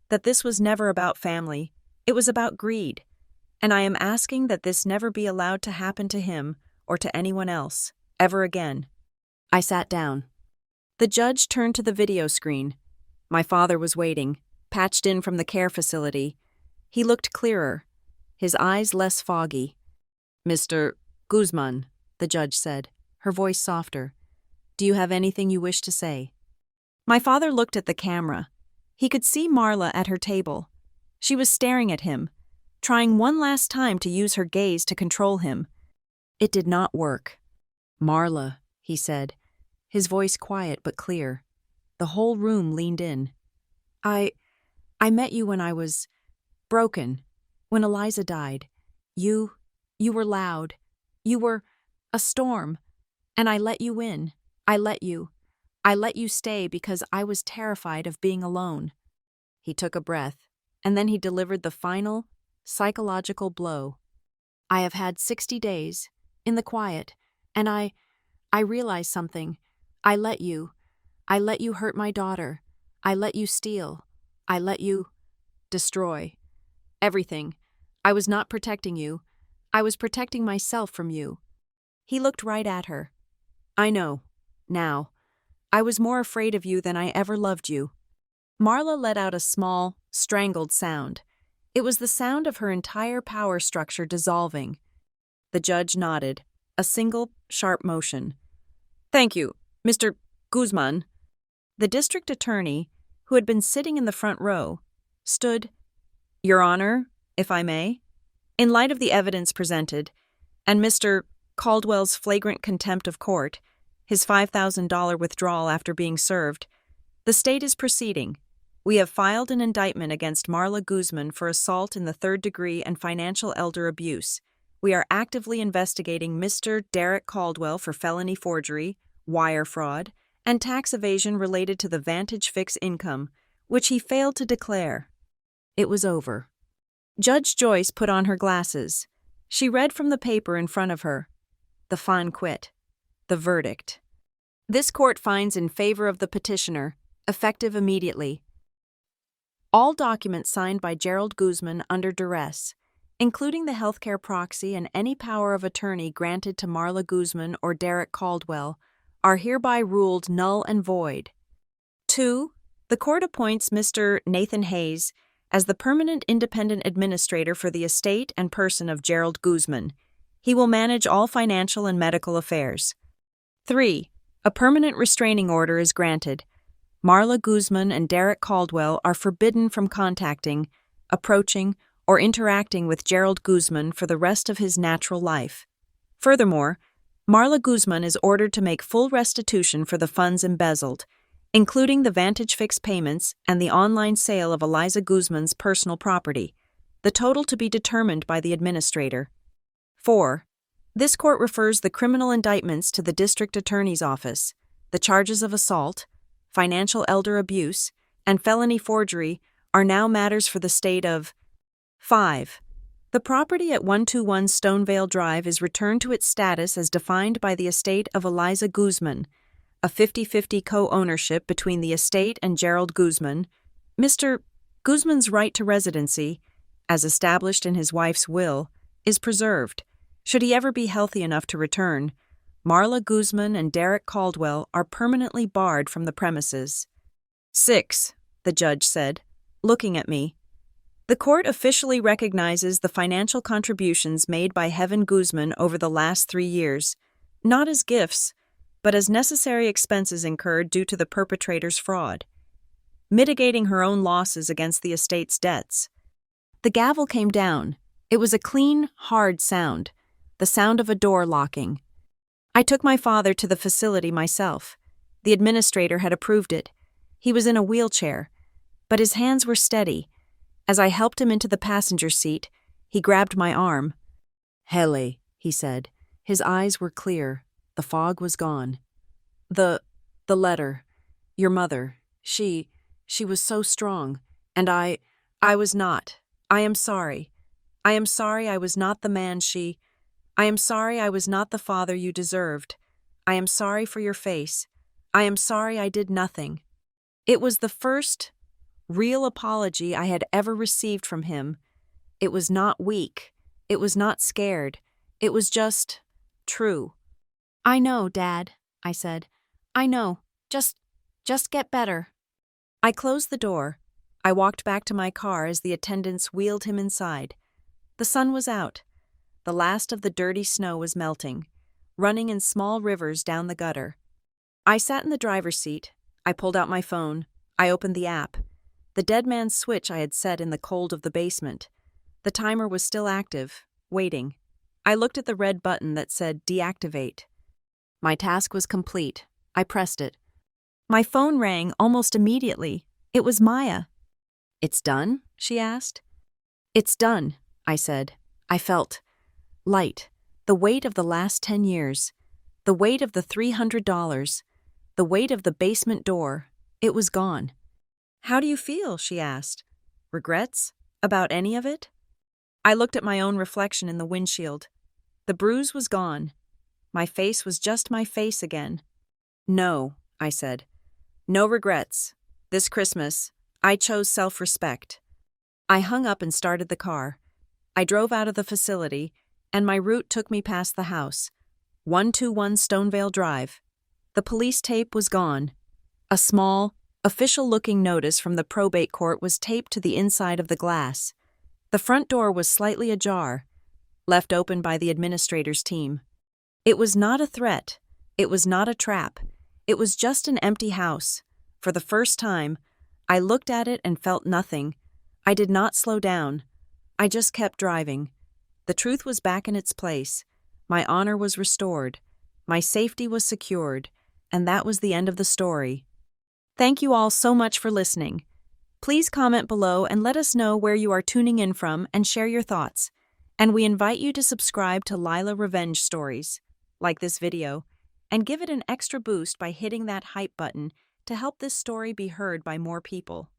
that this was never about family, it was about greed. And I am asking that this never be allowed to happen to him or to anyone else, ever again. I sat down. The judge turned to the video screen. My father was waiting, patched in from the care facility. He looked clearer, his eyes less foggy. Mr. Guzman, the judge said, her voice softer. Do you have anything you wish to say? My father looked at the camera. He could see Marla at her table. She was staring at him, trying one last time to use her gaze to control him. It did not work. Marla, he said, his voice quiet but clear. The whole room leaned in. I met you when I was broken, when Eliza died. You were loud. You were a storm. And I let you in. I let you stay because I was terrified of being alone. He took a breath, and then he delivered the final, psychological blow. I have had 60 days, in the quiet, and I realized something. I let you hurt my daughter. I let you steal. I let you destroy. Everything. I was not protecting you. I was protecting myself from you. He looked right at her. I know. Now. I was more afraid of you than I ever loved you. Marla let out a small, strangled sound. It was the sound of her entire power structure dissolving. The judge nodded, a single, sharp motion. Thank you, Mr. Guzman. The district attorney, who had been sitting in the front row, stood. Your Honor, if I may, in light of the evidence presented, and Mr. Caldwell's flagrant contempt of court, his $5,000 withdrawal after being served, the state is proceeding. We have filed an indictment against Marla Guzman for assault in the 3rd degree and financial elder abuse. We are actively investigating Mr. Derek Caldwell for felony forgery, wire fraud, and tax evasion related to the Vantage Fix income, which he failed to declare. It was over. Judge Joyce put on her glasses. She read from the paper in front of her. The fin quit. The verdict. This court finds in favor of the petitioner, effective immediately. All documents signed by Gerald Guzman under duress, including the healthcare proxy and any power of attorney granted to Marla Guzman or Derek Caldwell, are hereby ruled null and void. 2. The court appoints Mr. Nathan Hayes as the permanent independent administrator for the estate and person of Gerald Guzman. He will manage all financial and medical affairs. 3. A permanent restraining order is granted. Marla Guzman and Derek Caldwell are forbidden from contacting, approaching, or interacting with Gerald Guzman for the rest of his natural life. Furthermore, Marla Guzman is ordered to make full restitution for the funds embezzled, including the Vantage Fix payments and the online sale of Eliza Guzman's personal property, the total to be determined by the administrator. 4. This court refers the criminal indictments to the district attorney's office. The charges of assault, financial elder abuse, and felony forgery are now matters for the state of. 5. The property at 121 Stonevale Drive is returned to its status as defined by the estate of Eliza Guzman, a 50-50 co-ownership between the estate and Gerald Guzman. Mr. Guzman's right to residency, as established in his wife's will, is preserved. Should he ever be healthy enough to return, Marla Guzman and Derek Caldwell are permanently barred from the premises. 6. The judge said, looking at me. The court officially recognizes the financial contributions made by Heaven Guzman over the last 3 years, not as gifts, but as necessary expenses incurred due to the perpetrator's fraud, mitigating her own losses against the estate's debts. The gavel came down. It was a clean, hard sound, the sound of a door locking. I took my father to the facility myself. The administrator had approved it. He was in a wheelchair, but his hands were steady. As I helped him into the passenger seat, he grabbed my arm. "Hele," he said. His eyes were clear. The fog was gone. The letter. Your mother. She was so strong. And I was not. I am sorry. I am sorry I was not the man I am sorry I was not the father you deserved. I am sorry for your face. I am sorry I did nothing." It was the first real apology I had ever received from him. It was not weak. It was not scared. It was just true. "I know, Dad," I said. "I know. Just get better." I closed the door. I walked back to my car as the attendants wheeled him inside. The sun was out. The last of the dirty snow was melting, running in small rivers down the gutter. I sat in the driver's seat. I pulled out my phone. I opened the app. The dead man's switch I had set in the cold of the basement. The timer was still active, waiting. I looked at the red button that said deactivate. My task was complete. I pressed it. My phone rang almost immediately. It was Maya. "It's done?" she asked. "It's done," I said. I felt light, the weight of the last 10 years, the weight of the $300, the weight of the basement door. It was gone. "How do you feel?" she asked. "Regrets? About any of it?" I looked at my own reflection in the windshield. The bruise was gone. My face was just my face again. "No," I said. "No regrets. This Christmas, I chose self-respect." I hung up and started the car. I drove out of the facility, and my route took me past the house. 121 Stonevale Drive. The police tape was gone. A small, official-looking notice from the probate court was taped to the inside of the glass. The front door was slightly ajar, left open by the administrator's team. It was not a threat. It was not a trap. It was just an empty house. For the first time, I looked at it and felt nothing. I did not slow down. I just kept driving. The truth was back in its place. My honor was restored. My safety was secured. And that was the end of the story. Thank you all so much for listening. Please comment below and let us know where you are tuning in from and share your thoughts. And we invite you to subscribe to Lila Revenge Stories, like this video, and give it an extra boost by hitting that hype button to help this story be heard by more people.